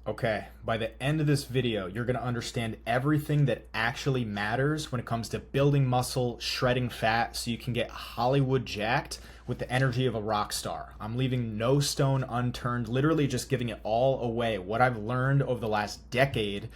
Okay, by the end of this video, you're going to understand everything that actually matters when it comes to building muscle, shredding fat, so you can get Hollywood jacked with the energy of a rock star. I'm leaving no stone unturned, literally just giving it all away. What I've learned over the last decade,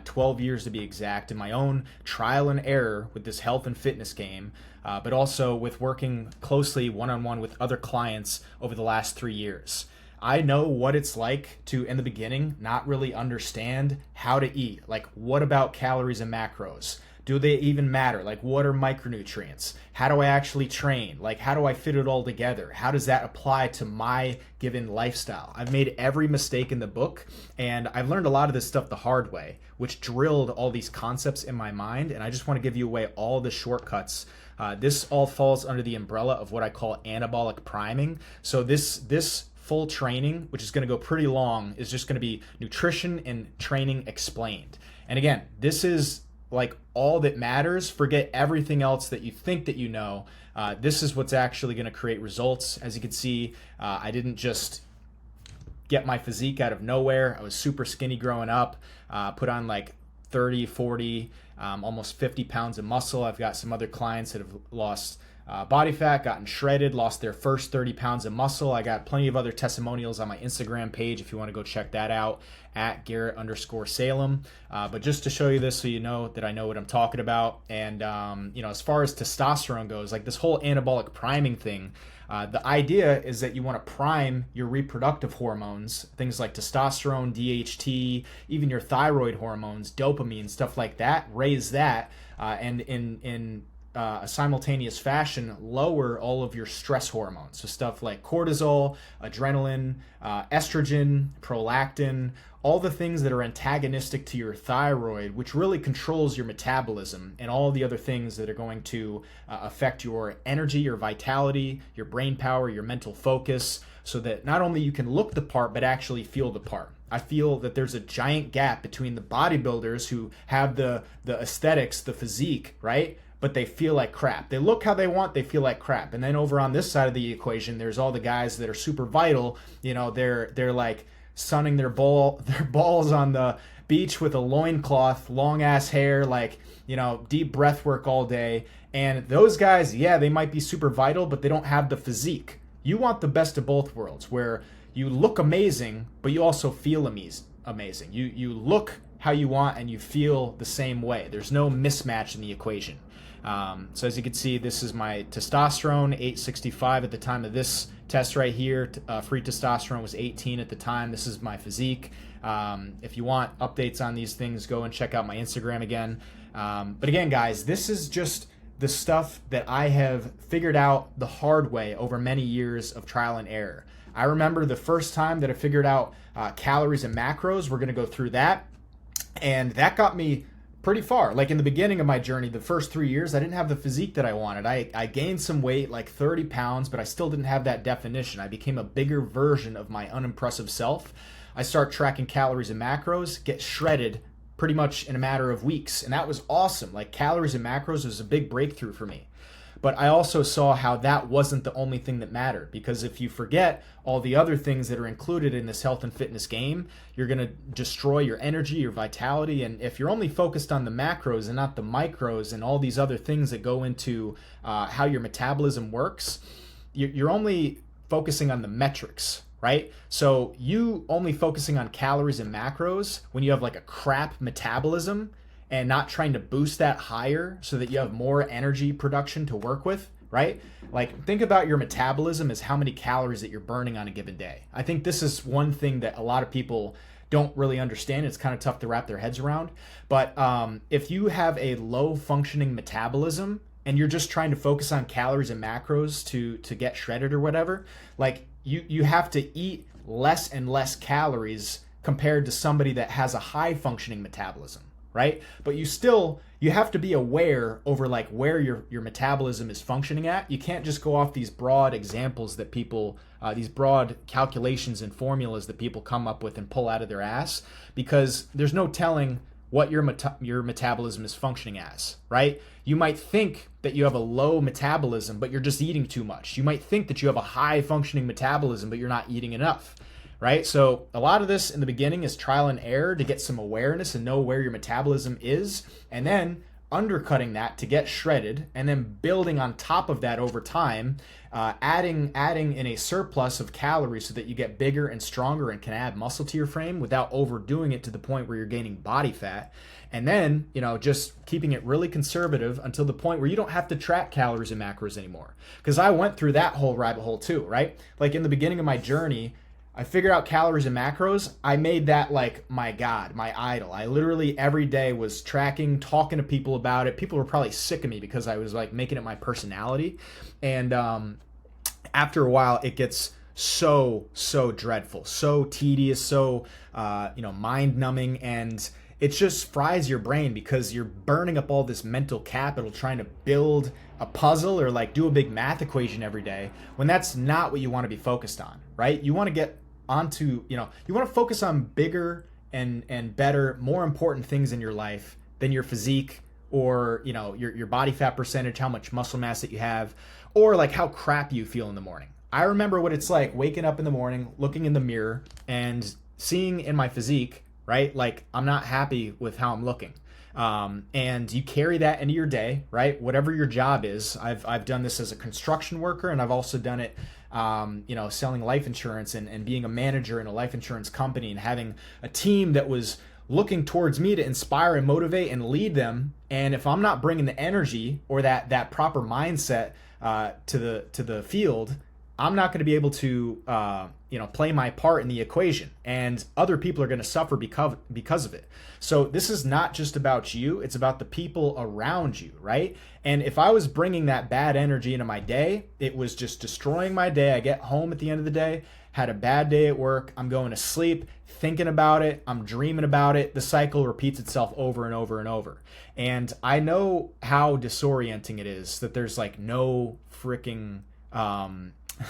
12 years to be exact, in my own trial and error with this health and fitness game, but also with working closely one-on-one with other clients over the last 3 years. I know what it's like to, in the beginning, not really understand how to eat. Like, what about calories and macros? Do they even matter? Like, what are micronutrients? How do I actually train? Like, how do I fit it all together? How does that apply to my given lifestyle? I've made every mistake in the book, and I've learned a lot of this stuff the hard way, which drilled all these concepts in my mind, and I just want to give you away all the shortcuts. This all falls under the umbrella of what I call anabolic priming. So this full training, which is going to go pretty long, is just going to be nutrition and training explained. And again, this is like all that matters. Forget everything else that you think that you know. This is what's actually going to create results. As you can see, I didn't just get my physique out of nowhere. I was super skinny growing up, put on like 30, 40, almost 50 pounds of muscle. I've got some other clients that have lost body fat, gotten shredded, lost their first 30 pounds of muscle. I got plenty of other testimonials on my Instagram page if you want to go check that out, at Garrett_Salem. But just to show you this so you know that I know what I'm talking about. And, as far as testosterone goes, like this whole anabolic priming thing, the idea is that you want to prime your reproductive hormones, things like testosterone, DHT, even your thyroid hormones, dopamine, stuff like that, raise that, and in a simultaneous fashion, lower all of your stress hormones. So stuff like cortisol, adrenaline, estrogen, prolactin, all the things that are antagonistic to your thyroid, which really controls your metabolism, and all the other things that are going to affect your energy, your vitality, your brain power, your mental focus, so that not only you can look the part, but actually feel the part. I feel that there's a giant gap between the bodybuilders who have the aesthetics, the physique, right? But they feel like crap. They look how they want, they feel like crap. And then over on this side of the equation, there's all the guys that are super vital. They're like sunning their balls on the beach with a loincloth, long ass hair, like, deep breath work all day. And those guys, yeah, they might be super vital, but they don't have the physique. You want the best of both worlds, where you look amazing, but you also feel amazing. You look how you want and you feel the same way. There's no mismatch in the equation. So as you can see, this is my testosterone, 865 at the time of this test right here. Free testosterone was 18 at the time. This is my physique. If you want updates on these things, go and check out my Instagram again. But again, guys, this is just the stuff that I have figured out the hard way over many years of trial and error. I remember the first time that I figured out calories and macros. We're going to go through that. And that got me pretty far. Like in the beginning of my journey, the first 3 years, I didn't have the physique that I wanted. I gained some weight, like 30 pounds, but I still didn't have that definition. I became a bigger version of my unimpressive self. I start tracking calories and macros, get shredded pretty much in a matter of weeks. And that was awesome. Like calories and macros was a big breakthrough for me. But I also saw how that wasn't the only thing that mattered, because if you forget all the other things that are included in this health and fitness game, you're going to destroy your energy, your vitality. And if you're only focused on the macros and not the micros and all these other things that go into how your metabolism works, you're only focusing on the metrics, right? So you only focusing on calories and macros when you have like a crap metabolism, and not trying to boost that higher so that you have more energy production to work with, right? Like, think about your metabolism as how many calories that you're burning on a given day. I think this is one thing that a lot of people don't really understand. It's kind of tough to wrap their heads around. But if you have a low functioning metabolism and you're just trying to focus on calories and macros to get shredded or whatever, like you have to eat less and less calories compared to somebody that has a high functioning metabolism, right? But you have to be aware over like where your metabolism is functioning at. You can't just go off these broad examples that people, these broad calculations and formulas that people come up with and pull out of their ass, because there's no telling what your metabolism is functioning as, right? You might think that you have a low metabolism, but you're just eating too much. You might think that you have a high functioning metabolism, but you're not eating enough, right? So a lot of this in the beginning is trial and error to get some awareness and know where your metabolism is, and then undercutting that to get shredded, and then building on top of that over time, adding in a surplus of calories so that you get bigger and stronger and can add muscle to your frame without overdoing it to the point where you're gaining body fat. And then, just keeping it really conservative until the point where you don't have to track calories and macros anymore. Because I went through that whole rabbit hole too, right? Like in the beginning of my journey, I figured out calories and macros. I made that like my God, my idol. I literally every day was tracking, talking to people about it. People were probably sick of me because I was like making it my personality. And after a while, it gets so dreadful, so tedious, so mind numbing, and it just fries your brain because you're burning up all this mental capital trying to build a puzzle or like do a big math equation every day when that's not what you want to be focused on, right? You want to get onto, you want to focus on bigger and better, more important things in your life than your physique or, your body fat percentage, how much muscle mass that you have, or like how crappy you feel in the morning. I remember what it's like waking up in the morning, looking in the mirror and seeing in my physique, right? Like I'm not happy with how I'm looking. And you carry that into your day, right? Whatever your job is. I've done this as a construction worker, and I've also done it, selling life insurance and being a manager in a life insurance company and having a team that was looking towards me to inspire and motivate and lead them. And if I'm not bringing the energy or that proper mindset to the field, I'm not going to be able to play my part in the equation, and other people are going to suffer because of it. So this is not just about you, it's about the people around you, right? And if I was bringing that bad energy into my day, it was just destroying my day. I get home at the end of the day, had a bad day at work, I'm going to sleep thinking about it, I'm dreaming about it. The cycle repeats itself over and over and over. And I know how disorienting it is that there's like no freaking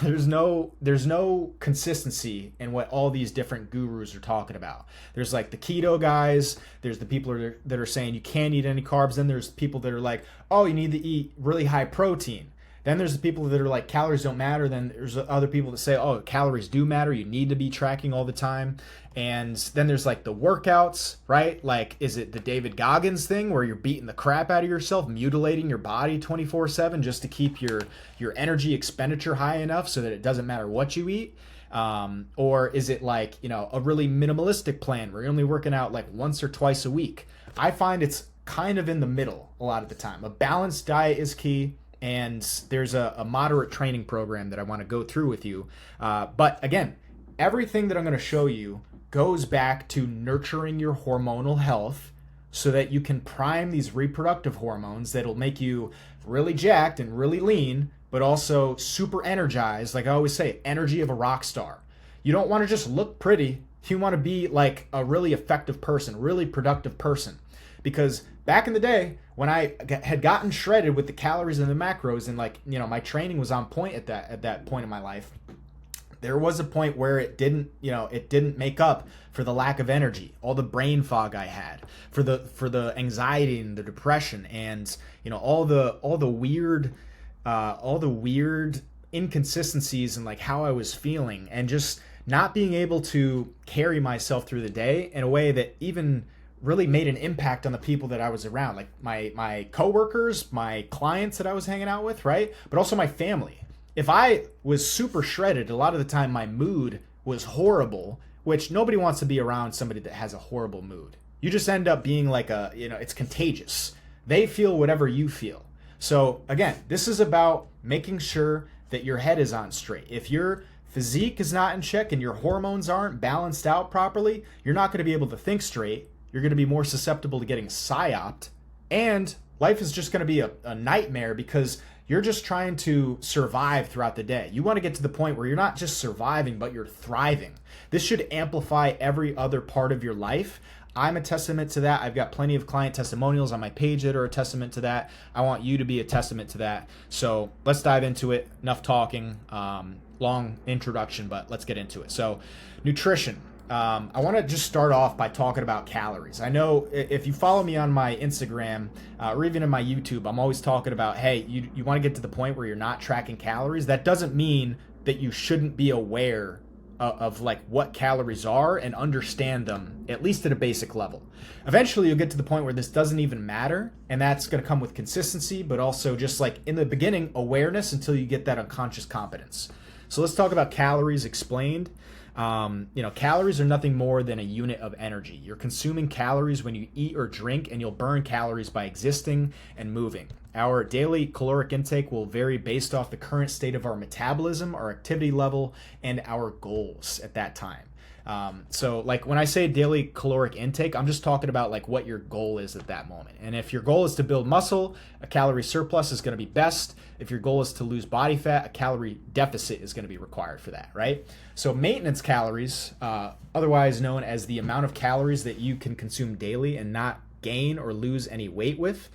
there's no consistency in what all these different gurus are talking about. There's like the keto guys, there's the people that are saying you can't eat any carbs, then there's people that are like, oh, you need to eat really high protein. Then there's the people that are like, calories don't matter. Then there's other people that say, oh, calories do matter. You need to be tracking all the time. And then there's like the workouts, right? Like, is it the David Goggins thing where you're beating the crap out of yourself, mutilating your body 24/7 just to keep your energy expenditure high enough so that it doesn't matter what you eat? Or is it like, a really minimalistic plan where you're only working out like once or twice a week? I find it's kind of in the middle a lot of the time. A balanced diet is key. And there's a moderate training program that I want to go through with you. But again, everything that I'm going to show you goes back to nurturing your hormonal health so that you can prime these reproductive hormones that'll make you really jacked and really lean, but also super energized. Like I always say, energy of a rock star. You don't want to just look pretty. You want to be like a really effective person, really productive person. Because back in the day, when I had gotten shredded with the calories and the macros, and like, my training was on point at that point in my life, there was a point where it didn't make up for the lack of energy, all the brain fog I had, for the anxiety and the depression, and all the weird inconsistencies in like how I was feeling, and just not being able to carry myself through the day in a way that even really made an impact on the people that I was around, like my coworkers, my clients that I was hanging out with, right? But also my family. If I was super shredded, a lot of the time my mood was horrible, which nobody wants to be around somebody that has a horrible mood. You just end up being like it's contagious. They feel whatever you feel. So again, this is about making sure that your head is on straight. If your physique is not in check and your hormones aren't balanced out properly, you're not going to be able to think straight. You're going to be more susceptible to getting psyoped, and life is just going to be a nightmare because you're just trying to survive throughout the day. You want to get to the point where you're not just surviving, but you're thriving. This should amplify every other part of your life. I'm a testament to that. I've got plenty of client testimonials on my page that are a testament to that. I want you to be a testament to that. So let's dive into it. Enough talking, long introduction, but let's get into it. So nutrition. I want to just start off by talking about calories. I know if you follow me on my Instagram or even in my YouTube, I'm always talking about, hey, you want to get to the point where you're not tracking calories. That doesn't mean that you shouldn't be aware of like what calories are and understand them, at least at a basic level. Eventually you'll get to the point where this doesn't even matter, and that's going to come with consistency, but also just like in the beginning, awareness until you get that unconscious competence. So let's talk about calories explained. Calories are nothing more than a unit of energy. You're consuming calories when you eat or drink, and you'll burn calories by existing and moving. Our daily caloric intake will vary based off the current state of our metabolism, our activity level, and our goals at that time. So like when I say daily caloric intake, I'm just talking about like what your goal is at that moment. And if your goal is to build muscle, a calorie surplus is going to be best. If your goal is to lose body fat, a calorie deficit is going to be required for that, right? So maintenance calories, otherwise known as the amount of calories that you can consume daily and not gain or lose any weight with,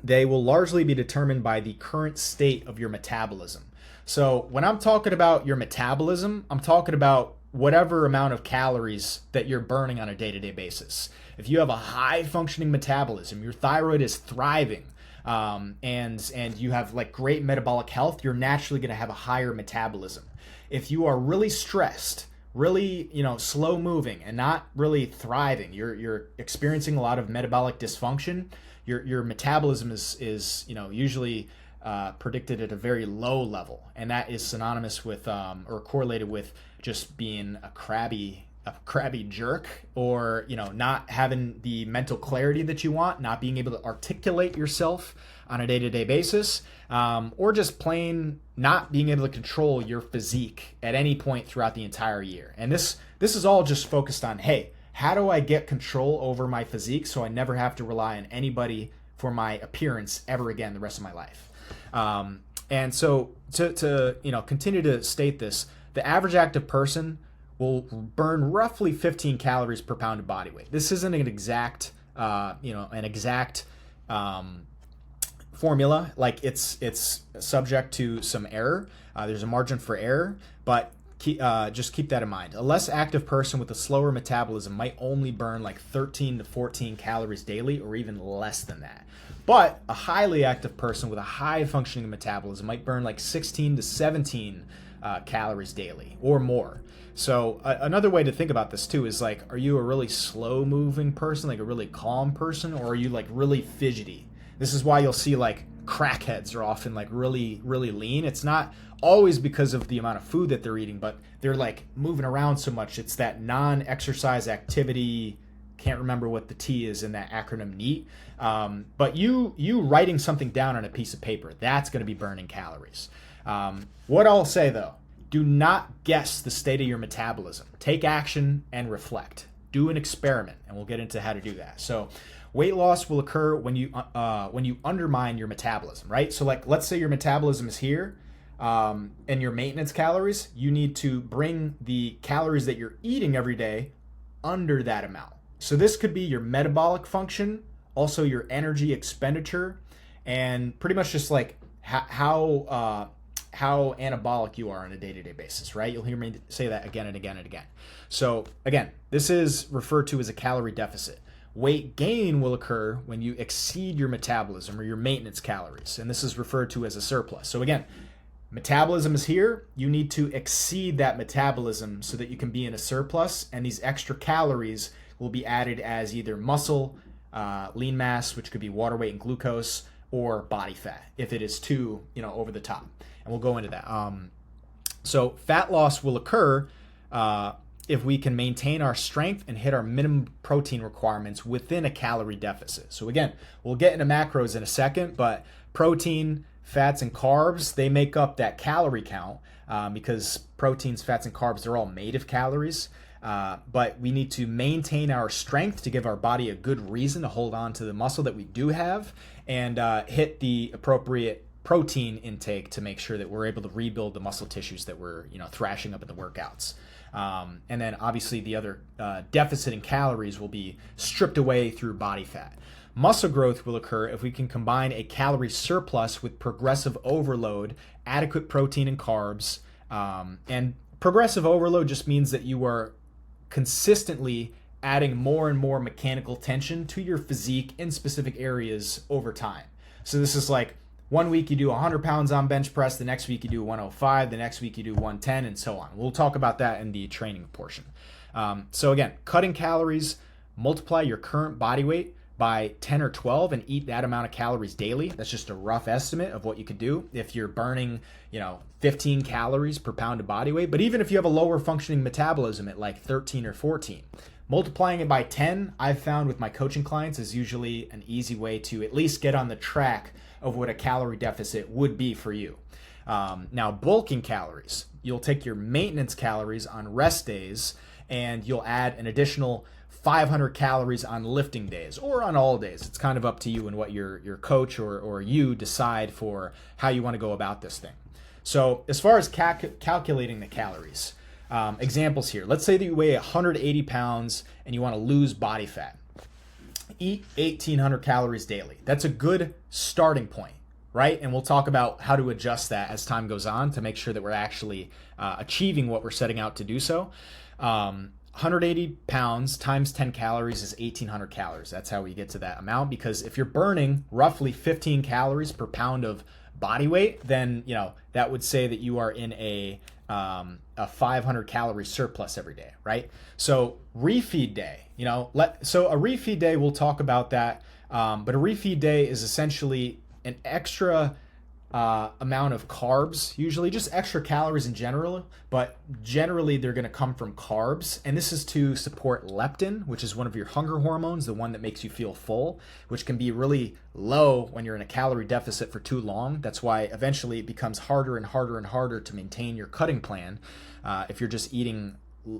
they will largely be determined by the current state of your metabolism. So when I'm talking about your metabolism, I'm talking about whatever amount of calories that you're burning on a day-to-day basis. If you have a high functioning metabolism, your thyroid is thriving, and you have like great metabolic health, you're naturally going to have a higher metabolism. If you are really stressed, really, slow moving and not really thriving, you're experiencing a lot of metabolic dysfunction, your metabolism is usually predicted at a very low level, and that is synonymous with or correlated with just being a crabby jerk, or not having the mental clarity that you want, not being able to articulate yourself on a day-to-day basis, or just plain not being able to control your physique at any point throughout the entire year. And this is all just focused on, hey, how do I get control over my physique so I never have to rely on anybody for my appearance ever again the rest of my life? And so to continue to state this, the average active person will burn roughly 15 calories per pound of body weight. This isn't an exact formula. Like it's subject to some error. There's a margin for error, but just keep that in mind. A less active person with a slower metabolism might only burn like 13 to 14 calories daily, or even less than that. But a highly active person with a high functioning metabolism might burn like 16 to 17 calories daily or more. So another way to think about this too is like, are you a really slow moving person, like a really calm person, or are you like really fidgety? This is why you'll see like crackheads are often like really, really lean. It's not always because of the amount of food that they're eating, but they're like moving around so much. It's that non-exercise activity. Can't remember what the T is in that acronym NEAT. But you writing something down on a piece of paper, that's going to be burning calories. What I'll say though, do not guess the state of your metabolism. Take action and reflect. Do an experiment, and we'll get into how to do that. So weight loss will occur when you undermine your metabolism, right? So like, let's say your metabolism is here, and your maintenance calories, you need to bring the calories that you're eating every day under that amount. So this could be your metabolic function, also your energy expenditure, and pretty much just like how anabolic you are on a day-to-day basis, right? You'll hear me say that again and again and again. So again, this is referred to as a calorie deficit. Weight gain will occur when you exceed your metabolism or your maintenance calories, and this is referred to as a surplus. So again, metabolism is here. You need to exceed that metabolism so that you can be in a surplus, and these extra calories will be added as either muscle, lean mass, which could be water weight and glucose, or body fat if it is too over the top. And we'll go into that. So fat loss will occur if we can maintain our strength and hit our minimum protein requirements within a calorie deficit. So again, we'll get into macros in a second, but protein, fats, and carbs, they make up that calorie count because proteins, fats, and carbs, they're all made of calories. But we need to maintain our strength to give our body a good reason to hold on to the muscle that we do have, and hit the appropriate protein intake to make sure that we're able to rebuild the muscle tissues that we're thrashing up in the workouts. And then obviously the other deficit in calories will be stripped away through body fat. Muscle growth will occur if we can combine a calorie surplus with progressive overload, adequate protein and carbs. And progressive overload just means that you are consistently adding more and more mechanical tension to your physique in specific areas over time. So this is like one week you do 100 pounds on bench press, the next week you do 105, the next week you do 110, and so on. We'll talk about that in the training portion. So again, cutting calories, multiply your current body weight by 10 or 12 and eat that amount of calories daily. That's just a rough estimate of what you could do if you're burning, 15 calories per pound of body weight. But even if you have a lower functioning metabolism at like 13 or 14, multiplying it by 10, I've found with my coaching clients, is usually an easy way to at least get on the track of what a calorie deficit would be for you. Now, bulking calories, you'll take your maintenance calories on rest days and you'll add an additional 500 calories on lifting days or on all days. It's kind of up to you and what your coach or you decide for how you want to go about this thing. So as far as calculating the calories, examples here. Let's say that you weigh 180 pounds and you want to lose body fat. Eat 1,800 calories daily. That's a good starting point, right? And we'll talk about how to adjust that as time goes on to make sure that we're actually achieving what we're setting out to do so. 180 pounds times 10 calories is 1,800 calories. That's how we get to that amount, because if you're burning roughly 15 calories per pound of body weight, then that would say that you are in a 500 calorie surplus every day, right? So refeed day, so a refeed day, we'll talk about that. But a refeed day is essentially an extra amount of carbs, usually just extra calories in general, but generally they're going to come from carbs. And this is to support leptin, which is one of your hunger hormones, the one that makes you feel full, which can be really low when you're in a calorie deficit for too long. That's why eventually it becomes harder and harder and harder to maintain your cutting plan if you're just eating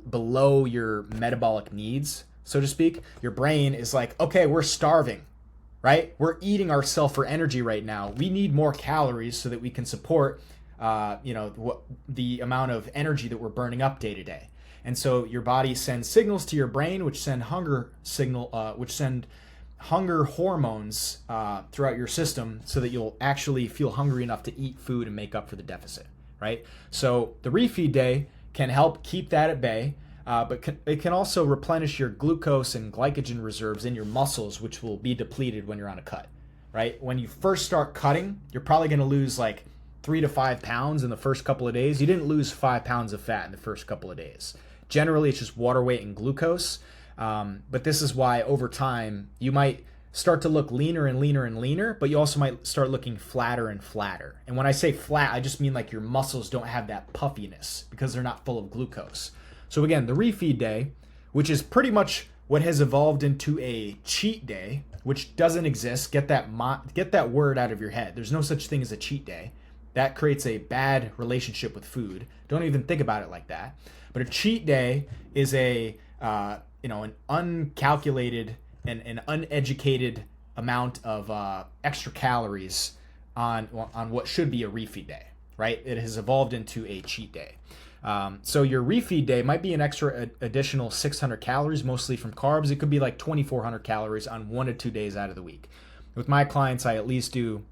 below your metabolic needs, so to speak. Your brain is like, okay, we're starving, right? We're eating ourselves for energy right now. We need more calories so that we can support, the amount of energy that we're burning up day to day. And so your body sends signals to your brain, which send hunger hormones throughout your system, so that you'll actually feel hungry enough to eat food and make up for the deficit, right? So the refeed day can help keep that at bay. But it can also replenish your glucose and glycogen reserves in your muscles, which will be depleted when you're on a cut, right? When you first start cutting, you're probably going to lose like 3 to 5 pounds in the first couple of days. You didn't lose 5 pounds of fat in the first couple of days. Generally, it's just water weight and glucose. But this is why over time, you might start to look leaner and leaner and leaner, but you also might start looking flatter and flatter. And when I say flat, I just mean like your muscles don't have that puffiness because they're not full of glucose. So again, the refeed day, which is pretty much what has evolved into a cheat day, which doesn't exist. Get that word out of your head. There's no such thing as a cheat day. That creates a bad relationship with food. Don't even think about it like that. But a cheat day is an uncalculated and an uneducated amount of extra calories on what should be a refeed day, right? It has evolved into a cheat day. So your refeed day might be an extra additional 600 calories, mostly from carbs. It could be like 2,400 calories on 1 to 2 days out of the week. With my clients, I at least do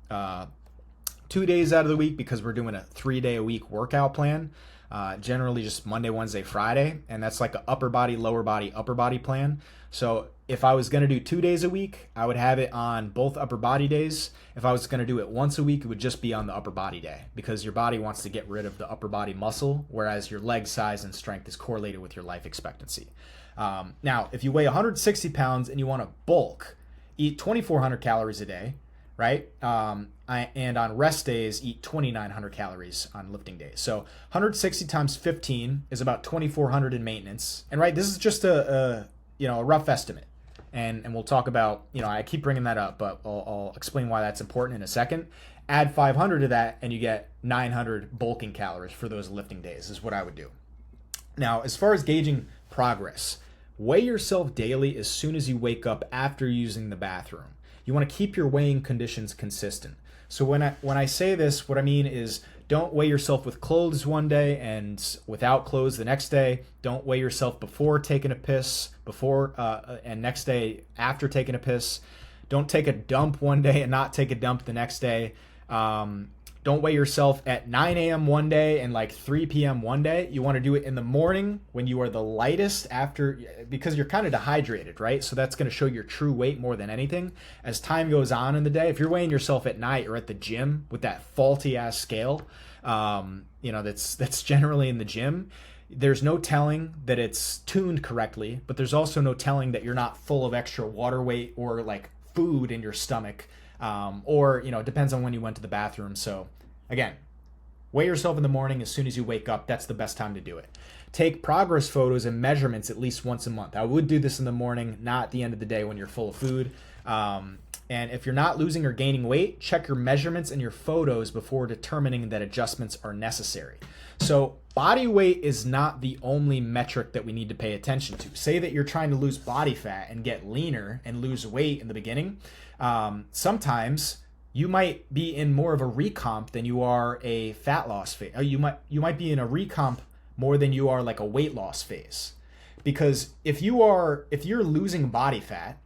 2 days out of the week because we're doing a 3-day-a-week workout plan. Generally just Monday, Wednesday, Friday. And that's like an upper body, lower body, upper body plan. So if I was going to do 2 days a week, I would have it on both upper body days. If I was going to do it once a week, it would just be on the upper body day, because your body wants to get rid of the upper body muscle, whereas your leg size and strength is correlated with your life expectancy. Now, if you weigh 160 pounds and you want to bulk, eat 2,400 calories a day, right? And on rest days, eat 2,900 calories on lifting days. So 160 times 15 is about 2,400 in maintenance. And right, this is just a rough estimate. And we'll talk about, I keep bringing that up, but I'll explain why that's important in a second. Add 500 to that and you get 900 bulking calories for those lifting days is what I would do. Now, as far as gauging progress, weigh yourself daily as soon as you wake up after using the bathroom. You want to keep your weighing conditions consistent. So when I say this, what I mean is don't weigh yourself with clothes one day and without clothes the next day. Don't weigh yourself before taking a piss, and next day after taking a piss. Don't take a dump one day and not take a dump the next day. Don't Don't weigh yourself at 9 a.m. one day and like 3 p.m. one day. You want to do it in the morning when you are the lightest after, because you're kind of dehydrated, right? So that's going to show your true weight more than anything. As time goes on in the day, if you're weighing yourself at night or at the gym with that faulty ass scale, that's generally in the gym, there's no telling that it's tuned correctly, but there's also no telling that you're not full of extra water weight or like food in your stomach. It depends on when you went to the bathroom. So again, weigh yourself in the morning as soon as you wake up. That's the best time to do it. Take progress photos and measurements at least once a month. I would do this in the morning, not at the end of the day when you're full of food. And if you're not losing or gaining weight, check your measurements and your photos before determining that adjustments are necessary. So body weight is not the only metric that we need to pay attention to. Say that you're trying to lose body fat and get leaner and lose weight in the beginning. Sometimes you might be in more of a recomp than you are a fat loss phase. You might be in a recomp more than you are like a weight loss phase. Because if you're losing body fat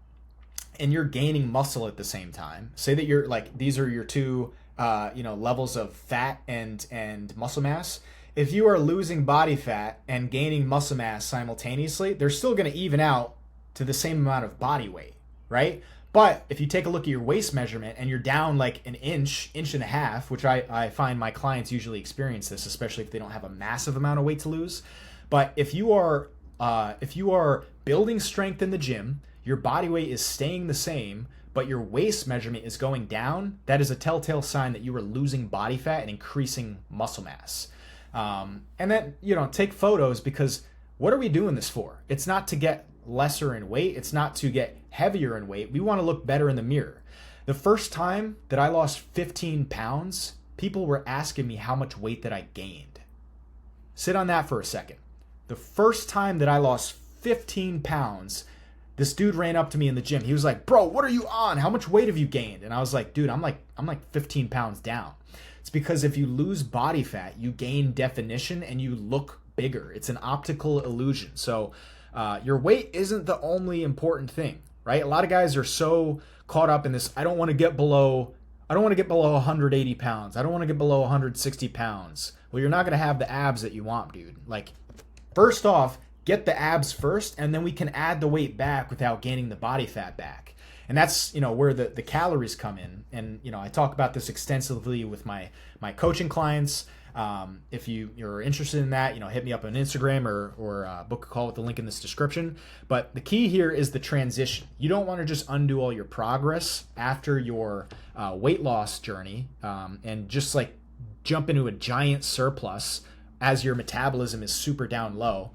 and you're gaining muscle at the same time, say that you're like, these are your two levels of fat and muscle mass. If you are losing body fat and gaining muscle mass simultaneously, they're still going to even out to the same amount of body weight, right? But if you take a look at your waist measurement and you're down like an inch and a half, which I find my clients usually experience this, especially if they don't have a massive amount of weight to lose. But if you are building strength in the gym, your body weight is staying the same, but your waist measurement is going down, that is a telltale sign that you are losing body fat and increasing muscle mass. And then, take photos, because what are we doing this for? It's not to get lesser in weight. It's not to get heavier in weight. We want to look better in the mirror. The first time that I lost 15 pounds, people were asking me how much weight that I gained. Sit on that for a second. The first time that I lost 15 pounds, this dude ran up to me in the gym. He was like, "Bro, what are you on? How much weight have you gained?" And I was like, "Dude, I'm like 15 pounds down." It's because if you lose body fat, you gain definition and you look bigger. It's an optical illusion. So your weight isn't the only important thing, right? A lot of guys are so caught up in this, I don't want to get below 180 pounds. I don't want to get below 160 pounds. Well, you're not going to have the abs that you want, dude. Like, first off, get the abs first, and then we can add the weight back without gaining the body fat back. And that's, where the calories come in. And, I talk about this extensively with my coaching clients. If you're interested in that, hit me up on Instagram or book a call with the link in this description. But the key here is the transition. You don't want to just undo all your progress after your weight loss journey and just like jump into a giant surplus as your metabolism is super down low.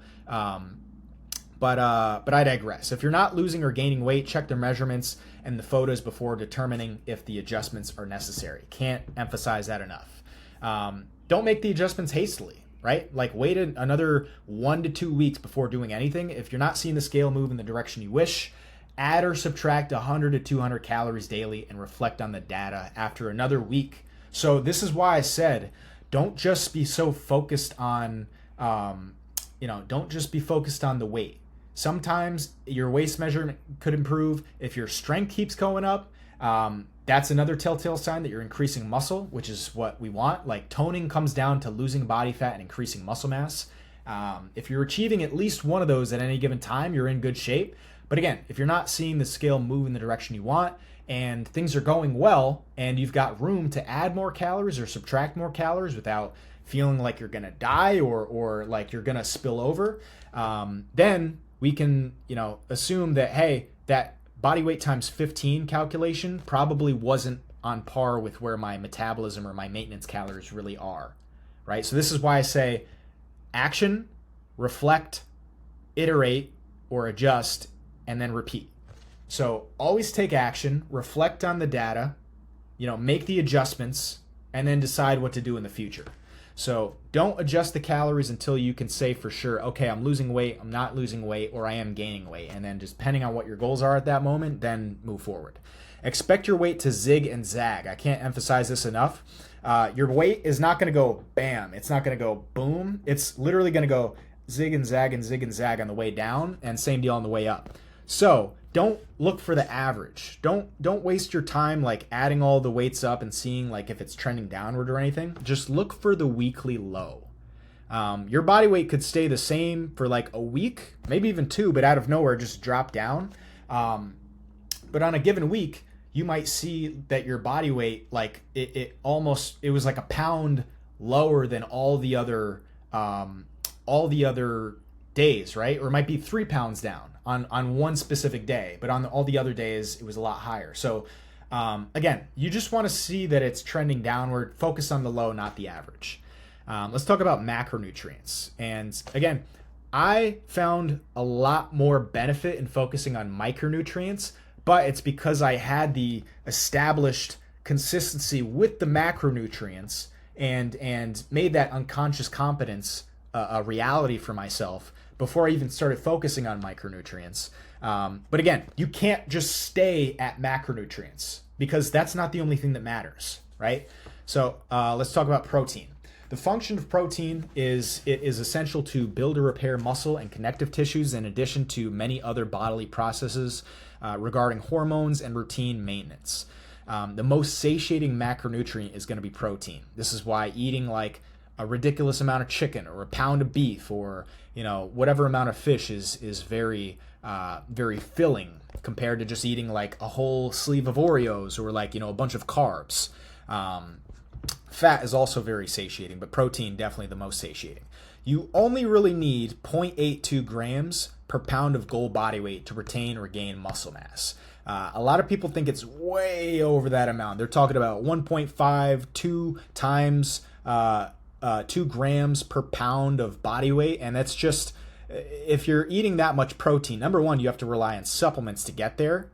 But I digress. If you're not losing or gaining weight, check the measurements and the photos before determining if the adjustments are necessary. Can't emphasize that enough. Don't make the adjustments hastily, right? Like, wait another 1 to 2 weeks before doing anything. If you're not seeing the scale move in the direction you wish, add or subtract 100 to 200 calories daily and reflect on the data after another week. So this is why I said, don't just be so focused on, don't just be focused on the weight. Sometimes your waist measurement could improve. If your strength keeps going up, that's another telltale sign that you're increasing muscle, which is what we want. Like, toning comes down to losing body fat and increasing muscle mass. If you're achieving at least one of those at any given time, you're in good shape. But again, if you're not seeing the scale move in the direction you want and things are going well and you've got room to add more calories or subtract more calories without feeling like you're going to die or like you're going to spill over, then we can, assume that, hey, that body weight times 15 calculation probably wasn't on par with where my metabolism or my maintenance calories really are, right? So this is why I say action, reflect, iterate, or adjust, and then repeat. So always take action, reflect on the data, make the adjustments, and then decide what to do in the future. So don't adjust the calories until you can say for sure, okay, I'm losing weight, I'm not losing weight, or I am gaining weight. And then just depending on what your goals are at that moment, then move forward. Expect your weight to zig and zag. I can't emphasize this enough. Your weight is not going to go bam. It's not going to go boom. It's literally going to go zig and zag on the way down, and same deal on the way up. So don't look for the average. Don't waste your time like adding all the weights up and seeing like if it's trending downward or anything. Just look for the weekly low. Your body weight could stay the same for like a week, maybe even two, but out of nowhere just drop down. But on a given week, you might see that your body weight, like it was like a pound lower than all the other days, right? Or it might be 3 pounds down on one specific day, but on all the other days, it was a lot higher. So again, you just want to see that it's trending downward. Focus on the low, not the average. Let's talk about macronutrients. And again, I found a lot more benefit in focusing on micronutrients, but it's because I had the established consistency with the macronutrients and made that unconscious competence a reality for myself before I even started focusing on micronutrients. But again, you can't just stay at macronutrients because that's not the only thing that matters, right? So let's talk about protein. The function of protein is it is essential to build or repair muscle and connective tissues in addition to many other bodily processes regarding hormones and routine maintenance. The most satiating macronutrient is going to be protein. This is why eating like a ridiculous amount of chicken or a pound of beef or whatever amount of fish is very very filling compared to just eating like a whole sleeve of Oreos or like a bunch of carbs. Fat is also very satiating, but protein definitely the most satiating. You only really need 0.82 grams per pound of goal body weight to retain or gain muscle mass. A lot of people think it's way over that amount. They're talking about 1.52 times 2 grams per pound of body weight, and that's just, if you're eating that much protein, number one, you have to rely on supplements to get there,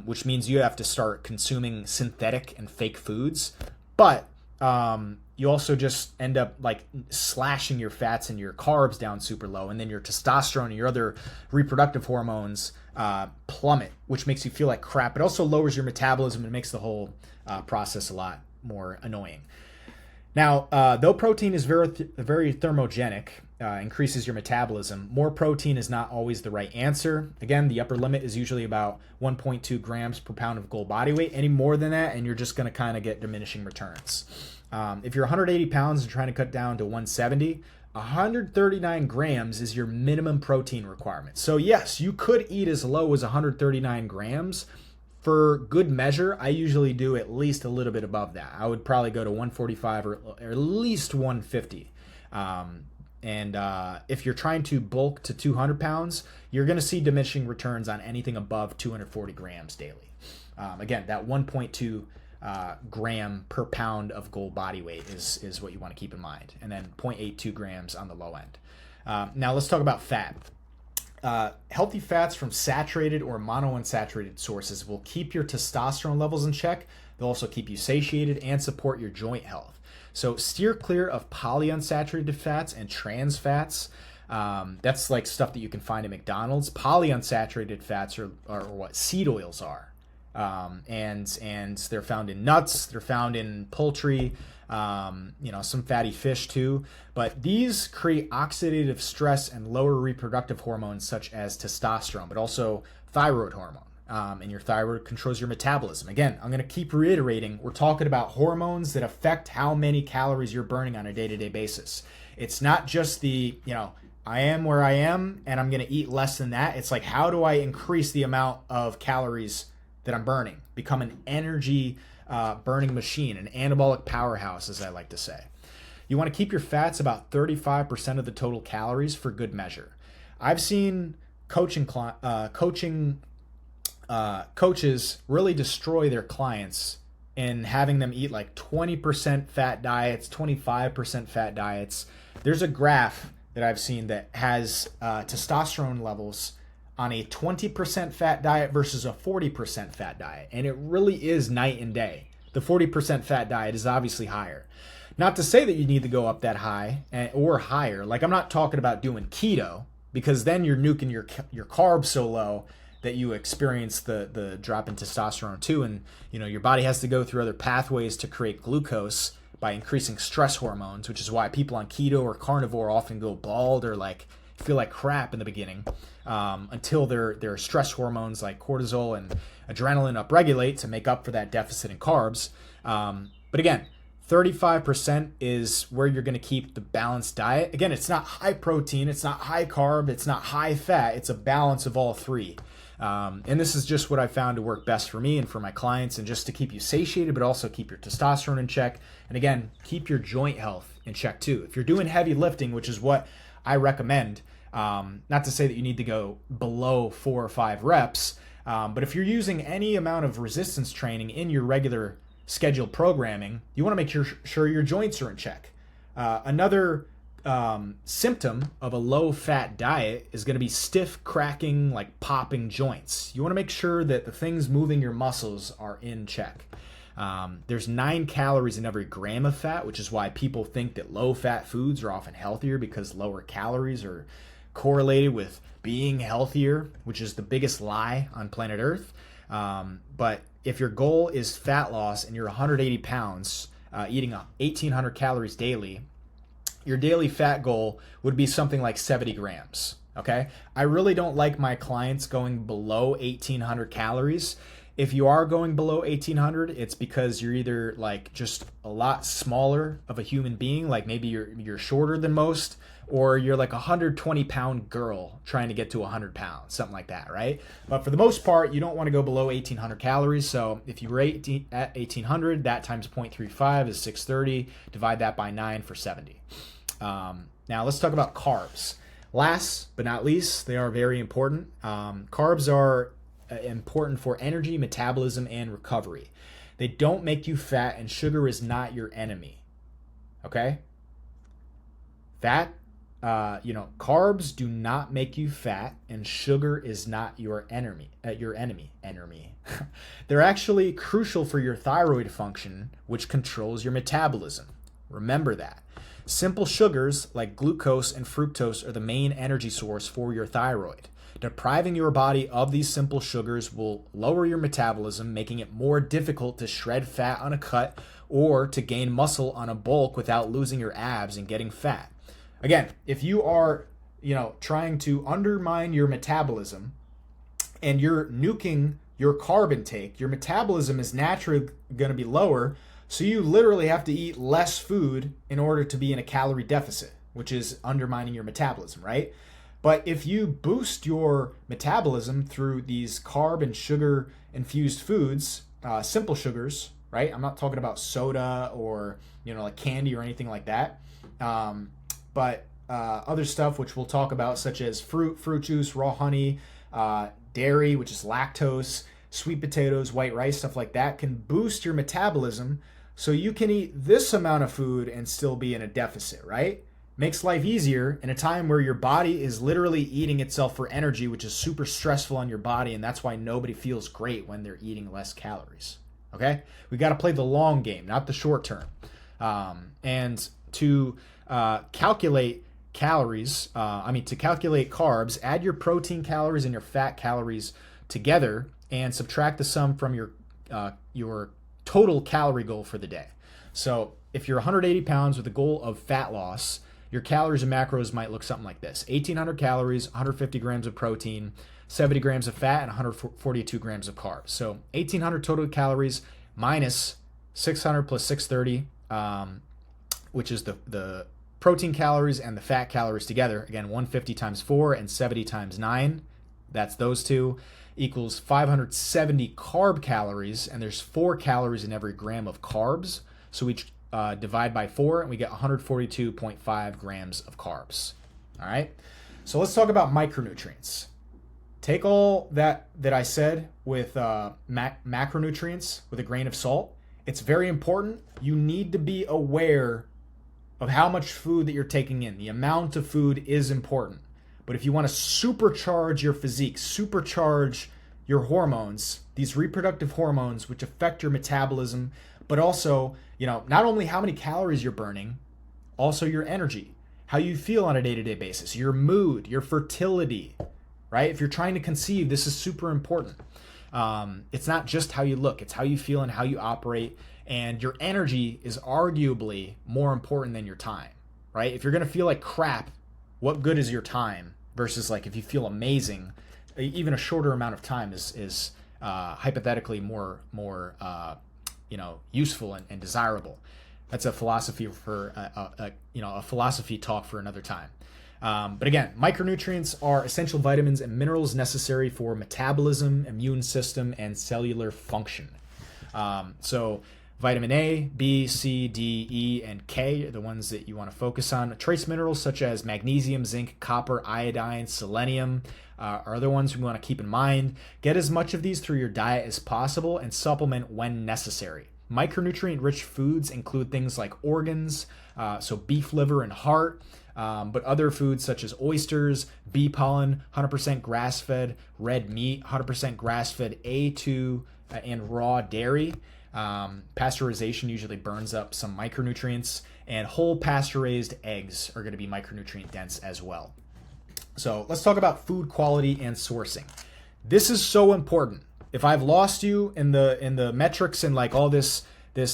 which means you have to start consuming synthetic and fake foods. But you also just end up like slashing your fats and your carbs down super low, and then your testosterone and your other reproductive hormones plummet, which makes you feel like crap. It also lowers your metabolism and makes the whole process a lot more annoying. Now, though protein is very thermogenic, increases your metabolism, more protein is not always the right answer. Again, the upper limit is usually about 1.2 grams per pound of goal body weight. Any more than that, and you're just going to kind of get diminishing returns. If you're 180 pounds and trying to cut down to 170, 139 grams is your minimum protein requirement. So yes, you could eat as low as 139 grams. For good measure, I usually do at least a little bit above that. I would probably go to 145 or at least 150. If you're trying to bulk to 200 pounds, you're going to see diminishing returns on anything above 240 grams daily. Again, that 1.2 gram per pound of goal body weight is what you want to keep in mind. And then 0.82 grams on the low end. Now let's talk about fat. Healthy fats from saturated or monounsaturated sources will keep your testosterone levels in check. They'll also keep you satiated and support your joint health. So steer clear of polyunsaturated fats and trans fats. That's like stuff that you can find at McDonald's. Polyunsaturated fats are what seed oils are. And they're found in nuts, they're found in poultry, some fatty fish too. But these create oxidative stress and lower reproductive hormones such as testosterone, but also thyroid hormone. And your thyroid controls your metabolism. Again, I'm going to keep reiterating, we're talking about hormones that affect how many calories you're burning on a day-to-day basis. It's not just the, I am where I am and I'm going to eat less than that. It's like, how do I increase the amount of calories that I'm burning? Become an energy burning machine, an anabolic powerhouse, as I like to say. You want to keep your fats about 35% of the total calories for good measure. I've seen coaches really destroy their clients in having them eat like 20% fat diets, 25% fat diets. There's a graph that I've seen that has testosterone levels on a 20% fat diet versus a 40% fat diet. And it really is night and day. The 40% fat diet is obviously higher. Not to say that you need to go up that high or higher. Like, I'm not talking about doing keto, because then you're nuking your carbs so low that you experience the drop in testosterone too. And your body has to go through other pathways to create glucose by increasing stress hormones, which is why people on keto or carnivore often go bald or like feel like crap in the beginning until their stress hormones like cortisol and adrenaline upregulate to make up for that deficit in carbs. But again, 35% is where you're going to keep the balanced diet. Again, it's not high protein, it's not high carb, it's not high fat. It's a balance of all three. And this is just what I found to work best for me and for my clients, and just to keep you satiated, but also keep your testosterone in check. And again, keep your joint health in check too. If you're doing heavy lifting, which is what I recommend, not to say that you need to go below 4 or 5 reps, but if you're using any amount of resistance training in your regular scheduled programming, you want to make sure your joints are in check. Another symptom of a low-fat diet is going to be stiff, cracking, like popping joints. You want to make sure that the things moving your muscles are in check. There's 9 calories in every gram of fat, which is why people think that low-fat foods are often healthier, because lower calories are correlated with being healthier, which is the biggest lie on planet Earth. But if your goal is fat loss and you're 180 pounds, eating 1,800 calories daily, your daily fat goal would be something like 70 grams, okay? I really don't like my clients going below 1,800 calories. If you are going below 1,800, it's because you're either like just a lot smaller of a human being, like maybe you're shorter than most, or you're like a 120-pound girl trying to get to 100 pounds, something like that, right? But for the most part, you don't want to go below 1,800 calories. So if you were at 1,800, that times 0.35 is 630. Divide that by 9 for 70. Now let's talk about carbs. Last but not least, they are very important. Carbs are important for energy, metabolism, and recovery. They don't make you fat, and sugar is not your enemy. Okay? Carbs do not make you fat, and sugar is not your enemy. They're actually crucial for your thyroid function, which controls your metabolism. Remember that. Simple sugars like glucose and fructose are the main energy source for your thyroid. Depriving your body of these simple sugars will lower your metabolism, making it more difficult to shred fat on a cut or to gain muscle on a bulk without losing your abs and getting fat. Again, if you are, trying to undermine your metabolism and you're nuking your carb intake, your metabolism is naturally going to be lower. So you literally have to eat less food in order to be in a calorie deficit, which is undermining your metabolism, right? But if you boost your metabolism through these carb and sugar infused foods, simple sugars, right? I'm not talking about soda or, like candy or anything like that. But other stuff which we'll talk about, such as fruit juice, raw honey, dairy, which is lactose, sweet potatoes, white rice, stuff like that can boost your metabolism so you can eat this amount of food and still be in a deficit, right? Makes life easier in a time where your body is literally eating itself for energy, which is super stressful on your body, and that's why nobody feels great when they're eating less calories, okay? We got to play the long game, not the short term. And to calculate carbs, add your protein calories and your fat calories together and subtract the sum from your total calorie goal for the day. So if you're 180 pounds with a goal of fat loss, your calories and macros might look something like this: 1,800 calories, 150 grams of protein, 70 grams of fat, and 142 grams of carbs. So 1,800 total calories minus 600 plus 630, which is the protein calories and the fat calories together. Again, 150 times 4 and 70 times 9. That's those two. Equals 570 carb calories, and there's 4 calories in every gram of carbs. So we divide by 4, and we get 142.5 grams of carbs. All right. So let's talk about micronutrients. Take all that I said with macronutrients with a grain of salt. It's very important. You need to be aware of how much food that you're taking in. The amount of food is important. But if you want to supercharge your physique, supercharge your hormones, these reproductive hormones which affect your metabolism, but also, not only how many calories you're burning, also your energy, how you feel on a day-to-day basis, your mood, your fertility, right? If you're trying to conceive, this is super important. It's not just how you look, it's how you feel and how you operate. And your energy is arguably more important than your time, right? If you're going to feel like crap what good is your time versus like if you feel amazing, even a shorter amount of time is hypothetically more useful and desirable. That's a philosophy for a philosophy talk for another time. But again, micronutrients are essential vitamins and minerals necessary for metabolism, immune system, and cellular function. So vitamin A, B, C, D, E, and K are the ones that you want to focus on. Trace minerals such as magnesium, zinc, copper, iodine, selenium are the ones we want to keep in mind. Get as much of these through your diet as possible and supplement when necessary. Micronutrient-rich foods include things like organs, so beef liver and heart, but other foods such as oysters, bee pollen, 100% grass-fed, red meat, 100% grass-fed A2, and raw dairy. Pasteurization usually burns up some micronutrients, and whole pasture-raised eggs are going to be micronutrient dense as well. So let's talk about food quality and sourcing. This is so important. If I've lost you in the metrics and like all this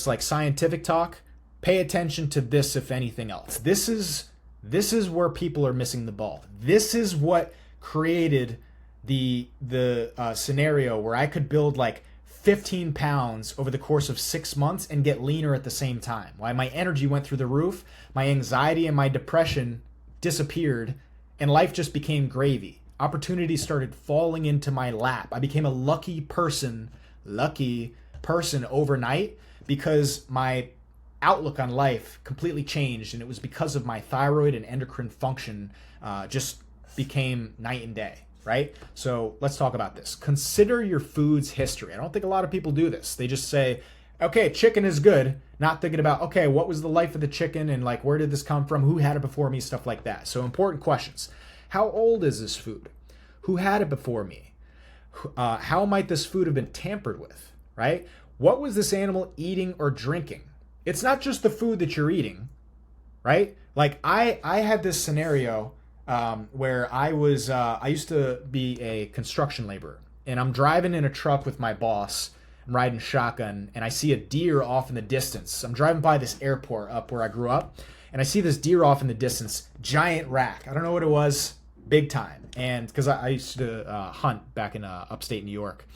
like scientific talk, pay attention to this if anything else. This is where people are missing the ball. This is what created the scenario where I could build like 15 pounds over the course of 6 months and get leaner at the same time. Why my energy went through the roof, my anxiety and my depression disappeared, and life just became gravy. Opportunities started falling into my lap. I became a lucky person overnight because my outlook on life completely changed, and it was because of my thyroid and endocrine function just became night and day, right? So let's talk about this. Consider your food's history. I don't think a lot of people do this. They just say, okay, chicken is good, not thinking about, okay, what was the life of the chicken and like where did this come from? Who had it before me? Stuff like that. So important questions. How old is this food? Who had it before me? How might this food have been tampered with, right? What was this animal eating or drinking? It's not just the food that you're eating, right? Like I had this scenario where I used to be a construction laborer, and I'm driving in a truck with my boss. I'm riding shotgun, and I see a deer off in the distance. I'm driving by this airport up where I grew up, and I see this deer off in the distance, giant rack. I don't know what it was, big time. And because I used to hunt back in upstate New York,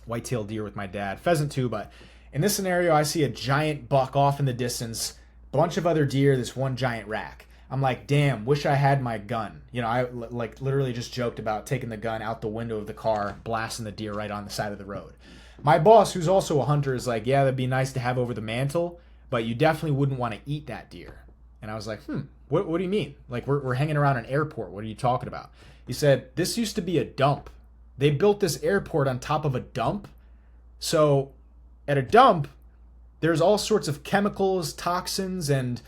white-tailed deer with my dad, pheasant too, but in this scenario, I see a giant buck off in the distance, bunch of other deer, this one giant rack. I'm like, damn, wish I had my gun. You know, I like literally just joked about taking the gun out the window of the car, blasting the deer right on the side of the road. My boss, who's also a hunter, is like, yeah, that'd be nice to have over the mantle, but you definitely wouldn't want to eat that deer. And I was like, what do you mean? Like, we're hanging around an airport. What are you talking about? He said, this used to be a dump. They built this airport on top of a dump. So at a dump, there's all sorts of chemicals, toxins, and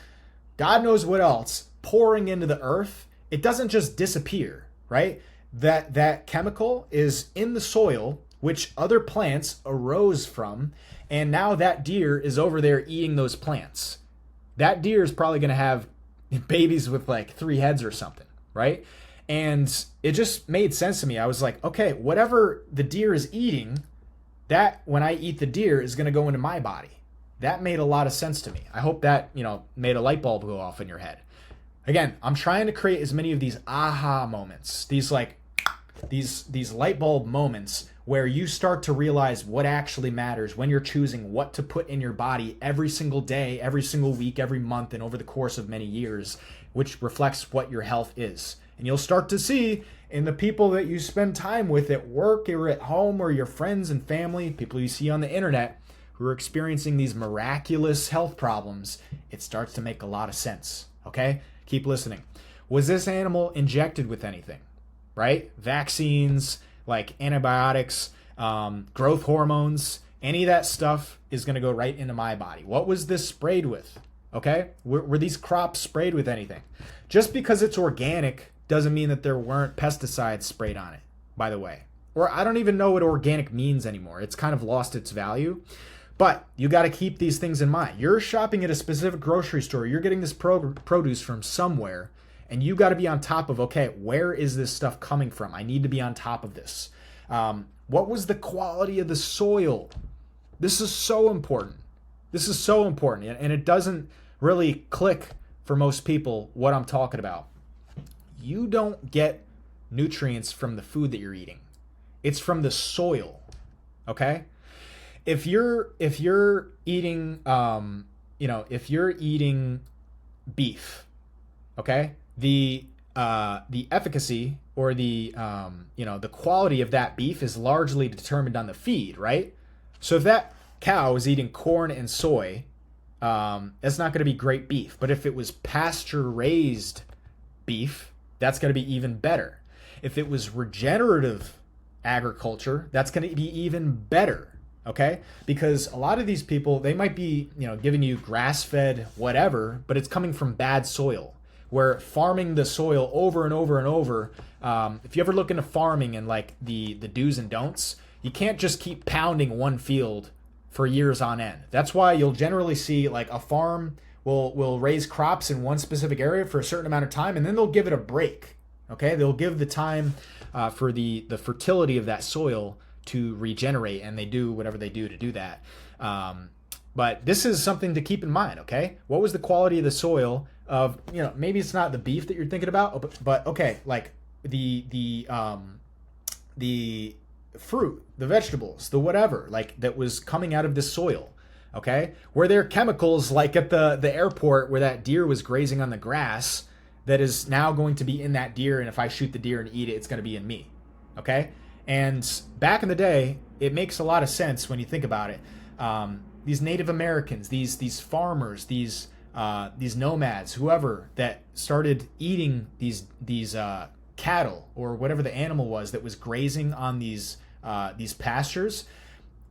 God knows what else pouring into the earth. It doesn't just disappear, right? That chemical is in the soil, which other plants arose from, and now that deer is over there eating those plants. That deer is probably going to have babies with like 3 heads or something, right? And it just made sense to me. I was like, okay, whatever the deer is eating, that when I eat the deer is going to go into my body. That made a lot of sense to me. I hope that, made a light bulb go off in your head. Again, I'm trying to create as many of these aha moments, these light bulb moments where you start to realize what actually matters when you're choosing what to put in your body every single day, every single week, every month, and over the course of many years, which reflects what your health is. And you'll start to see in the people that you spend time with at work or at home or your friends and family, people you see on the internet who are experiencing these miraculous health problems, it starts to make a lot of sense, okay? Keep listening. Was this animal injected with anything, right? Vaccines, like antibiotics, growth hormones, any of that stuff is going to go right into my body. What was this sprayed with? Okay? Were these crops sprayed with anything? Just because it's organic doesn't mean that there weren't pesticides sprayed on it, by the way. Or I don't even know what organic means anymore. It's kind of lost its value. But you got to keep these things in mind. You're shopping at a specific grocery store. You're getting this produce from somewhere. And you got to be on top of, okay, where is this stuff coming from? I need to be on top of this. What was the quality of the soil? This is so important. This is so important. And it doesn't really click for most people what I'm talking about. You don't get nutrients from the food that you're eating. It's from the soil. Okay? If you're eating if you're eating beef, okay? The efficacy or the quality of that beef is largely determined on the feed, right? So if that cow is eating corn and soy, that's not going to be great beef. But if it was pasture raised beef, that's going to be even better. If it was regenerative agriculture, that's going to be even better. Okay? Because a lot of these people, they might be, giving you grass-fed whatever, but it's coming from bad soil. Where farming the soil over and over and over, if you ever look into farming and like the do's and don'ts, you can't just keep pounding one field for years on end. That's why you'll generally see like a farm will raise crops in one specific area for a certain amount of time, and then they'll give it a break. Okay? They'll give the time for the fertility of that soil to regenerate, and they do whatever they do to do that. But this is something to keep in mind, okay? What was the quality of the soil of, maybe it's not the beef that you're thinking about, but okay, like the fruit, the vegetables, the whatever, like that was coming out of this soil, okay? Were there chemicals like at the airport where that deer was grazing on the grass that is now going to be in that deer, and if I shoot the deer and eat it, it's going to be in me, okay? And back in the day, it makes a lot of sense when you think about it. These Native Americans, these farmers, these nomads, whoever that started eating these cattle or whatever the animal was that was grazing on these pastures,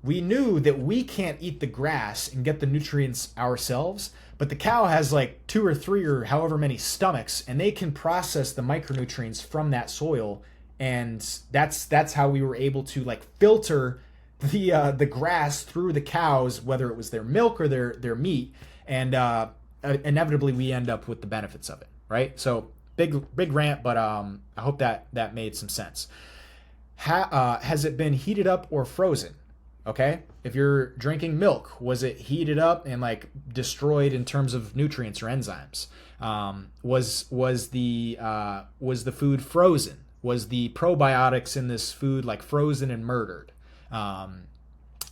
we knew that we can't eat the grass and get the nutrients ourselves, but the cow has like 2 or 3 or however many stomachs, and they can process the micronutrients from that soil. And that's how we were able to like filter the grass through the cows, whether it was their milk or their meat, and inevitably we end up with the benefits of it, right? So big rant, but I hope that made some sense. Has it been heated up or frozen? Okay, if you're drinking milk, was it heated up and like destroyed in terms of nutrients or enzymes? Was the food frozen? Was the probiotics in this food like frozen and murdered?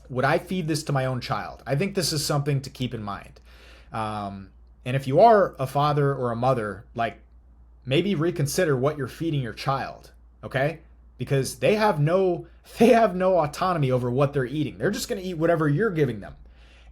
Would I feed this to my own child? I think this is something to keep in mind. And if you are a father or a mother, like maybe reconsider what you're feeding your child, okay? Because they have no autonomy over what they're eating. They're just going to eat whatever you're giving them.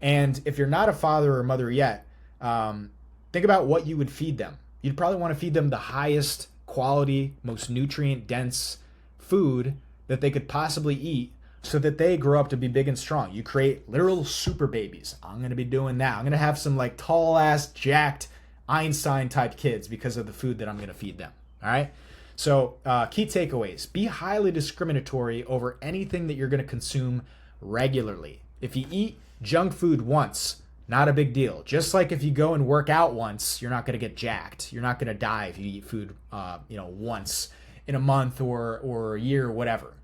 And if you're not a father or mother yet, think about what you would feed them. You'd probably want to feed them the highest quality, most nutrient dense food that they could possibly eat so that they grow up to be big and strong. You create literal super babies. I'm going to be doing that. I'm going to have some like tall ass jacked Einstein type kids because of the food that I'm going to feed them. All right. So key takeaways: be highly discriminatory over anything that you're going to consume regularly. If you eat junk food once, not a big deal. Just like if you go and work out once, you're not going to get jacked. You're not going to die if you eat food, once in a month or a year or whatever.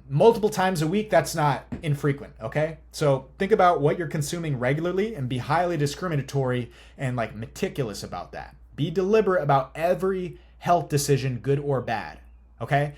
Multiple times a week, that's not infrequent, okay? So think about what you're consuming regularly and be highly discriminatory and like meticulous about that. Be deliberate about every health decision, good or bad, okay?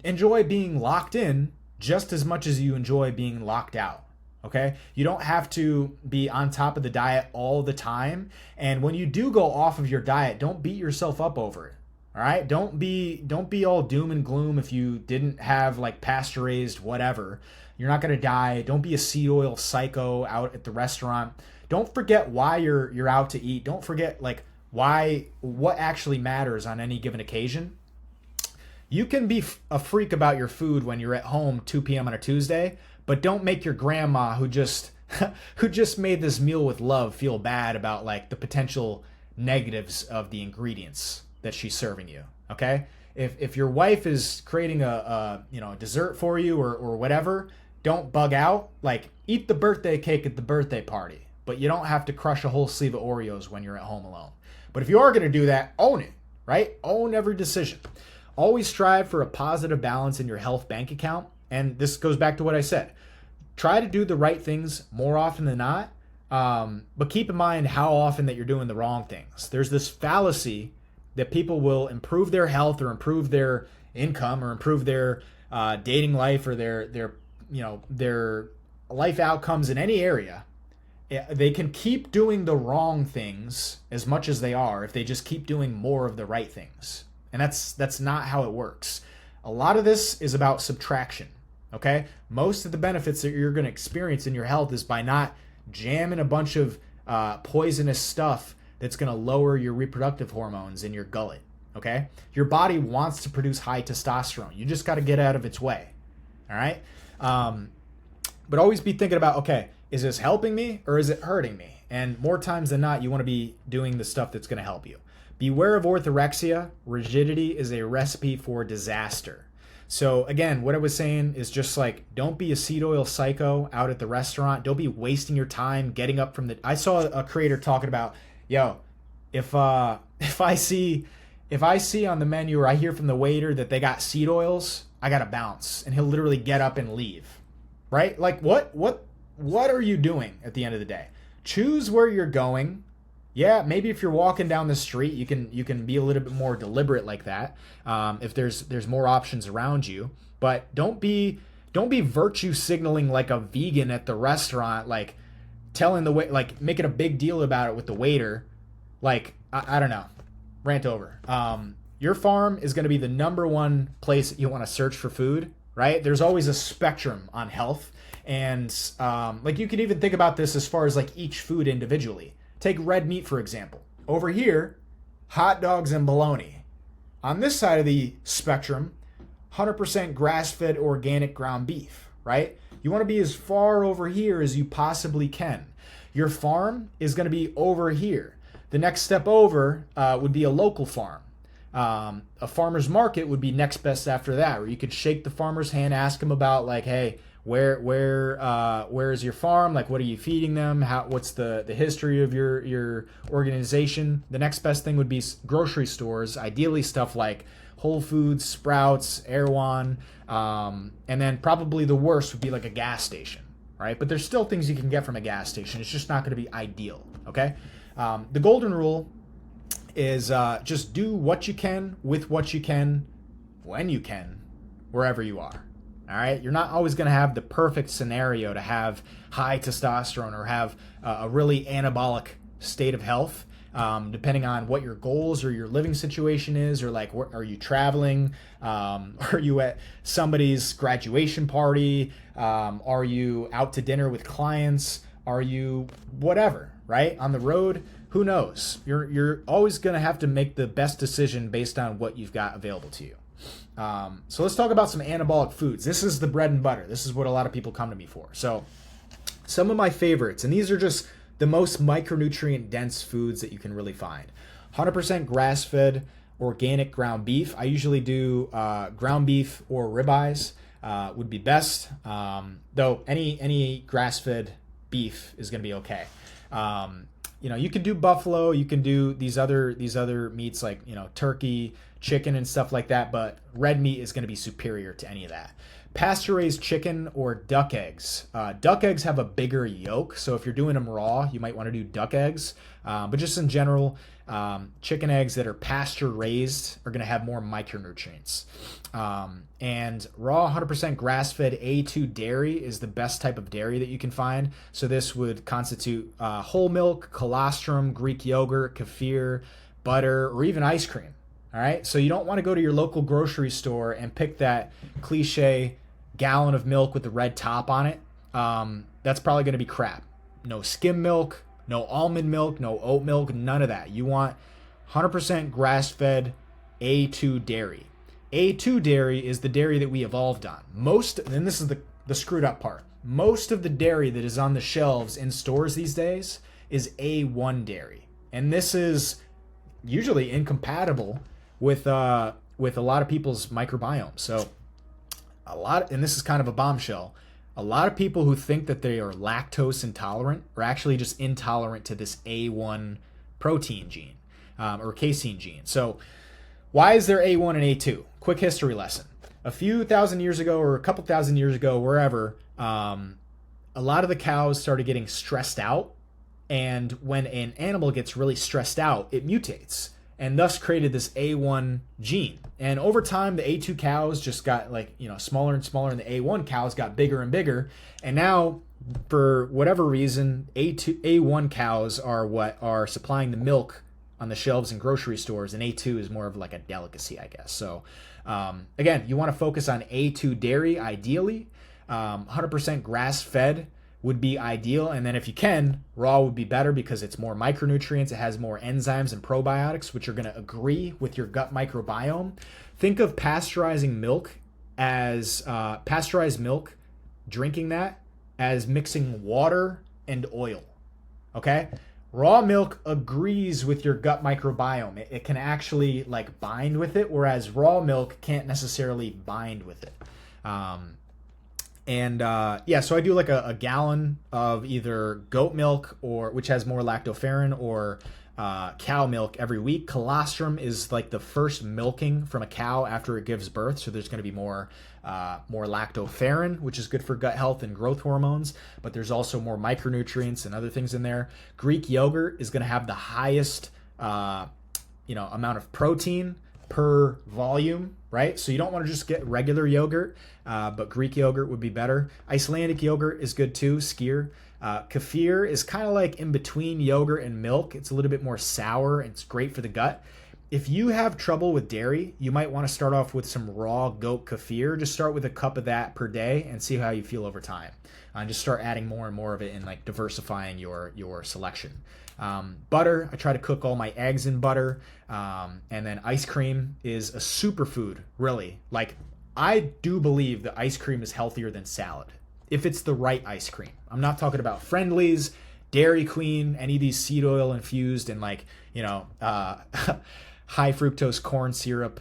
Enjoy being locked in just as much as you enjoy being locked out. Okay, you don't have to be on top of the diet all the time. And when you do go off of your diet, don't beat yourself up over it. All right, don't be all doom and gloom if you didn't have like pasture raised whatever. You're not gonna die. Don't be a seed oil psycho out at the restaurant. Don't forget why you're out to eat. Don't forget like what actually matters on any given occasion. You can be a freak about your food when you're at home 2 p.m. on a Tuesday. But don't make your grandma who just made this meal with love feel bad about like the potential negatives of the ingredients that she's serving you. Okay? If your wife is creating a dessert for you or whatever, don't bug out. Like eat the birthday cake at the birthday party, but you don't have to crush a whole sleeve of Oreos when you're at home alone. But if you are going to do that, own it, right? Own every decision. Always strive for a positive balance in your health bank account. And this goes back to what I said. Try to do the right things more often than not, But keep in mind how often that you're doing the wrong things. There's this fallacy that people will improve their health or improve their income or improve their dating life or their life outcomes in any area. They can keep doing the wrong things as much as they are if they just keep doing more of the right things. And that's not how it works. A lot of this is about subtraction. Okay? Most of the benefits that you're going to experience in your health is by not jamming a bunch of poisonous stuff that's going to lower your reproductive hormones in your gullet. Okay? Your body wants to produce high testosterone. You just got to get out of its way. All right? But always be thinking about, okay, is this helping me or is it hurting me? And more times than not, you want to be doing the stuff that's going to help you. Beware of orthorexia. Rigidity is a recipe for disaster. So again, what I was saying is just like, don't be a seed oil psycho out at the restaurant. Don't be wasting your time getting up from the... I saw a creator talking about, yo, if I see on the menu or I hear from the waiter that they got seed oils, I got to bounce. And he'll literally get up and leave. Right? Like what are you doing at the end of the day? Choose where you're going. Yeah, maybe if you're walking down the street, you can be a little bit more deliberate like that. If there's more options around you, but don't be virtue signaling like a vegan at the restaurant, like telling the way, like making a big deal about it with the waiter. Like I don't know, rant over. Your farm is going to be the number one place that you want to search for food, right? There's always a spectrum on health, and like you could even think about this as far as like each food individually. Take red meat, for example. Over here, hot dogs and bologna. On this side of the spectrum, 100% grass-fed organic ground beef, right? You want to be as far over here as you possibly can. Your farm is going to be over here. The next step over would be a local farm. A farmer's market would be next best after that, where you could shake the farmer's hand, ask him about like, hey, where is your farm? Like, what are you feeding them? What's the history of your organization? The next best thing would be grocery stores, ideally stuff like Whole Foods, Sprouts, Erewhon, and then probably the worst would be like a gas station, right? But there's still things you can get from a gas station. It's just not going to be ideal, okay? The golden rule is just do what you can with what you can when you can, wherever you are. All right, you're not always going to have the perfect scenario to have high testosterone or have a really anabolic state of health, depending on what your goals or your living situation is, or like, are you traveling? Are you at somebody's graduation party? Are you out to dinner with clients? Are you whatever, right? On the road, who knows? You're always going to have to make the best decision based on what you've got available to you. So let's talk about some anabolic foods. This is the bread and butter. This is what a lot of people come to me for. So some of my favorites, and these are just the most micronutrient dense foods that you can really find. 100% grass-fed organic ground beef. I usually do ground beef or ribeyes would be best. Though any grass-fed beef is going to be okay. You can do buffalo, you can do these other meats like, turkey, chicken and stuff like that, but red meat is going to be superior to any of that. Pasture-raised chicken or duck eggs. Duck eggs have a bigger yolk, so if you're doing them raw, you might want to do duck eggs. But just in general, chicken eggs that are pasture-raised are going to have more micronutrients. And raw 100% grass-fed A2 dairy is the best type of dairy that you can find. So this would constitute whole milk, colostrum, Greek yogurt, kefir, butter, or even ice cream. All right, so you don't want to go to your local grocery store and pick that cliche gallon of milk with the red top on it. That's probably going to be crap. No skim milk, no almond milk, no oat milk, none of that. You want 100% grass-fed A2 dairy. A2 dairy is the dairy that we evolved on. And this is the screwed up part. Most of the dairy that is on the shelves in stores these days is A1 dairy. And this is usually incompatible with a lot of people's microbiome. So and this is kind of a bombshell, a lot of people who think that they are lactose intolerant are actually just intolerant to this A1 protein gene or casein gene. So why is there A1 and A2? Quick history lesson. A few thousand years ago or a couple thousand years ago, wherever, a lot of the cows started getting stressed out And when an animal gets really stressed out, it mutates and thus created this A1 gene. And over time, the A2 cows just got like, smaller and smaller, and the A1 cows got bigger and bigger. And now, for whatever reason, A1 cows are what are supplying the milk on the shelves in grocery stores, and A2 is more of like a delicacy, I guess. So again, you want to focus on A2 dairy, ideally. 100% grass-fed would be ideal, and then if you can, raw would be better because it's more micronutrients, it has more enzymes and probiotics, which are going to agree with your gut microbiome. Think of pasteurizing milk as pasteurized milk, drinking that as mixing water and oil. Okay? Raw milk agrees with your gut microbiome. It can actually like bind with it, whereas raw milk can't necessarily bind with it. So I do like a gallon of either goat milk, or which has more lactoferrin, or cow milk every week. Colostrum is like the first milking from a cow after it gives birth, so there's going to be more lactoferrin, which is good for gut health and growth hormones, but there's also more micronutrients and other things in there. Greek yogurt is going to have the highest amount of protein per volume, right? So you don't want to just get regular yogurt, but Greek yogurt would be better. Icelandic yogurt is good too, skyr. Kefir is kind of like in between yogurt and milk. It's a little bit more sour, and it's great for the gut. If you have trouble with dairy, you might want to start off with some raw goat kefir. Just start with a cup of that per day and see how you feel over time. And just start adding more and more of it and like diversifying your selection. Butter, I try to cook all my eggs in butter. And then ice cream is a superfood, really. Like, I do believe that ice cream is healthier than salad, if it's the right ice cream. I'm not talking about Friendly's, Dairy Queen, any of these seed oil infused and like, high fructose corn syrup,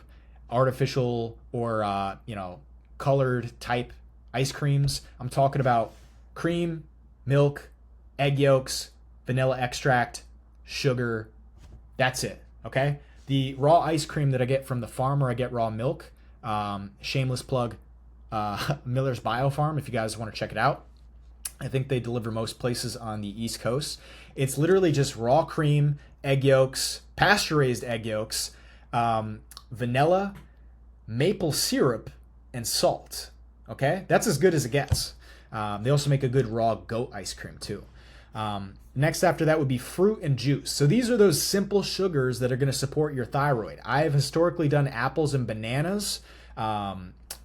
artificial or, colored type ice creams. I'm talking about cream, milk, egg yolks, vanilla extract, sugar. That's it. Okay. The raw ice cream that I get from the farm, or I get raw milk, shameless plug, Miller's Bio Farm, if you guys want to check it out. I think they deliver most places on the East Coast. It's literally just raw cream, egg yolks, pasture-raised egg yolks, vanilla, maple syrup, and salt. Okay? That's as good as it gets. They also make a good raw goat ice cream too. Next after that would be fruit and juice. So these are those simple sugars that are going to support your thyroid. I have historically done apples and bananas.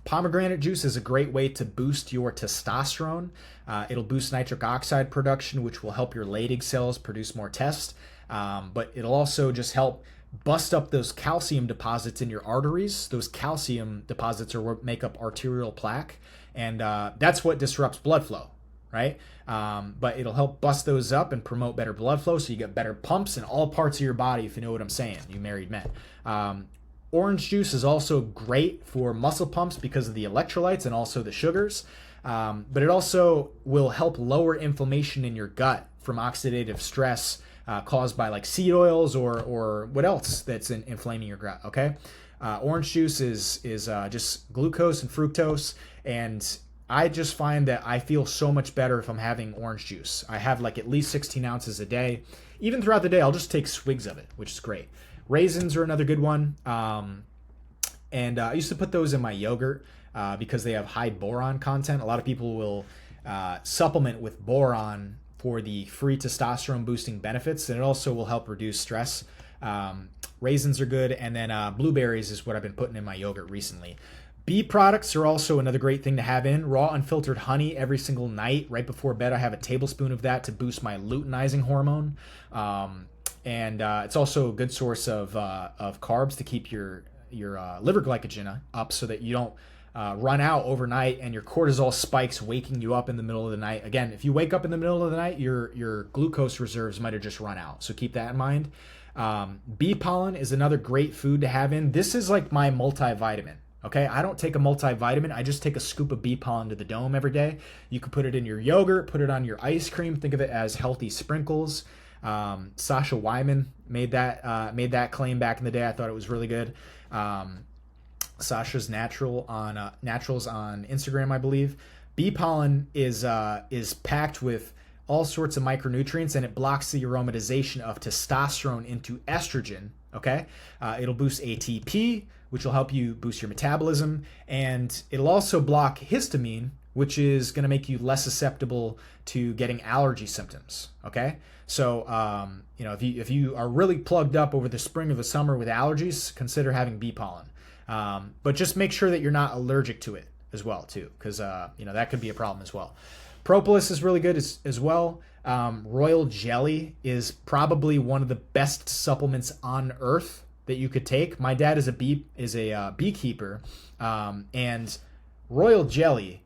Pomegranate juice is a great way to boost your testosterone. It'll boost nitric oxide production, which will help your Leydig cells produce more test. But it'll also just help bust up those calcium deposits in your arteries. Those calcium deposits are what make up arterial plaque. And that's what disrupts blood flow, right? But it'll help bust those up and promote better blood flow, so you get better pumps in all parts of your body, if you know what I'm saying, you married men. Orange juice is also great for muscle pumps because of the electrolytes and also the sugars. But it also will help lower inflammation in your gut from oxidative stress caused by like seed oils or what else that's inflaming your gut, okay? Orange juice is just glucose and fructose, and I just find that I feel so much better if I'm having orange juice. I have like at least 16 ounces a day. Even throughout the day, I'll just take swigs of it, which is great. Raisins are another good one. And I used to put those in my yogurt because they have high boron content. A lot of people will supplement with boron for the free testosterone boosting benefits, and it also will help reduce stress. Raisins are good, and then blueberries is what I've been putting in my yogurt recently. Bee products are also another great thing to have in. Raw unfiltered honey every single night. Right before bed, I have a tablespoon of that to boost my luteinizing hormone. And it's also a good source of carbs to keep your liver glycogen up, so that you don't run out overnight and your cortisol spikes, waking you up in the middle of the night. Again, if you wake up in the middle of the night, your glucose reserves might have just run out. So keep that in mind. Bee pollen is another great food to have in. This is like my multivitamin. Okay, I don't take a multivitamin. I just take a scoop of bee pollen to the dome every day. You can put it in your yogurt, put it on your ice cream. Think of it as healthy sprinkles. Sasha Wyman made that claim back in the day. I thought it was really good. Sasha's Naturals on Instagram, I believe. Bee pollen is packed with all sorts of micronutrients, and it blocks the aromatization of testosterone into estrogen. Okay, it'll boost ATP, which will help you boost your metabolism, and it'll also block histamine, which is going to make you less susceptible to getting allergy symptoms. Okay, so if you are really plugged up over the spring or the summer with allergies, consider having bee pollen. But just make sure that you're not allergic to it as well too, because that could be a problem as well. Propolis is really good as well. Royal jelly is probably one of the best supplements on earth that you could take. My dad is a beekeeper, and royal jelly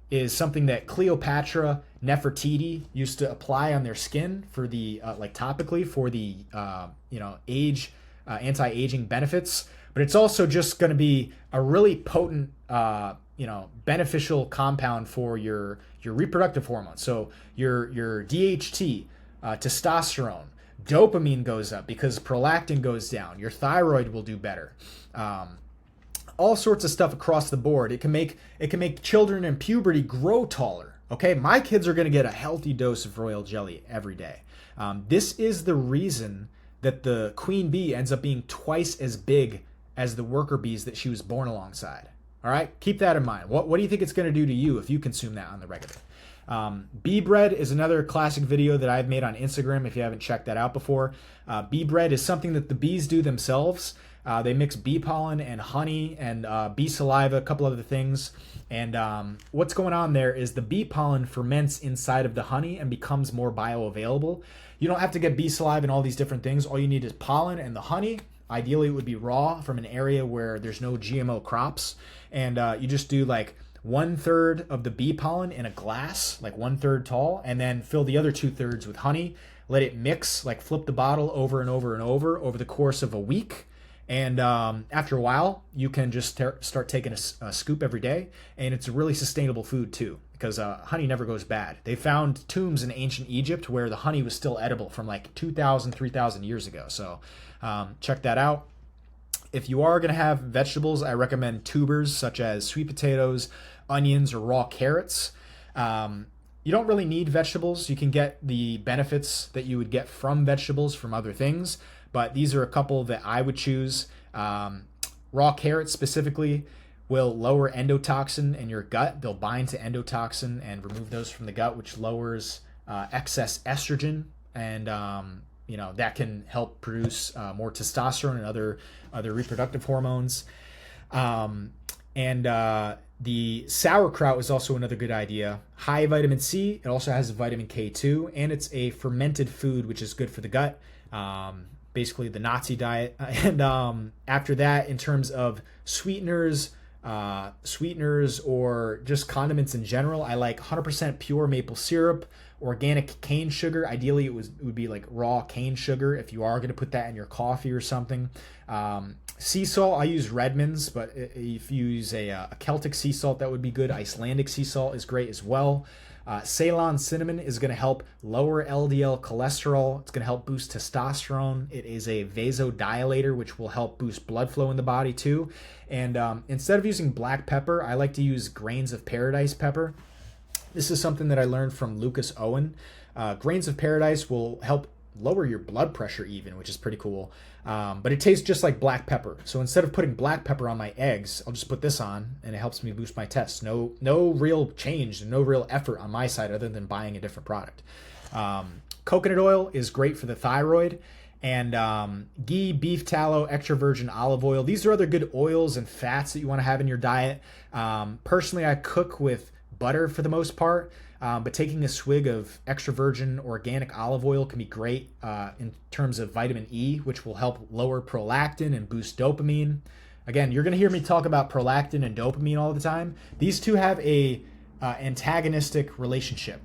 is something that Cleopatra Nefertiti used to apply on their skin for the topically for the anti-aging benefits. But it's also just going to be a really potent beneficial compound for your reproductive hormones. So your DHT, testosterone, dopamine goes up because prolactin goes down. Your thyroid will do better. All sorts of stuff across the board. It can make children in puberty grow taller. Okay, my kids are going to get a healthy dose of royal jelly every day. This is the reason that the queen bee ends up being twice as big as the worker bees that she was born alongside. All right, keep that in mind. What do you think it's going to do to you if you consume that on the regular? Bee bread is another classic video that I've made on Instagram if you haven't checked that out before. Bee bread is something that the bees do themselves. They mix bee pollen and honey and bee saliva, a couple other things. And what's going on there is the bee pollen ferments inside of the honey and becomes more bioavailable. You don't have to get bee saliva and all these different things. All you need is pollen and the honey. Ideally, it would be raw from an area where there's no GMO crops. And you just do like 1/3 of the bee pollen in a glass, like 1/3 tall, and then fill the other 2/3 with honey. Let it mix, like flip the bottle over and over and over the course of a week. And after a while, you can just start taking a scoop every day. And it's a really sustainable food too, because honey never goes bad. They found tombs in ancient Egypt where the honey was still edible from like 2,000, 3,000 years ago. So check that out. If you are going to have vegetables, I recommend tubers such as sweet potatoes, onions, or raw carrots. You don't really need vegetables. You can get the benefits that you would get from vegetables from other things, but these are a couple that I would choose. Raw carrots specifically will lower endotoxin in your gut. They'll bind to endotoxin and remove those from the gut, which lowers excess estrogen, and that can help produce more testosterone and other reproductive hormones. The sauerkraut is also another good idea. High vitamin C. It also has vitamin K2, and it's a fermented food, which is good for the gut. Basically the Nazi diet. And after that, in terms of sweeteners or just condiments in general, I like 100% pure maple syrup, organic cane sugar. Ideally, it would be like raw cane sugar if you are going to put that in your coffee or something. Sea salt, I use Redmond's, but if you use a Celtic sea salt, that would be good. Icelandic sea salt is great as well. Ceylon cinnamon is going to help lower LDL cholesterol. It's going to help boost testosterone. It is a vasodilator, which will help boost blood flow in the body too. And instead of using black pepper, I like to use grains of paradise pepper. This is something that I learned from Lucas Owen. Grains of paradise will help lower your blood pressure even, which is pretty cool. But it tastes just like black pepper. So instead of putting black pepper on my eggs, I'll just put this on, and it helps me boost my tests. No real change, no real effort on my side other than buying a different product. Coconut oil is great for the thyroid. And ghee, beef tallow, extra virgin olive oil. These are other good oils and fats that you want to have in your diet. Personally, I cook with butter for the most part. But taking a swig of extra virgin organic olive oil can be great in terms of vitamin E, which will help lower prolactin and boost dopamine. Again, you're going to hear me talk about prolactin and dopamine all the time. These two have a antagonistic relationship,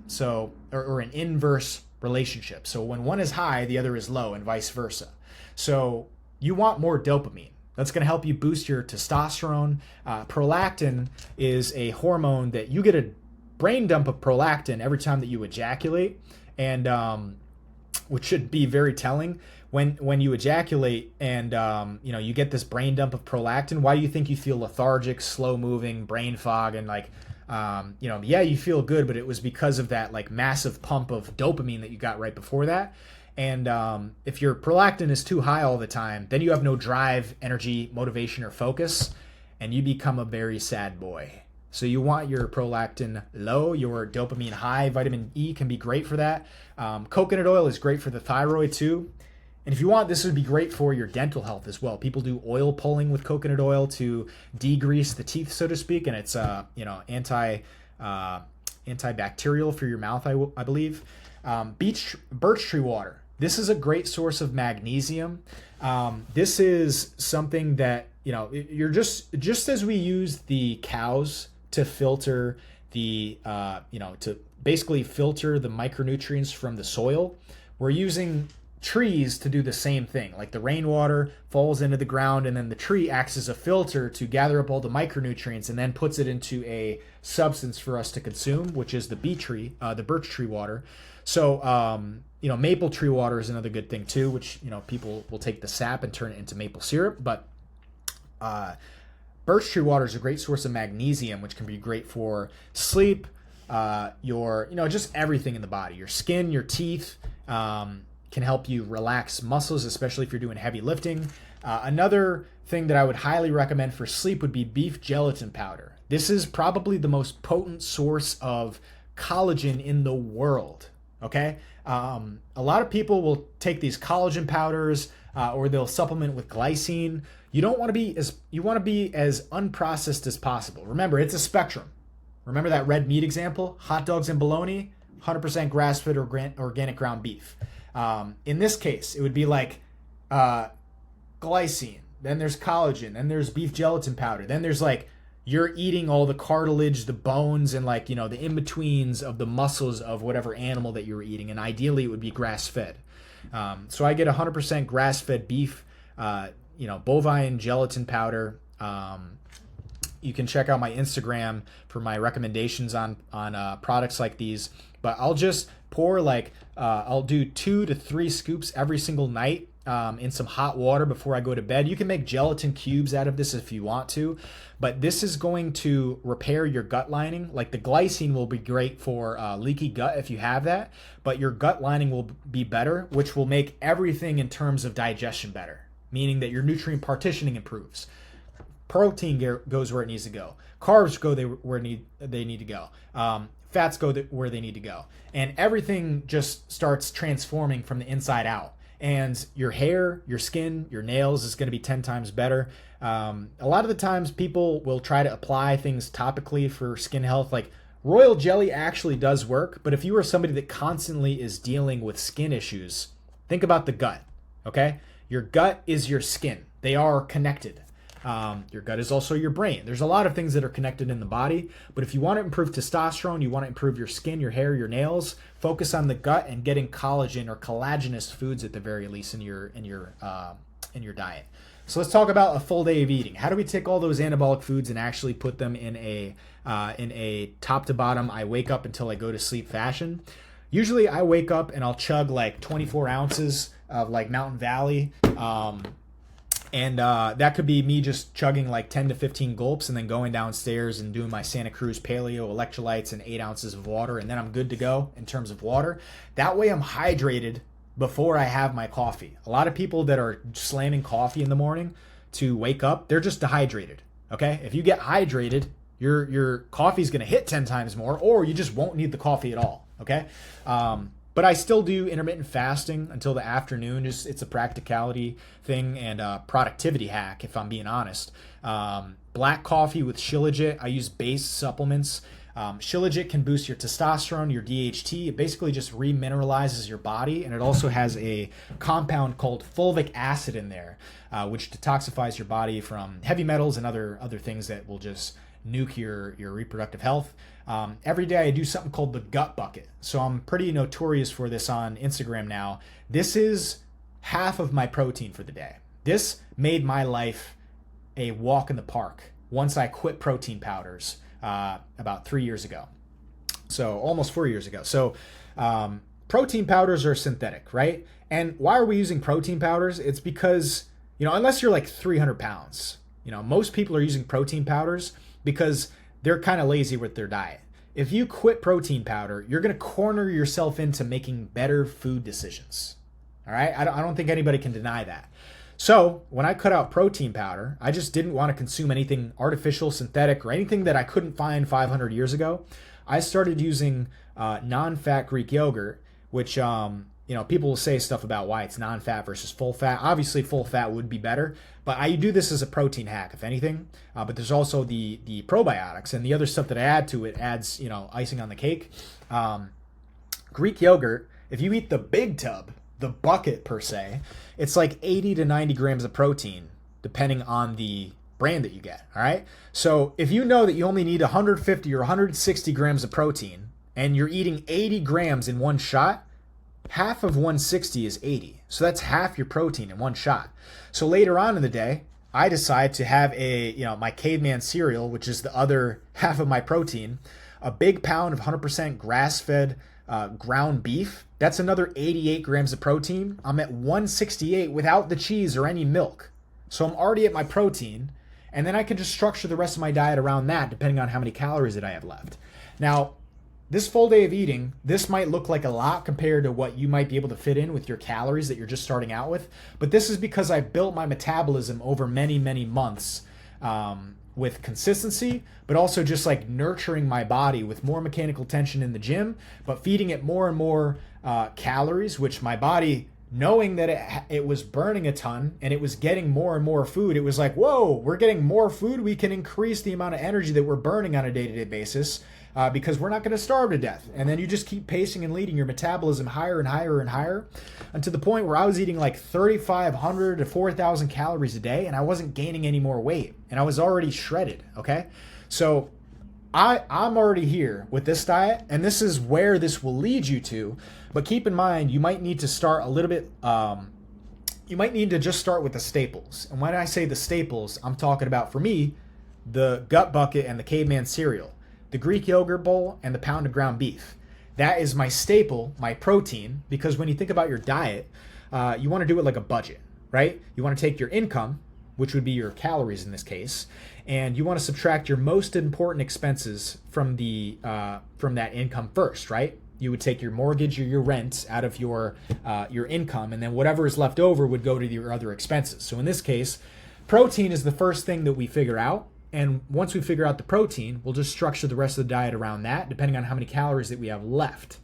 or an inverse relationship. So when one is high, the other is low, and vice versa. So you want more dopamine. That's going to help you boost your testosterone. Prolactin is a hormone that you get a brain dump of prolactin every time that you ejaculate, and which should be very telling. When you ejaculate and you get this brain dump of prolactin, why do you think you feel lethargic, slow moving, brain fog, and like Yeah, you feel good, but it was because of that like massive pump of dopamine that you got right before that. And if your prolactin is too high all the time, then you have no drive, energy, motivation, or focus, and you become a very sad boy. So you want your prolactin low, your dopamine high. Vitamin E can be great for that. Coconut oil is great for the thyroid too. And if you want, this would be great for your dental health as well. People do oil pulling with coconut oil to degrease the teeth, so to speak, and it's antibacterial for your mouth, I believe. Birch tree water. This is a great source of magnesium. This is something that you're just as we use the cows to filter to basically filter the micronutrients from the soil. We're using trees to do the same thing. Like the rainwater falls into the ground and then the tree acts as a filter to gather up all the micronutrients and then puts it into a substance for us to consume, which is the birch tree water. So maple tree water is another good thing too, which people will take the sap and turn it into maple syrup. But birch tree water is a great source of magnesium, which can be great for sleep, just everything in the body. Your skin, your teeth, can help you relax muscles, especially if you're doing heavy lifting. Another thing that I would highly recommend for sleep would be beef gelatin powder. This is probably the most potent source of collagen in the world. Okay, a lot of people will take these collagen powders or they'll supplement with glycine. You want to be as unprocessed as possible. Remember, it's a spectrum. Remember that red meat example? Hot dogs and bologna, 100% grass-fed or organic ground beef. In this case, it would be like glycine, then there's collagen, then there's beef gelatin powder, then there's like you're eating all the cartilage, the bones, and like the in-betweens of the muscles of whatever animal that you're eating, and ideally it would be grass-fed. So I get 100% grass-fed beef, bovine gelatin powder. You can check out my Instagram for my recommendations on products like these. But I'll just pour I'll do 2 to 3 scoops every single night in some hot water before I go to bed. You can make gelatin cubes out of this if you want to, but this is going to repair your gut lining. Like the glycine will be great for leaky gut if you have that, but your gut lining will be better, which will make everything in terms of digestion better, meaning that your nutrient partitioning improves. Protein goes where it needs to go. Carbs go where they need to go. Fats go where they need to go. And everything just starts transforming from the inside out. And your hair, your skin, your nails is going to be 10 times better. A lot of the times people will try to apply things topically for skin health. Like royal jelly actually does work. But if you are somebody that constantly is dealing with skin issues, think about the gut, okay? Your gut is your skin. They are connected. Your gut is also your brain. There's a lot of things that are connected in the body, but if you want to improve testosterone, you want to improve your skin, your hair, your nails, focus on the gut and getting collagen or collagenous foods at the very least in your diet. So let's talk about a full day of eating. How do we take all those anabolic foods and actually put them in a top to bottom, I wake up until I go to sleep fashion? Usually I wake up and I'll chug like 24 ounces of like Mountain Valley. And that could be me just chugging like 10 to 15 gulps and then going downstairs and doing my Santa Cruz Paleo electrolytes and 8 ounces of water. And then I'm good to go in terms of water. That way I'm hydrated before I have my coffee. A lot of people that are slamming coffee in the morning to wake up, they're just dehydrated. Okay? If you get hydrated, your coffee's going to hit 10 times more, or you just won't need the coffee at all. Okay? But I still do intermittent fasting until the afternoon. It's a practicality thing and a productivity hack, if I'm being honest. Black coffee with shilajit. I use base supplements. Shilajit can boost your testosterone, your DHT. It basically just remineralizes your body, and it also has a compound called fulvic acid in there, which detoxifies your body from heavy metals and other things that will just nuke your reproductive health. Every day I do something called the gut bucket. So I'm pretty notorious for this on Instagram now. This is half of my protein for the day. This made my life a walk in the park once I quit protein powders about 3 years ago. So almost 4 years ago. So protein powders are synthetic, right? And why are we using protein powders? It's because, unless you're like 300 pounds, most people are using protein powders because they're kind of lazy with their diet. If you quit protein powder, you're going to corner yourself into making better food decisions. All right? I don't think anybody can deny that. So when I cut out protein powder, I just didn't want to consume anything artificial, synthetic, or anything that I couldn't find 500 years ago. I started using non-fat Greek yogurt, which people will say stuff about why it's non-fat versus full fat. Obviously, full fat would be better, but I do this as a protein hack, if anything. But there's also the probiotics and the other stuff that I add to it adds, icing on the cake. Greek yogurt, if you eat the big tub, the bucket per se, it's like 80 to 90 grams of protein, depending on the brand that you get. All right. So if you know that you only need 150 or 160 grams of protein and you're eating 80 grams in one shot, half of 160 is 80. So that's half your protein in one shot. So later on in the day, I decide to have my caveman cereal, which is the other half of my protein, a big pound of 100% grass-fed ground beef. That's another 88 grams of protein. I'm at 168 without the cheese or any milk. So I'm already at my protein, and then I can just structure the rest of my diet around that depending on how many calories that I have left. Now, this full day of eating, this might look like a lot compared to what you might be able to fit in with your calories that you're just starting out with. But this is because I built my metabolism over many, many months with consistency, but also just like nurturing my body with more mechanical tension in the gym, but feeding it more and more calories, which my body, knowing that it was burning a ton and it was getting more and more food, it was like, whoa, we're getting more food. We can increase the amount of energy that we're burning on a day-to-day basis. Because we're not going to starve to death. And then you just keep pacing and leading your metabolism higher and higher and higher until the point where I was eating like 3,500 to 4,000 calories a day and I wasn't gaining any more weight and I was already shredded, okay? So I'm already here with this diet and this is where this will lead you to. But keep in mind, you might need to start a little bit, you might need to just start with the staples. And when I say the staples, I'm talking about, for me, the gut bucket and the caveman cereal, the Greek yogurt bowl, and the pound of ground beef. That is my staple, my protein, because when you think about your diet, you want to do it like a budget, right? You want to take your income, which would be your calories in this case, and you want to subtract your most important expenses from that income first, right? You would take your mortgage or your rent out of your income, and then whatever is left over would go to your other expenses. So in this case, protein is the first thing that we figure out. And once we figure out the protein, we'll just structure the rest of the diet around that, depending on how many calories that we have left.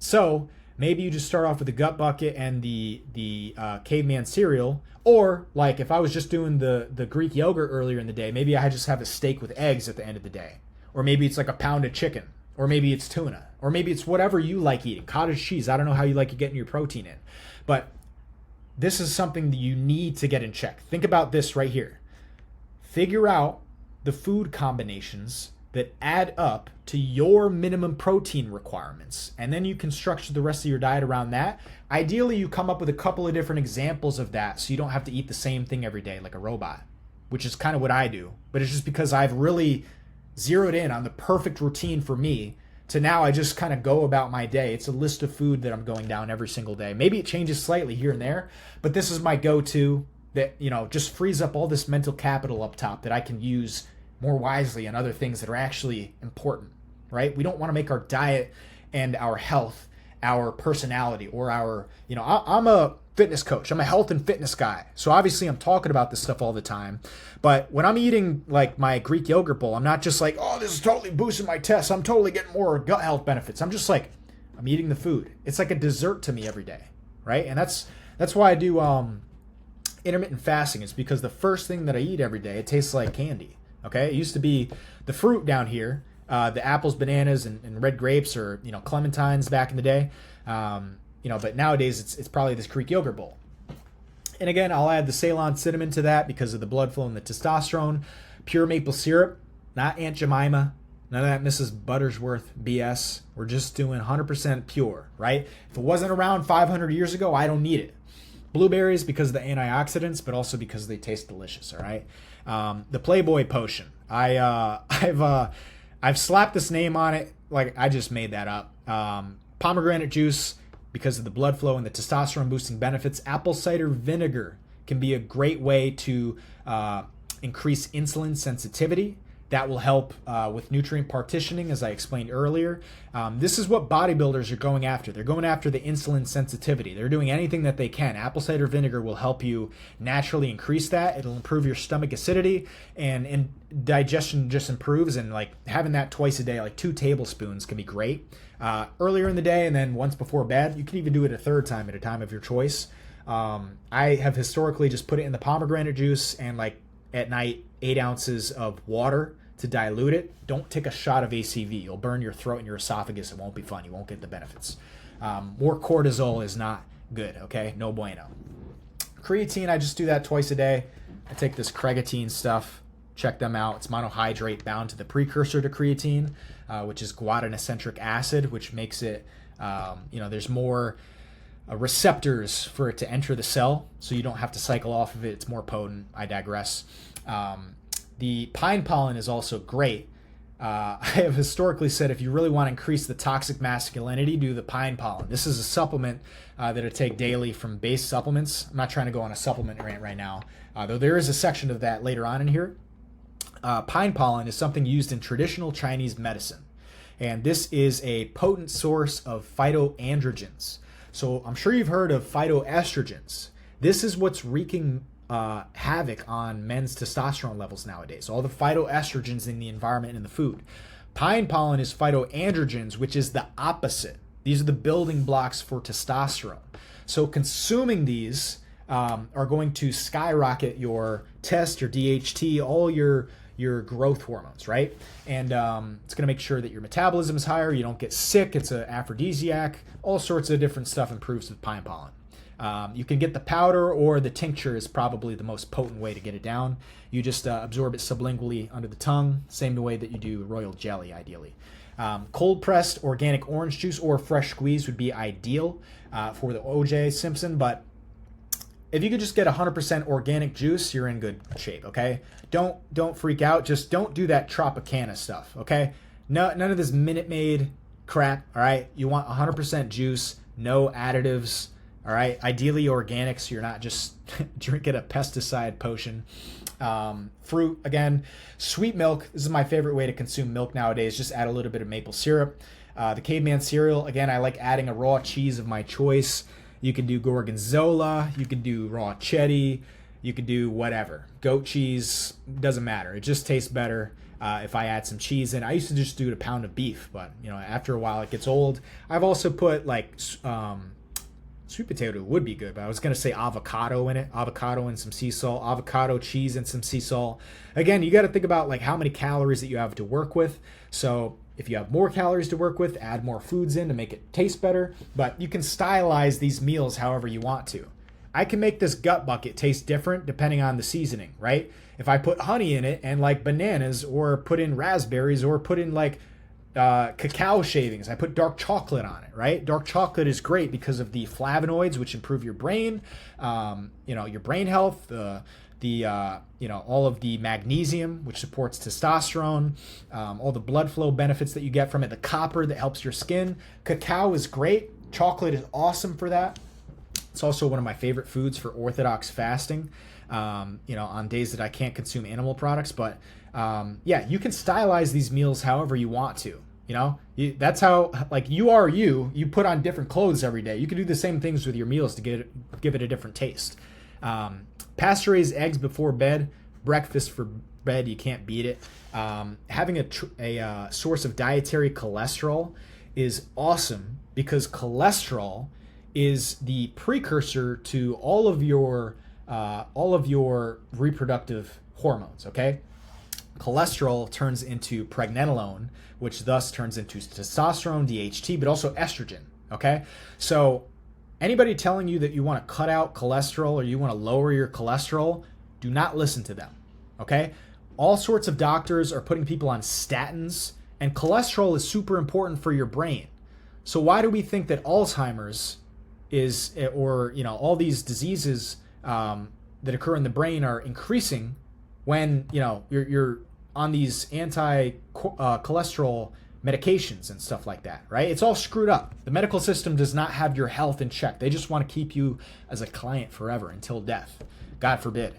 So maybe you just start off with the gut bucket and the caveman cereal, or like if I was just doing the Greek yogurt earlier in the day, maybe I just have a steak with eggs at the end of the day, or maybe it's like a pound of chicken, or maybe it's tuna, or maybe it's whatever you like eating, cottage cheese. I don't know how you like getting your protein in, but this is something that you need to get in check. Think about this right here. Figure out the food combinations that add up to your minimum protein requirements. And then you can structure the rest of your diet around that. Ideally, you come up with a couple of different examples of that so you don't have to eat the same thing every day like a robot, which is kind of what I do. But it's just because I've really zeroed in on the perfect routine for me to now I just kind of go about my day. It's a list of food that I'm going down every single day. Maybe it changes slightly here and there, but this is my go-to that, just frees up all this mental capital up top that I can use more wisely on other things that are actually important, right? We don't want to make our diet and our health our personality or our, I'm a fitness coach. I'm a health and fitness guy. So obviously I'm talking about this stuff all the time. But when I'm eating like my Greek yogurt bowl, I'm not just like, oh, this is totally boosting my tests. I'm totally getting more gut health benefits. I'm just like, I'm eating the food. It's like a dessert to me every day, right? And that's why I do intermittent fasting. Is because the first thing that I eat every day, it tastes like candy. Okay, it used to be the fruit down here, the apples, bananas, and red grapes, or clementines back in the day. But nowadays it's probably this Greek yogurt bowl. And again, I'll add the Ceylon cinnamon to that because of the blood flow and the testosterone. Pure maple syrup, not Aunt Jemima, none of that Mrs. Buttersworth BS. We're just doing 100% pure, right? If it wasn't around 500 years ago, I don't need it. Blueberries because of the antioxidants, but also because they taste delicious. All right. The Playboy potion. I've slapped this name on it. Like I just made that up. Pomegranate juice because of the blood flow and the testosterone boosting benefits. Apple cider vinegar can be a great way to increase insulin sensitivity. That will help with nutrient partitioning, as I explained earlier. This is what bodybuilders are going after. They're going after the insulin sensitivity. They're doing anything that they can. Apple cider vinegar will help you naturally increase that. It'll improve your stomach acidity, and digestion just improves. And like having that twice a day, like 2 tablespoons, can be great. Earlier in the day and then once before bed. You can even do it a third time at a time of your choice. I have historically just put it in the pomegranate juice and like at night 8 ounces of water to dilute it. Don't take a shot of ACV. You'll burn your throat and your esophagus. It won't be fun. You won't get the benefits. More cortisol is not good, okay? No bueno. Creatine, I just do that twice a day. I take this creatine stuff. Check them out. It's monohydrate bound to the precursor to creatine, which is guadalinic acid, which makes it, there's more receptors for it to enter the cell, so you don't have to cycle off of it. It's more potent. I digress. The pine pollen is also great. I have historically said if you really want to increase the toxic masculinity, do the pine pollen. This is a supplement that I take daily from base supplements. I'm not trying to go on a supplement rant right now, though there is a section of that later on in here. Pine pollen is something used in traditional Chinese medicine, and this is a potent source of phytoandrogens. So I'm sure you've heard of phytoestrogens. This is what's wreaking havoc on men's testosterone levels nowadays. All the phytoestrogens in the environment and the food. Pine pollen is phytoandrogens, which is the opposite. These are the building blocks for testosterone. So consuming these are going to skyrocket your test, your DHT, all your growth hormones, right? And it's going to make sure that your metabolism is higher, you don't get sick, it's an aphrodisiac, all sorts of different stuff improves with pine pollen. You can get the powder, or the tincture is probably the most potent way to get it down. You just absorb it sublingually under the tongue, same way that you do royal jelly, ideally. Cold pressed organic orange juice or fresh squeeze would be ideal for the OJ Simpson, but if you could just get 100% organic juice, you're in good shape, okay? Don't freak out. Just don't do that Tropicana stuff, okay? No, none of this Minute Maid crap, all right? You want 100% juice, no additives, all right? Ideally organic, so you're not just drinking a pesticide potion. Fruit, again. Sweet milk, this is my favorite way to consume milk nowadays. Just add a little bit of maple syrup. The Caveman cereal, again, I like adding a raw cheese of my choice. You can do gorgonzola, you can do raw cheddar, you can do whatever. Goat cheese, doesn't matter. It just tastes better if I add some cheese in. I used to just do a pound of beef, but after a while it gets old. I've also put like sweet potato would be good, but I was going to say avocado in it. Avocado and some sea salt, avocado, cheese, and some sea salt. Again, you got to think about like how many calories that you have to work with. So if you have more calories to work with, add more foods in to make it taste better. But you can stylize these meals however you want to. I can make this gut bucket taste different depending on the seasoning, right? If I put honey in it and like bananas, or put in raspberries, or put in like cacao shavings, I put dark chocolate on it, right? Dark chocolate is great because of the flavonoids, which improve your brain, your brain health, all of the magnesium, which supports testosterone, all the blood flow benefits that you get from it, the copper that helps your skin. Cacao is great. Chocolate is awesome for that. It's also one of my favorite foods for orthodox fasting, on days that I can't consume animal products. But you can stylize these meals however you want to. That's how, like, you put on different clothes every day. You can do the same things with your meals to give it a different taste. Pasture-raised eggs before bed, breakfast for bed, you can't beat it. Having a source of dietary cholesterol is awesome, because cholesterol is the precursor to all of your reproductive hormones, okay? Cholesterol turns into pregnenolone, which thus turns into testosterone, DHT, but also estrogen, okay? So anybody telling you that you want to cut out cholesterol or you want to lower your cholesterol, do not listen to them, okay? All sorts of doctors are putting people on statins, and cholesterol is super important for your brain. So why do we think that Alzheimer's all these diseases that occur in the brain are increasing when you're on these anti-cholesterol medications and stuff like that, right? It's all screwed up. The medical system does not have your health in check. They just want to keep you as a client forever until death, God forbid.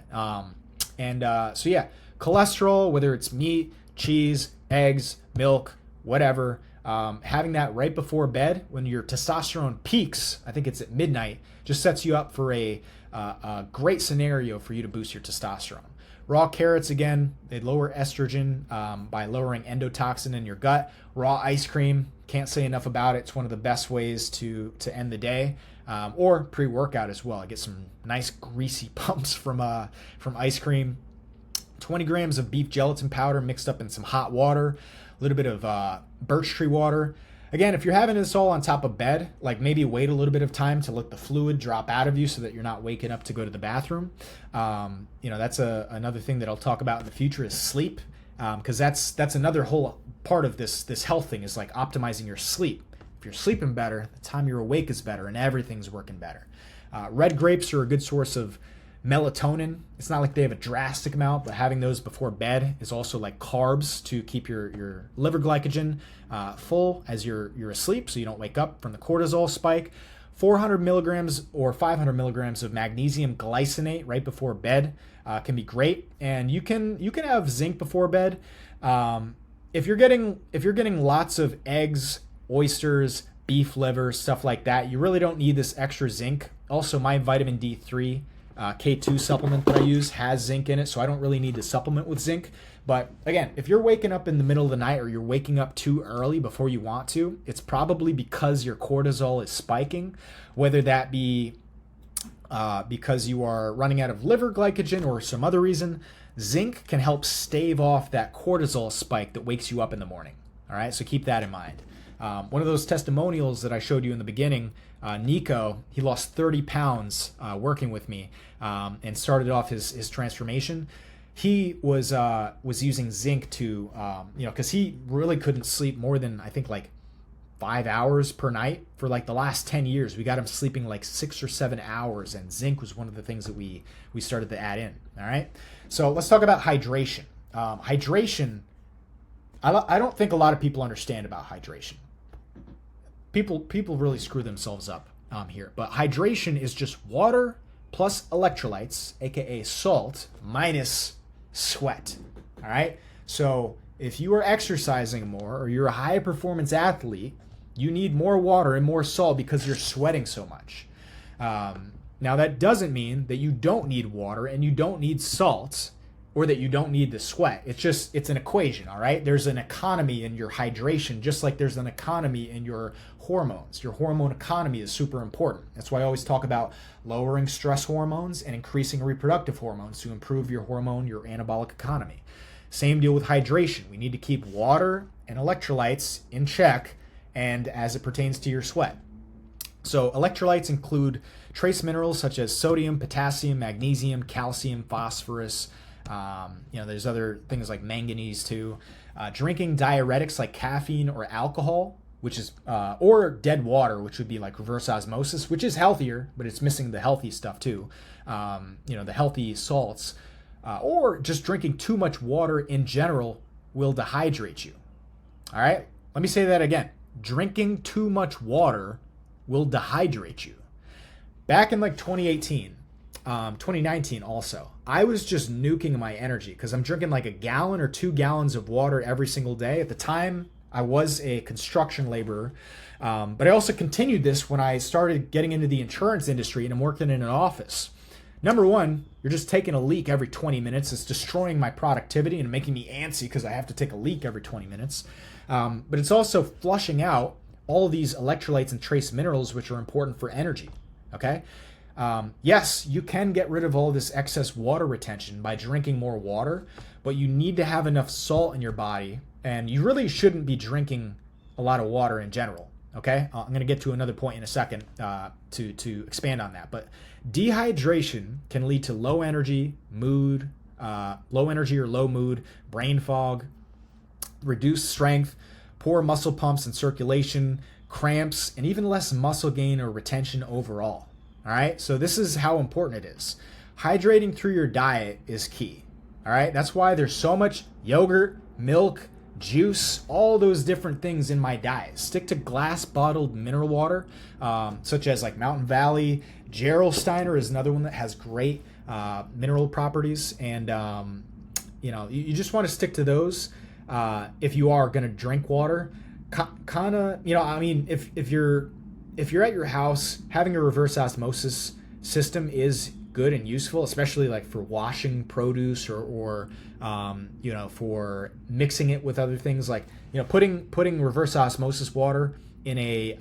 Cholesterol, whether it's meat, cheese, eggs, milk, whatever. Having that right before bed when your testosterone peaks, I think it's at midnight, just sets you up for a great scenario for you to boost your testosterone. Raw carrots, again, they lower estrogen by lowering endotoxin in your gut. Raw ice cream, can't say enough about it. It's one of the best ways to end the day. Or pre-workout as well. I get some nice greasy pumps from ice cream. 20 grams of beef gelatin powder mixed up in some hot water. A little bit of birch tree water. Again, if you're having this all on top of bed, like maybe wait a little bit of time to let the fluid drop out of you so that you're not waking up to go to the bathroom. That's another thing that I'll talk about in the future is sleep, because that's another whole part of this health thing is like optimizing your sleep. If you're sleeping better, the time you're awake is better and everything's working better. Red grapes are a good source of melatonin. It's not like they have a drastic amount, but having those before bed is also like carbs to keep your liver glycogen full as you're asleep so you don't wake up from the cortisol spike. 400 milligrams or 500 milligrams of magnesium glycinate right before bed can be great. And you can have zinc before bed. If you're getting lots of eggs, oysters, beef liver, stuff like that, you really don't need this extra zinc. Also, my vitamin D3 K2 supplement that I use has zinc in it, so I don't really need to supplement with zinc. But again, if you're waking up in the middle of the night or you're waking up too early before you want to, it's probably because your cortisol is spiking, whether that be because you are running out of liver glycogen or some other reason. Zinc can help stave off that cortisol spike that wakes you up in the morning. All right, so keep that in mind. One of those testimonials that I showed you in the beginning, Nico, he lost 30 pounds working with me and started off his transformation. He was using zinc to, because he really couldn't sleep more than, I think, like 5 hours per night for like the last 10 years. We got him sleeping like 6 or 7 hours, and zinc was one of the things that we started to add in. All right. So let's talk about hydration. Hydration, I don't think a lot of people understand about hydration. People really screw themselves up here. But hydration is just water plus electrolytes, aka salt, minus sweat. All right. So if you are exercising more or you're a high performance athlete, you need more water and more salt because you're sweating so much. Now that doesn't mean that you don't need water and you don't need salt or that you don't need the sweat. It's an equation, all right? There's an economy in your hydration, just like there's an economy in your hormones. Your hormone economy is super important. That's why I always talk about lowering stress hormones and increasing reproductive hormones to improve your anabolic economy. Same deal with hydration. We need to keep water and electrolytes in check, and as it pertains to your sweat. So electrolytes include trace minerals such as sodium, potassium, magnesium, calcium, phosphorus. There's other things like manganese too. Drinking diuretics like caffeine or alcohol, which is or dead water, which would be like reverse osmosis, which is healthier, but it's missing the healthy stuff too. The healthy salts, or just drinking too much water in general will dehydrate you. All right, let me say that again. Drinking too much water will dehydrate you. Back in like 2018. 2019 also, I was just nuking my energy because I'm drinking like a gallon or 2 gallons of water every single day. At the time, I was a construction laborer, but I also continued this when I started getting into the insurance industry and I'm working in an office. Number one, you're just taking a leak every 20 minutes. It's destroying my productivity and making me antsy because I have to take a leak every 20 minutes. But it's also flushing out all these electrolytes and trace minerals, which are important for energy. Okay. Yes, you can get rid of all this excess water retention by drinking more water, but you need to have enough salt in your body, and you really shouldn't be drinking a lot of water in general. Okay, I'm going to get to another point in a second to expand on that. But dehydration can lead to low energy or low mood, brain fog, reduced strength, poor muscle pumps and circulation, cramps, and even less muscle gain or retention overall. All right, so this is how important it is. Hydrating through your diet is key. All right, that's why there's so much yogurt, milk, juice, all those different things in my diet. Stick to glass bottled mineral water, such as like Mountain Valley. Gerolsteiner is another one that has great mineral properties, and you just want to stick to those. if you are going to drink water, kind of, I mean, if you're at your house, having a reverse osmosis system is good and useful, especially like for washing produce or for mixing it with other things, like putting reverse osmosis water in a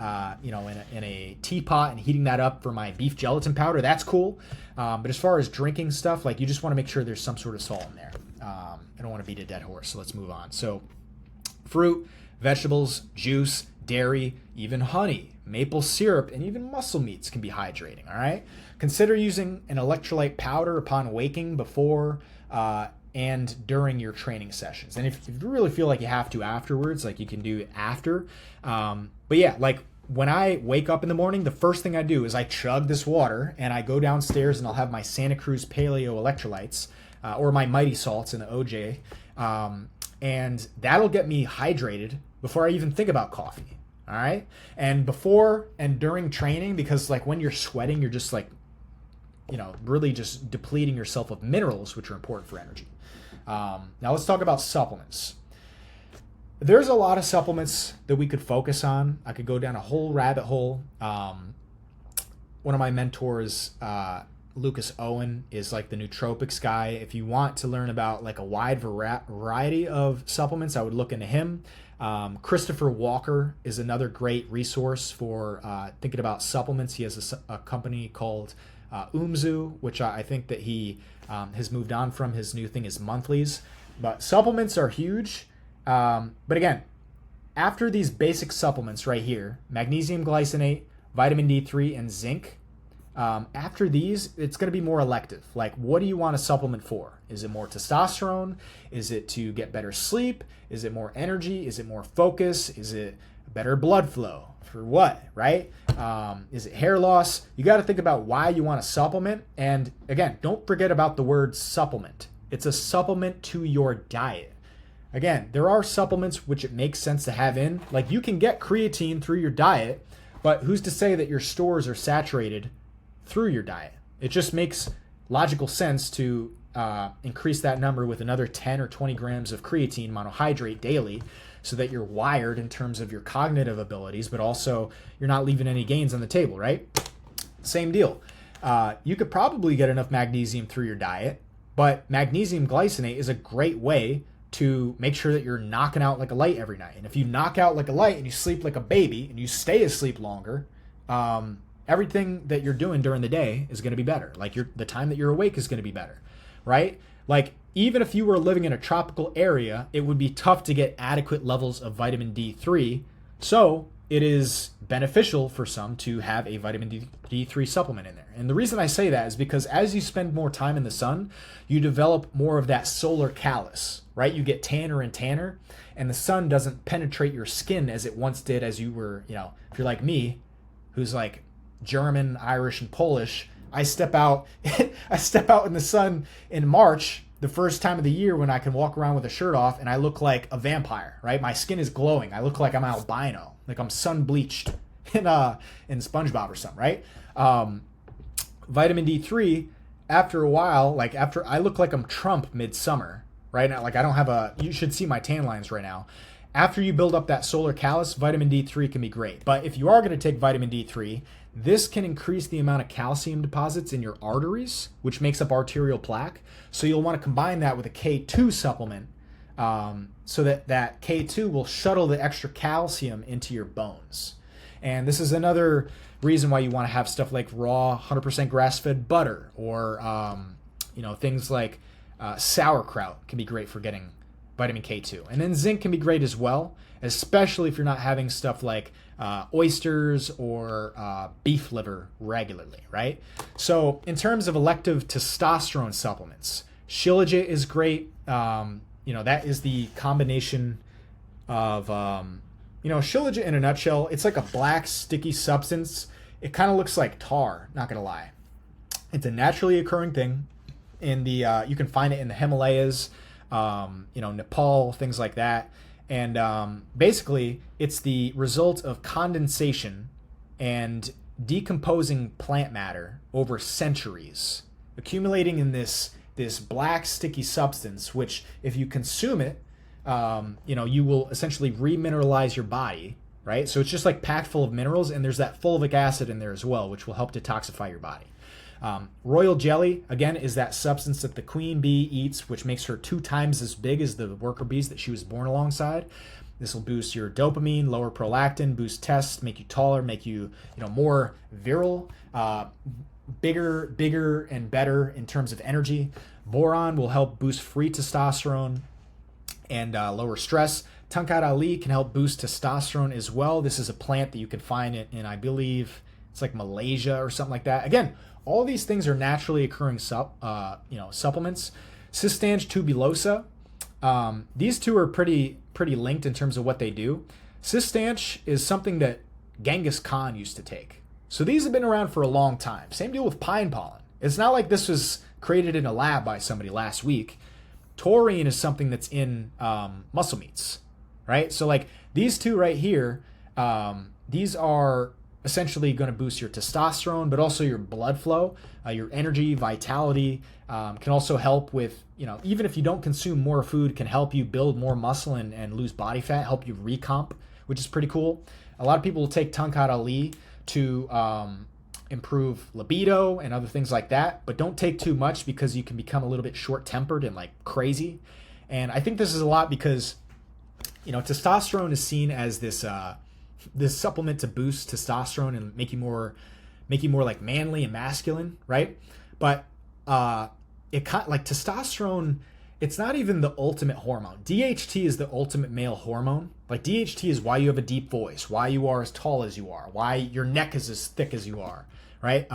in a teapot and heating that up for my beef gelatin powder. That's cool. But as far as drinking stuff, like you just want to make sure there's some sort of salt in there. I don't want to beat a dead horse, so let's move on. So fruit, vegetables, juice, dairy, even honey, maple syrup, and even muscle meats can be hydrating, all right? Consider using an electrolyte powder upon waking, before and during your training sessions. And if you really feel like you have to afterwards, like you can do it after. But yeah, like when I wake up in the morning, the first thing I do is I chug this water and I go downstairs and I'll have my Santa Cruz Paleo electrolytes or my Mighty Salts in the OJ. And that'll get me hydrated before I even think about coffee. All right. And before and during training, because like when you're sweating, you're just like, really just depleting yourself of minerals, which are important for energy. Now let's talk about supplements. There's a lot of supplements that we could focus on. I could go down a whole rabbit hole. One of my mentors, Lucas Owen, is like the nootropics guy. If you want to learn about like a wide variety of supplements, I would look into him. Christopher Walker is another great resource for thinking about supplements. He has a company called Umzu, which I think that he has moved on from. His new thing is monthlies. But supplements are huge. But again, after these basic supplements right here, magnesium glycinate, vitamin D3, and zinc, after these, it's going to be more elective. Like, what do you want a supplement for? Is it more testosterone? Is it to get better sleep? Is it more energy? Is it more focus? Is it better blood flow? For what, right? Is it hair loss? You got to think about why you want a supplement. And again, don't forget about the word supplement. It's a supplement to your diet. Again, there are supplements which it makes sense to have in. Like you can get creatine through your diet, but who's to say that your stores are saturated through your diet? It just makes logical sense to increase that number with another 10 or 20 grams of creatine monohydrate daily, so that you're wired in terms of your cognitive abilities, but also you're not leaving any gains on the table, right? Same deal. You could probably get enough magnesium through your diet, but magnesium glycinate is a great way to make sure that you're knocking out like a light every night. And if you knock out like a light and you sleep like a baby and you stay asleep longer, everything that you're doing during the day is going to be better. Like the time that you're awake is going to be better, right? Like even if you were living in a tropical area, it would be tough to get adequate levels of vitamin D3. So it is beneficial for some to have a vitamin D3 supplement in there. And the reason I say that is because as you spend more time in the sun, you develop more of that solar callus, right? You get tanner and tanner, and the sun doesn't penetrate your skin as it once did as you were, if you're like me, who's like German, Irish, and Polish. I step out in the sun in March, the first time of the year when I can walk around with a shirt off and I look like a vampire, right? My skin is glowing. I look like I'm albino, like I'm sun bleached in SpongeBob or something, right? Vitamin D3, after a while, like after I look like I'm Trump midsummer, right? Now, like I don't have you should see my tan lines right now. After you build up that solar callus, vitamin D3 can be great. But if you are going to take vitamin D3, this can increase the amount of calcium deposits in your arteries, which makes up arterial plaque. So you'll want to combine that with a K2 supplement so that K2 will shuttle the extra calcium into your bones. And this is another reason why you want to have stuff like raw 100% grass-fed butter or things like sauerkraut can be great for getting vitamin K2. And then zinc can be great as well, especially if you're not having stuff like oysters or beef liver regularly, right? So in terms of elective testosterone supplements, Shilajit is great. That is the combination of, Shilajit in a nutshell. It's like a black sticky substance. It kind of looks like tar, not gonna lie. It's a naturally occurring thing. You can find it in the Himalayas, Nepal, things like that. And basically, it's the result of condensation and decomposing plant matter over centuries, accumulating in this black sticky substance, which if you consume it, you will essentially remineralize your body, right? So it's just like packed full of minerals, and there's that fulvic acid in there as well, which will help detoxify your body. Royal jelly, again, is that substance that the queen bee eats, which makes her 2 times as big as the worker bees that she was born alongside. This will boost your dopamine, lower prolactin, boost tests, make you taller, make you, more virile, bigger and better in terms of energy. Boron will help boost free testosterone and lower stress. Tungkat Ali can help boost testosterone as well. This is a plant that you can find in I believe it's like Malaysia or something like that. Again, all these things are naturally occurring supplements. Cistanche tubulosa. These two are pretty linked in terms of what they do. Cistanche is something that Genghis Khan used to take. So these have been around for a long time. Same deal with pine pollen. It's not like this was created in a lab by somebody last week. Taurine is something that's in muscle meats, right? So like these two right here, these are essentially going to boost your testosterone, but also your blood flow, your energy, vitality, can also help with, even if you don't consume more food, can help you build more muscle and lose body fat, help you recomp, which is pretty cool. A lot of people will take Tungkat Ali to improve libido and other things like that, but don't take too much because you can become a little bit short-tempered and like crazy. And I think this is a lot because, testosterone is seen as this supplement to boost testosterone and make you more like manly and masculine, right? But testosterone, it's not even the ultimate hormone. DHT is the ultimate male hormone. Like DHT is why you have a deep voice, why you are as tall as you are, why your neck is as thick as you are, right?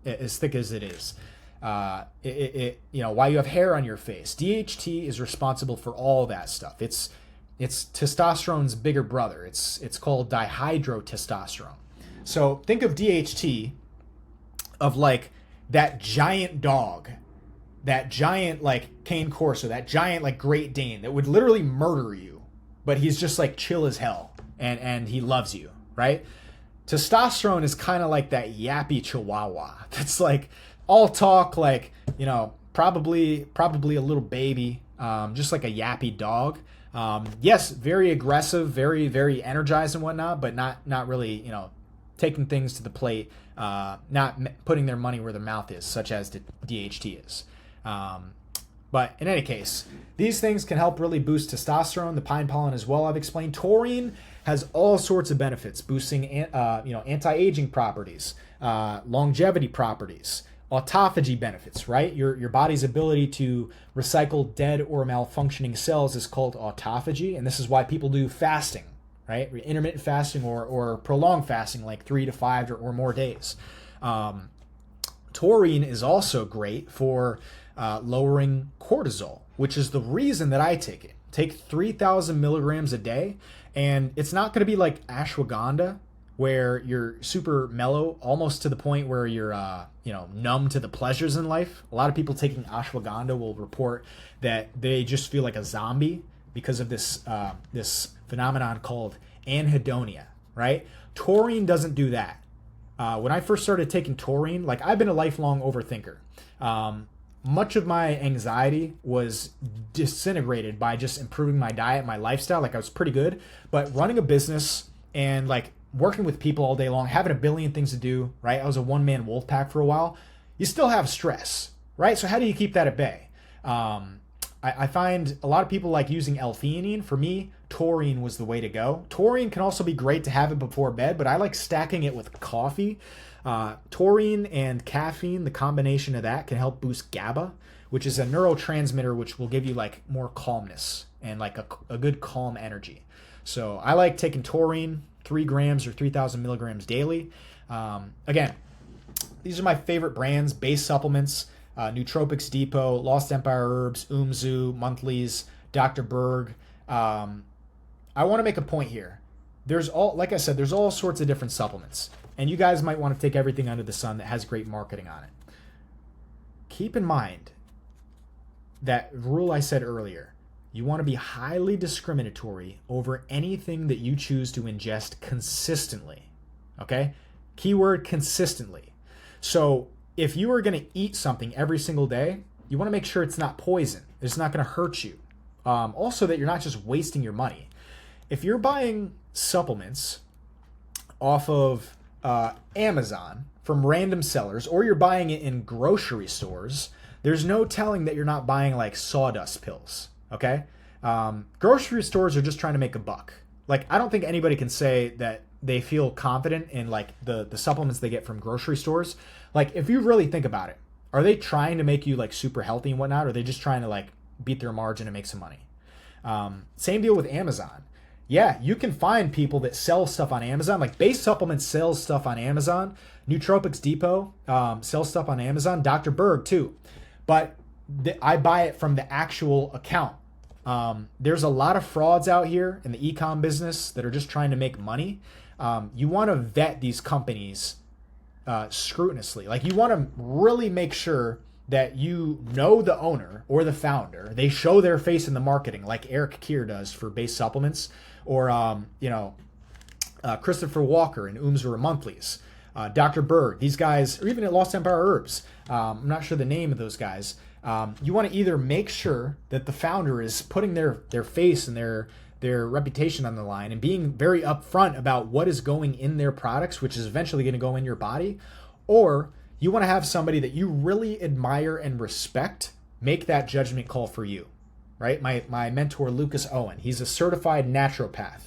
As thick as it is. Why you have hair on your face. DHT is responsible for all that stuff. It's testosterone's bigger brother. It's called dihydrotestosterone. So think of DHT of like that giant dog, that giant like Cane Corso, that giant like Great Dane that would literally murder you, but he's just like chill as hell and he loves you, right? Testosterone is kind of like that yappy Chihuahua that's like all talk, like probably a little baby, just like a yappy dog. Yes, very aggressive, very, very energized and whatnot, but not really, taking things to the plate, not putting their money where their mouth is, such as the DHT is. But in any case, these things can help really boost testosterone, the pine pollen as well, I've explained. Taurine has all sorts of benefits, boosting, anti-aging properties, longevity properties, autophagy benefits, right? Your body's ability to recycle dead or malfunctioning cells is called autophagy, and this is why people do fasting, right? Intermittent fasting or prolonged fasting, like 3 to 5 or more days. Taurine is also great for lowering cortisol, which is the reason that I take it. Take 3,000 milligrams a day, and it's not going to be like ashwagandha, where you're super mellow, almost to the point where you're, numb to the pleasures in life. A lot of people taking ashwagandha will report that they just feel like a zombie because of this phenomenon called anhedonia, right? Taurine doesn't do that. When I first started taking taurine, like I've been a lifelong overthinker. Much of my anxiety was disintegrated by just improving my diet, my lifestyle. Like I was pretty good, but running a business and like working with people all day long, having a billion things to do, right? I was a one-man wolf pack for a while. You still have stress, right? So how do you keep that at bay? I find a lot of people like using L-theanine. For me, taurine was the way to go. Taurine can also be great to have it before bed, but I like stacking it with coffee. Taurine and caffeine, the combination of that can help boost GABA, which is a neurotransmitter which will give you like more calmness and like a good calm energy. So I like taking taurine, 3 grams or 3,000 milligrams daily. Again, these are my favorite brands, base supplements, Nootropics Depot, Lost Empire Herbs, Umzu, Monthlies, Dr. Berg. I want to make a point here. Like I said, there's all sorts of different supplements. And you guys might want to take everything under the sun that has great marketing on it. Keep in mind that rule I said earlier. You want to be highly discriminatory over anything that you choose to ingest consistently. Okay? Keyword consistently. So if you are going to eat something every single day, you want to make sure it's not poison. It's not going to hurt you. Also that you're not just wasting your money. If you're buying supplements off of Amazon from random sellers, or you're buying it in grocery stores, there's no telling that you're not buying like sawdust pills, okay? Grocery stores are just trying to make a buck. Like, I don't think anybody can say that they feel confident in like the supplements they get from grocery stores. Like, if you really think about it, are they trying to make you like super healthy and whatnot? Or are they just trying to like beat their margin and make some money? Same deal with Amazon. Yeah, you can find people that sell stuff on Amazon. Like Base Supplements sells stuff on Amazon. Nootropics Depot sells stuff on Amazon. Dr. Berg too. But I buy it from the actual account. There's a lot of frauds out here in the e-com business that are just trying to make money. You want to vet these companies scrupulously. Like, you want to really make sure that you know the owner or the founder. They show their face in the marketing, like Eric Kier does for Base Supplements, or Christopher Walker and Oomswer Monthlies, Dr. Berg, these guys, or even at Lost Empire Herbs. I'm not sure the name of those guys. You want to either make sure that the founder is putting their face and their reputation on the line and being very upfront about what is going in their products, which is eventually going to go in your body, or you want to have somebody that you really admire and respect make that judgment call for you, right? My mentor, Lucas Owen, he's a certified naturopath,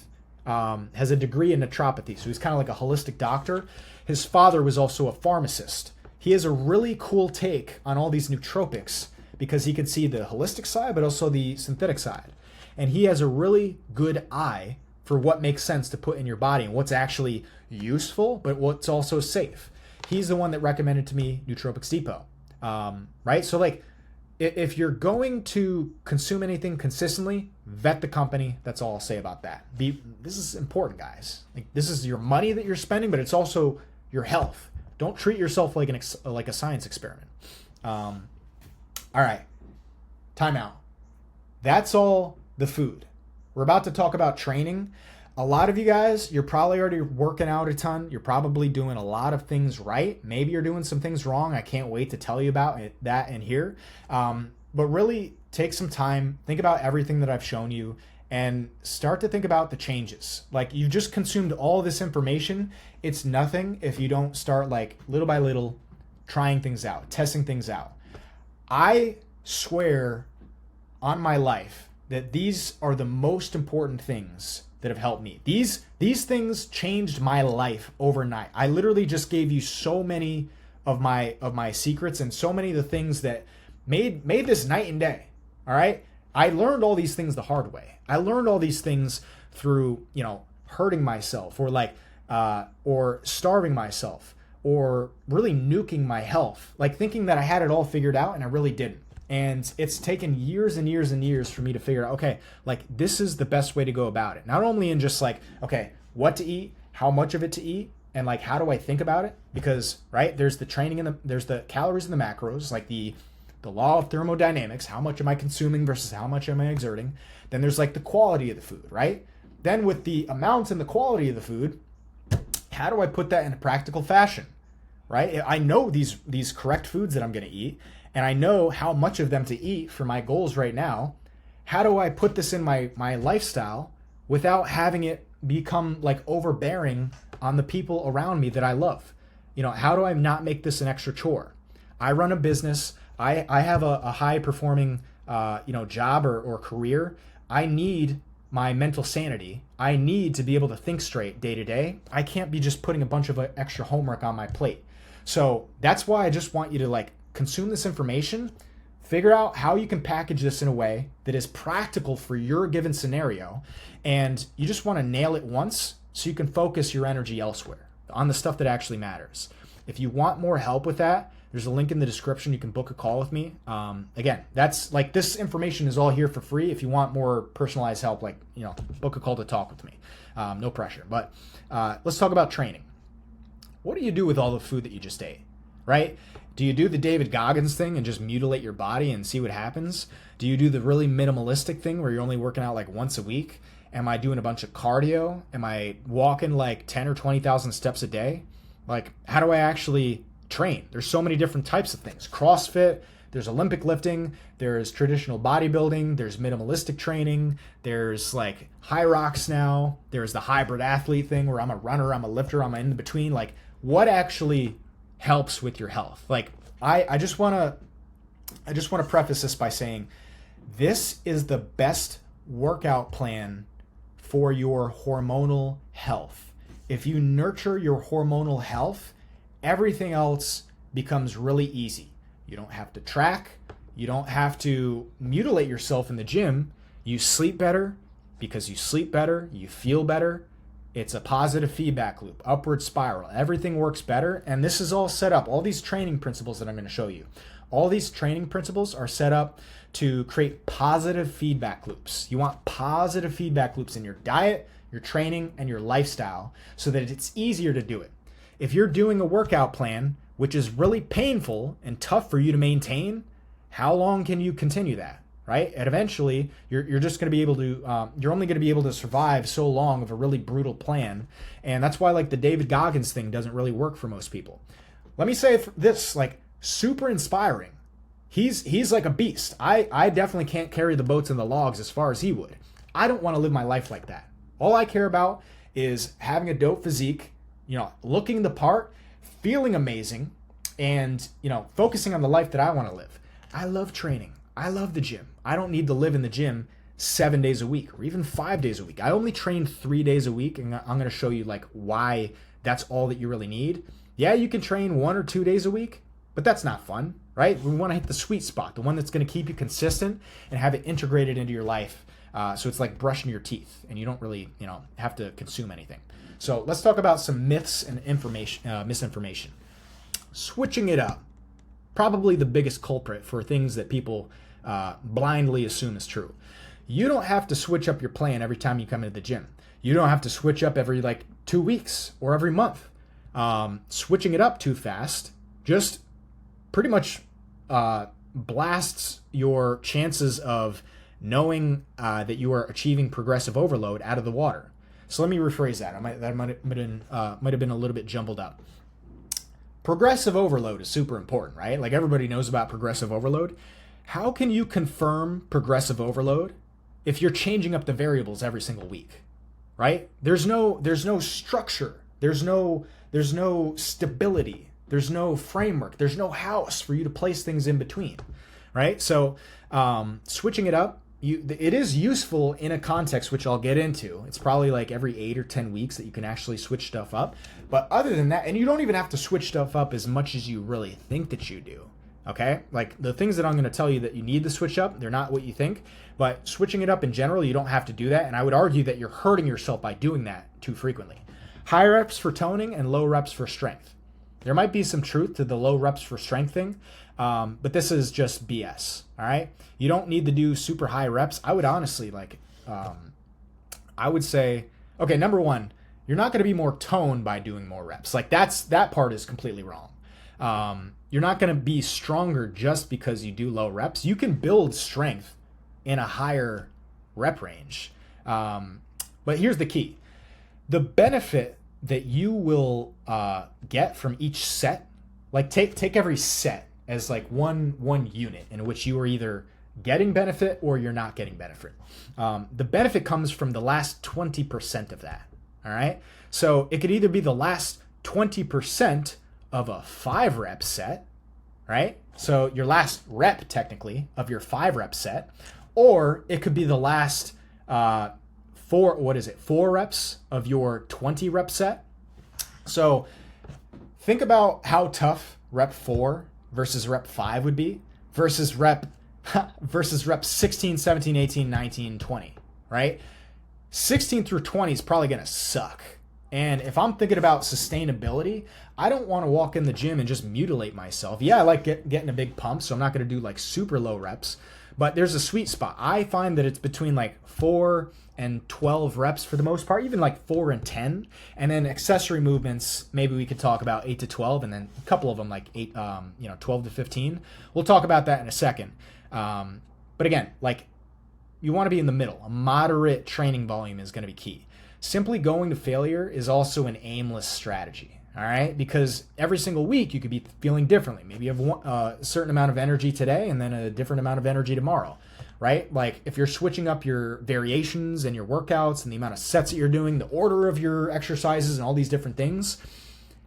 has a degree in naturopathy, so he's kind of like a holistic doctor. His father was also a pharmacist. He has a really cool take on all these nootropics because he can see the holistic side, but also the synthetic side. And he has a really good eye for what makes sense to put in your body and what's actually useful, but what's also safe. He's the one that recommended to me Nootropics Depot, right? So like, if you're going to consume anything consistently, vet the company. That's all I'll say about that. This is important, guys. Like, this is your money that you're spending, but it's also your health. Don't treat yourself like a science experiment. All right, time out. That's all the food. We're about to talk about training. A lot of you guys, you're probably already working out a ton. You're probably doing a lot of things right. Maybe you're doing some things wrong. I can't wait to tell you about that in here. But really take some time, think about everything that I've shown you, and start to think about the changes. Like, you've just consumed all this information. It's nothing if you don't start, like, little by little trying things out, testing things out. I swear on my life that these are the most important things that have helped me. These things changed my life overnight. I literally just gave you so many of my secrets and so many of the things that made this night and day. All right? I learned all these things the hard way. I learned all these things through, hurting myself, or starving myself, or really nuking my health, like thinking that I had it all figured out and I really didn't. And it's taken years and years and years for me to figure out, okay, like, this is the best way to go about it. Not only in just like, okay, what to eat, how much of it to eat, and like, how do I think about it? Because, right, there's the training and there's the calories and the macros, like the law of thermodynamics, how much am I consuming versus how much am I exerting? Then there's like the quality of the food, right? Then with the amount and the quality of the food, how do I put that in a practical fashion, right? I know these correct foods that I'm going to eat, and I know how much of them to eat for my goals right now. How do I put this in my lifestyle without having it become like overbearing on the people around me that I love? How do I not make this an extra chore? I run a business. I have a high performing job or career. I need my mental sanity. I need to be able to think straight day to day. I can't be just putting a bunch of extra homework on my plate. So that's why I just want you to like consume this information, figure out how you can package this in a way that is practical for your given scenario, and you just want to nail it once so you can focus your energy elsewhere on the stuff that actually matters. If you want more help with that, there's a link in the description. You can book a call with me. Again, that's like, this information is all here for free. If you want more personalized help, like, book a call to talk with me. No pressure. But let's talk about training. What do you do with all the food that you just ate, right? Do you do the David Goggins thing and just mutilate your body and see what happens? Do you do the really minimalistic thing where you're only working out like once a week? Am I doing a bunch of cardio? Am I walking like 10 or 20,000 steps a day? Like, how do I actually train? There's so many different types of things. CrossFit, There's Olympic lifting, there's traditional bodybuilding, there's minimalistic training, there's like high rocks now, there's the hybrid athlete thing where I'm a runner, I'm a lifter, I'm in between. Like, what actually helps with your health? Like, I just want to preface this by saying this is the best workout plan for your hormonal health. If you nurture your hormonal health, everything else becomes really easy. You don't have to track. You don't have to mutilate yourself in the gym. You sleep better. Because you sleep better, you feel better. It's a positive feedback loop, upward spiral. Everything works better. And this is all set up. All these training principles that I'm going to show you, all these training principles are set up to create positive feedback loops. You want positive feedback loops in your diet, your training, and your lifestyle so that it's easier to do it. If you're doing a workout plan, which is really painful and tough for you to maintain, how long can you continue that, right? And eventually, you're just going to be able to, you're only going to be able to survive so long of a really brutal plan. And that's why like the David Goggins thing doesn't really work for most people. Let me say this, like super inspiring. He's like a beast. I definitely can't carry the boats and the logs as far as he would. I don't want to live my life like that. All I care about is having a dope physique, looking the part, feeling amazing, and, focusing on the life that I want to live. I love training. I love the gym. I don't need to live in the gym 7 days a week or even 5 days a week. I only train 3 days a week, and I'm going to show you like why that's all that you really need. Yeah, you can train 1 or 2 days a week, but that's not fun, right? We want to hit the sweet spot, the one that's going to keep you consistent and have it integrated into your life. So it's like brushing your teeth and you don't really, have to consume anything. So let's talk about some myths and misinformation. Switching it up, probably the biggest culprit for things that people blindly assume is true. You don't have to switch up your plan every time you come into the gym. You don't have to switch up every 2 weeks or every month. Switching it up too fast just pretty much blasts your chances of knowing that you are achieving progressive overload out of the water. So let me rephrase that. That might have been a little bit jumbled up. Progressive overload is super important, right? Like everybody knows about progressive overload. How can you confirm progressive overload if you're changing up the variables every single week, right? There's no structure. There's no stability. There's no framework. There's no house for you to place things in between, right? So switching it up, it is useful in a context, which I'll get into. It's probably like every 8 or 10 weeks that you can actually switch stuff up. But other than that, and you don't even have to switch stuff up as much as you really think that you do, okay? Like the things that I'm going to tell you that you need to switch up, they're not what you think. But switching it up in general, you don't have to do that. And I would argue that you're hurting yourself by doing that too frequently. High reps for toning and low reps for strength. There might be some truth to the low reps for strength thing, but this is just BS, all right? You don't need to do super high reps. I would honestly I would say, okay, number one, you're not going to be more toned by doing more reps. Like that part is completely wrong. You're not going to be stronger just because you do low reps. You can build strength in a higher rep range. But here's the key. The benefit that you will get from each set, like take every set as like one unit in which you are either getting benefit or you're not getting benefit. The benefit comes from the last 20% of that. All right. So it could either be the last 20% of a 5 rep set, right? So your last rep technically of your 5 rep set, or it could be the last 4 reps of your 20 rep set. So think about how tough rep 4 versus rep 5 would be versus rep 16, 17, 18, 19, 20, right? 16 through 20 is probably going to suck. And if I'm thinking about sustainability, I don't want to walk in the gym and just mutilate myself. Yeah, I like getting a big pump, so I'm not going to do like super low reps, but there's a sweet spot. I find that it's between like 4 and 12 reps for the most part, even like 4 and 10. And then accessory movements, maybe we could talk about 8 to 12, and then a couple of them like 12 to 15. We'll talk about that in a second. But again, like you want to be in the middle. A moderate training volume is going to be key. Simply going to failure is also an aimless strategy. All right, because every single week you could be feeling differently. Maybe you have a certain amount of energy today and then a different amount of energy tomorrow, right? Like if you're switching up your variations and your workouts and the amount of sets that you're doing, the order of your exercises and all these different things,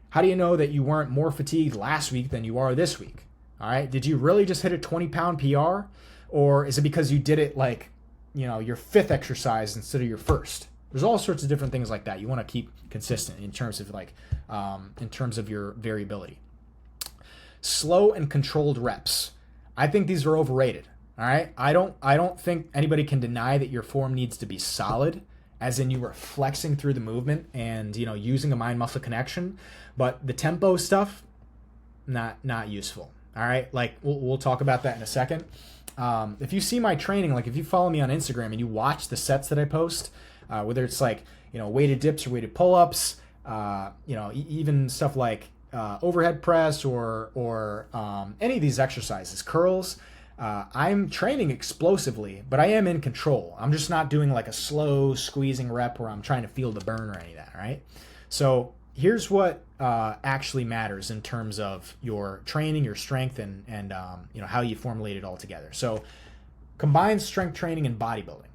how do you know that you weren't more fatigued last week than you are this week? All right, did you really just hit a 20-pound PR? Or is it because you did it like, your fifth exercise instead of your first? There's all sorts of different things like that. You want to keep consistent in terms of your variability. Slow and controlled reps. I think these are overrated. All right. I don't think anybody can deny that your form needs to be solid, as in you were flexing through the movement and using a mind muscle connection. But the tempo stuff, not useful. All right. Like we'll talk about that in a second. If you see my training, like if you follow me on Instagram and you watch the sets that I post, whether it's like, weighted dips or weighted pull-ups, even stuff like overhead press or any of these exercises, curls, I'm training explosively, but I am in control. I'm just not doing like a slow squeezing rep where I'm trying to feel the burn or any of that, right? So here's what actually matters in terms of your training, your strength, and how you formulate it all together. So combined strength training and bodybuilding.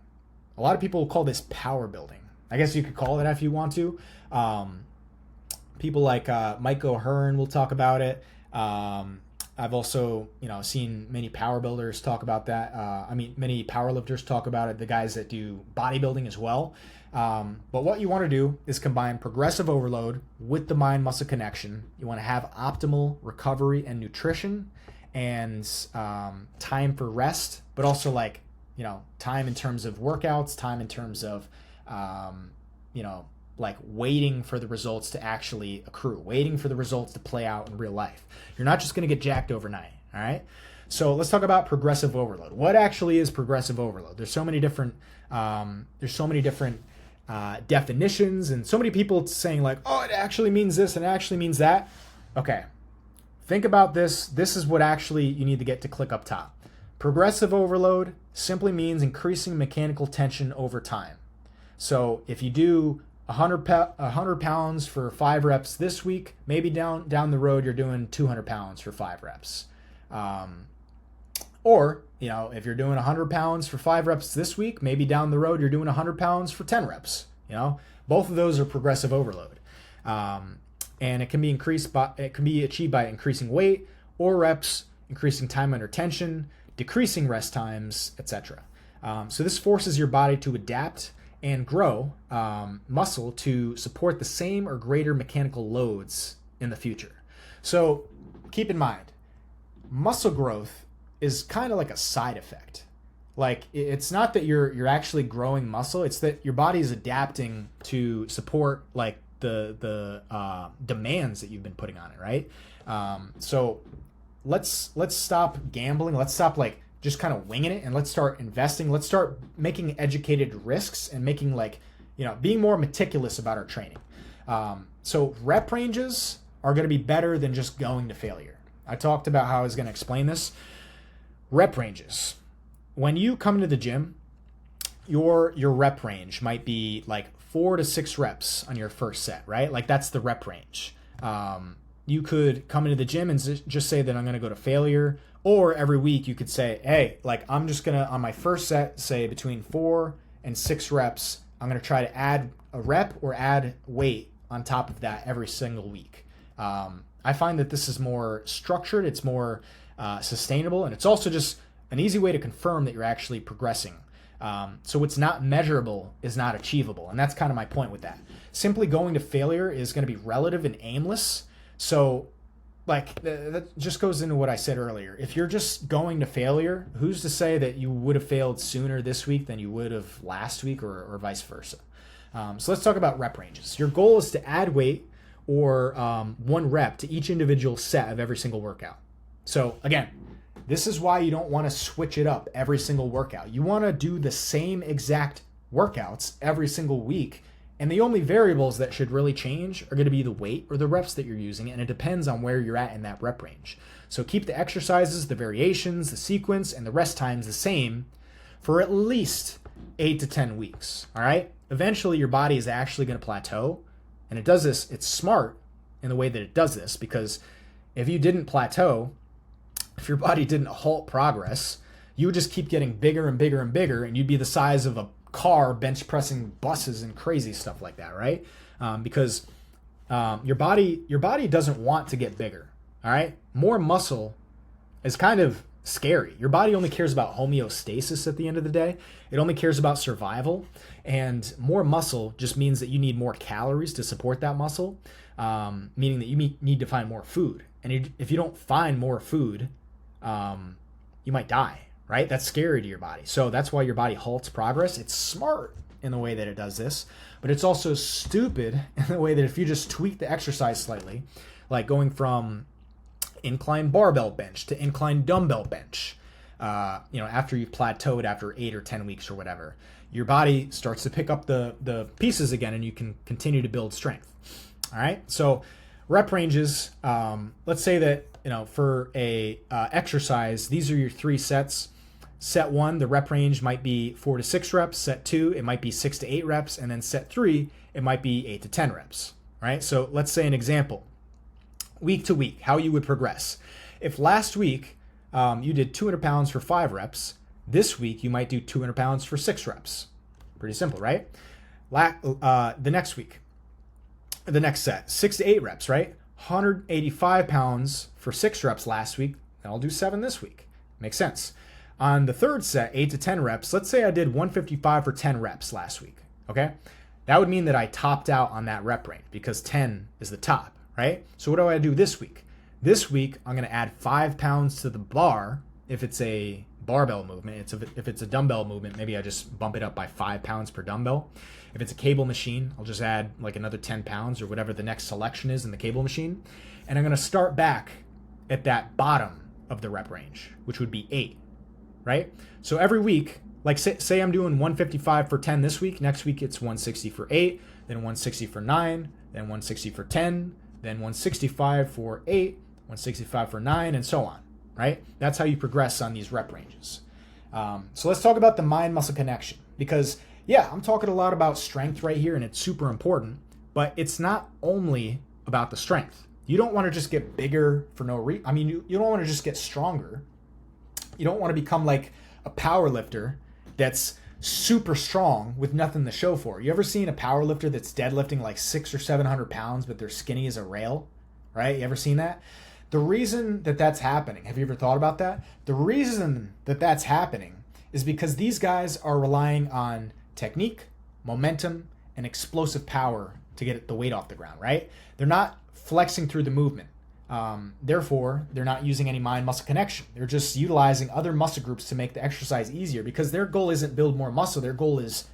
A lot of people call this power building. I guess you could call it that if you want to. People like Mike O'Hearn will talk about it. I've also seen many power builders talk about that. Many power lifters talk about it, the guys that do bodybuilding as well. But what you want to do is combine progressive overload with the mind muscle connection. You want to have optimal recovery and nutrition and time for rest, but also time in terms of workouts, time in terms of waiting for the results to actually accrue, waiting for the results to play out in real life. You're not just going to get jacked overnight. All right. So let's talk about progressive overload. What actually is progressive overload? There's so many different definitions, and so many people saying like, oh, it actually means this and it actually means that. Okay. Think about this. This is what actually you need to get to click up top. Progressive overload simply means increasing mechanical tension over time. So if you do 100 pounds for 5 reps this week, maybe down the road you're doing 200 pounds for 5 reps. Or if you're doing 100 pounds for 5 reps this week, maybe down the road you're doing 100 pounds for 10 reps. Both of those are progressive overload. And it can be achieved by increasing weight or reps, increasing time under tension, decreasing rest times, etc. So this forces your body to adapt and grow muscle to support the same or greater mechanical loads in the future. So keep in mind, muscle growth is kind of like a side effect. Like it's not that you're actually growing muscle, it's that your body is adapting to support like the demands that you've been putting on it, right? So let's stop gambling. Let's stop just kind of winging it, and let's start investing. Let's start making educated risks and making being more meticulous about our training. So rep ranges are going to be better than just going to failure. I talked about how I was going to explain this. Rep ranges. When you come into the gym, your rep range might be 4 to 6 reps on your first set, right? That's the rep range. You could come into the gym and just say that I'm going to go to failure. Or every week you could say, hey, I'm just going to, on my first set, say between 4 and 6 reps, I'm going to try to add a rep or add weight on top of that every single week. I find that this is more structured, it's more sustainable, and it's also just an easy way to confirm that you're actually progressing. So what's not measurable is not achievable, and that's kind of my point with that. Simply going to failure is going to be relative and aimless. So that just goes into what I said earlier. If you're just going to failure, who's to say that you would have failed sooner this week than you would have last week or vice versa? So let's talk about rep ranges. Your goal is to add weight or 1 rep to each individual set of every single workout. So again, this is why you don't want to switch it up every single workout. You want to do the same exact workouts every single week. And the only variables that should really change are going to be the weight or the reps that you're using, and it depends on where you're at in that rep range. So keep the exercises, the variations, the sequence, and the rest times the same for at least 8 to 10 weeks, all right? Eventually, your body is actually going to plateau, and it does this, it's smart, in the way that it does this, because if you didn't plateau, if your body didn't halt progress, you would just keep getting bigger and bigger and bigger, and you'd be the size of a car bench pressing buses and crazy stuff like that, right? Because your body doesn't want to get bigger. All right, more muscle is kind of scary. Your body only cares about homeostasis at the end of the day. It only cares about survival, and more muscle just means that you need more calories to support that muscle, meaning that you need to find more food. And if you don't find more food, you might die, right? That's scary to your body. So that's why your body halts progress. It's smart in the way that it does this, but it's also stupid in the way that if you just tweak the exercise slightly, like going from incline barbell bench to incline dumbbell bench, after you've plateaued after 8 or 10 weeks or whatever, your body starts to pick up the pieces again, and you can continue to build strength. All right. So rep ranges, let's say that, for a exercise, these are your 3 sets. Set 1, the rep range might be 4 to 6 reps. Set 2, it might be 6 to 8 reps. And then set 3, it might be 8 to 10 reps. Right. So let's say an example. Week to week, how you would progress. If last week you did 200 pounds for 5 reps, this week you might do 200 pounds for 6 reps. Pretty simple, right? The next week, the next set, 6 to 8 reps, right? 185 pounds for 6 reps last week, and I'll do 7 this week. Makes sense. On the third set, 8 to 10 reps, let's say I did 155 for 10 reps last week, okay? That would mean that I topped out on that rep range because 10 is the top. Right? So what do I do this week? This week, I'm going to add 5 pounds to the bar if it's a barbell movement. If it's a dumbbell movement, maybe I just bump it up by 5 pounds per dumbbell. If it's a cable machine, I'll just add like another 10 pounds or whatever the next selection is in the cable machine. And I'm going to start back at that bottom of the rep range, which would be 8, right? So every week, like say I'm doing 155 for 10 this week. Next week, it's 160 for 8, then 160 for 9, then 160 for 10, then 165 for 8, 165 for 9, and so on, right? That's how you progress on these rep ranges. So let's talk about the mind-muscle connection, because, yeah, I'm talking a lot about strength right here, and it's super important, but it's not only about the strength. You don't want to just get bigger for no reason. I mean, you don't want to just get stronger. You don't want to become like a power lifter that's super strong with nothing to show for it. You ever seen a power lifter that's deadlifting like 600 or 700 pounds, but they're skinny as a rail, right? You ever seen that? The reason that that's happening, have you ever thought about that? The reason that that's happening is because these guys are relying on technique, momentum, and explosive power to get the weight off the ground, right? They're not flexing through the movement. Therefore, they're not using any mind-muscle connection. They're just utilizing other muscle groups to make the exercise easier, because their goal isn't build more muscle. Their goal is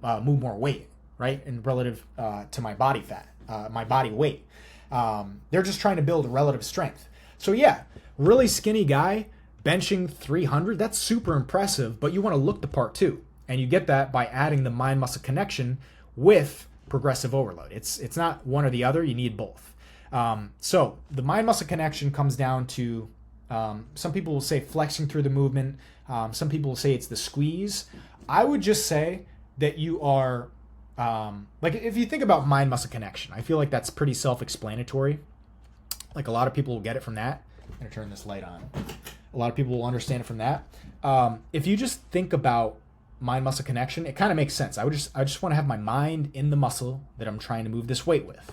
move more weight, right? And relative to my body fat, my body weight. They're just trying to build relative strength. So yeah, really skinny guy benching 300, that's super impressive, but you want to look the part too. And you get that by adding the mind-muscle connection with progressive overload. It's not one or the other, you need both. So the mind-muscle connection comes down to, some people will say flexing through the movement. Some people will say it's the squeeze. I would just say that you are, like if you think about mind-muscle connection, I feel like that's pretty self-explanatory. Like a lot of people will get it from that. I'm going to turn this light on. A lot of people will understand it from that. If you just think about mind-muscle connection, it kind of makes sense. I just want to have my mind in the muscle that I'm trying to move this weight with.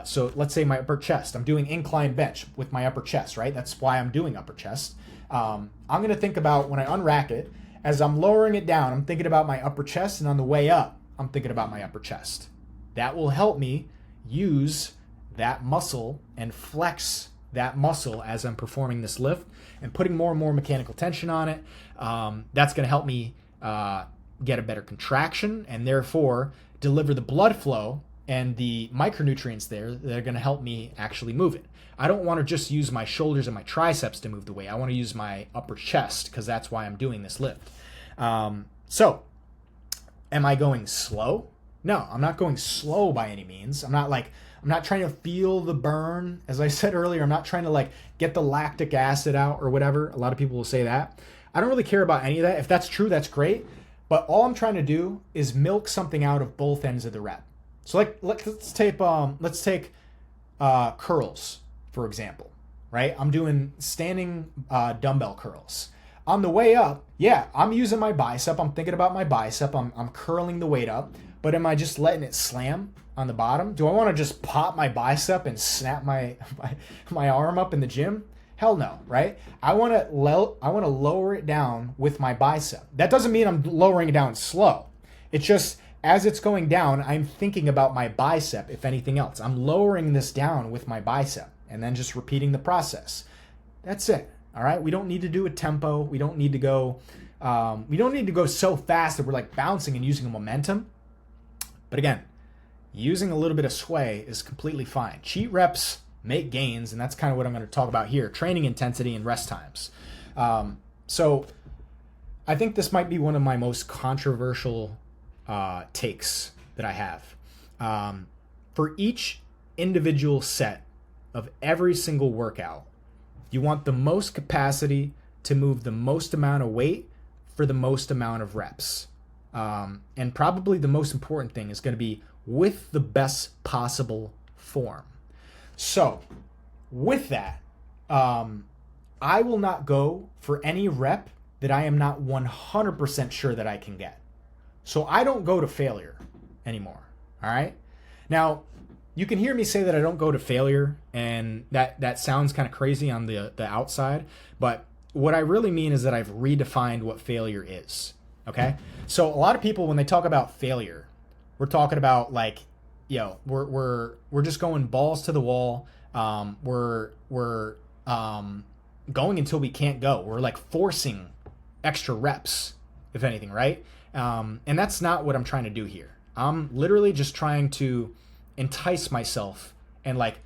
So let's say my upper chest, I'm doing incline bench with my upper chest, right? That's why I'm doing upper chest. I'm going to think about when I unrack it, as I'm lowering it down, I'm thinking about my upper chest, and on the way up, I'm thinking about my upper chest. That will help me use that muscle and flex that muscle as I'm performing this lift and putting more and more mechanical tension on it. That's going to help me get a better contraction and therefore deliver the blood flow and the micronutrients there that are going to help me actually move it. I don't want to just use my shoulders and my triceps to move the weight. I want to use my upper chest because that's why I'm doing this lift. So am I going slow? No, I'm not going slow by any means. I'm not trying to feel the burn. As I said earlier, I'm not trying to like get the lactic acid out or whatever. A lot of people will say that. I don't really care about any of that. If that's true, that's great. But all I'm trying to do is milk something out of both ends of the rep. So let's take curls, for example, right? I'm doing standing dumbbell curls. On the way up, yeah, I'm using my bicep. I'm thinking about my bicep. I'm curling the weight up. But am I just letting it slam on the bottom? Do I want to just pop my bicep and snap my arm up in the gym? Hell no, right? I want to lower it down with my bicep. That doesn't mean I'm lowering it down slow. It's just as it's going down, I'm thinking about my bicep, if anything else. I'm lowering this down with my bicep and then just repeating the process. That's it. All right. We don't need to do a tempo. We don't need to go so fast that we're like bouncing and using a momentum. But again, using a little bit of sway is completely fine. Cheat reps make gains, and that's kind of what I'm going to talk about here: training intensity and rest times. So I think this might be one of my most controversial takes that I have. For each individual set of every single workout, you want the most capacity to move the most amount of weight for the most amount of reps. And probably the most important thing is going to be with the best possible form. So with that, I will not go for any rep that I am not 100% sure that I can get. So I don't go to failure anymore. All right. Now, you can hear me say that I don't go to failure, and that sounds kind of crazy on the outside, but what I really mean is that I've redefined what failure is. Okay? So a lot of people, when they talk about failure, we're talking about like, we're just going balls to the wall. We're going until we can't go. We're like forcing extra reps, if anything, right? And that's not what I'm trying to do here. I'm literally just trying to entice myself and like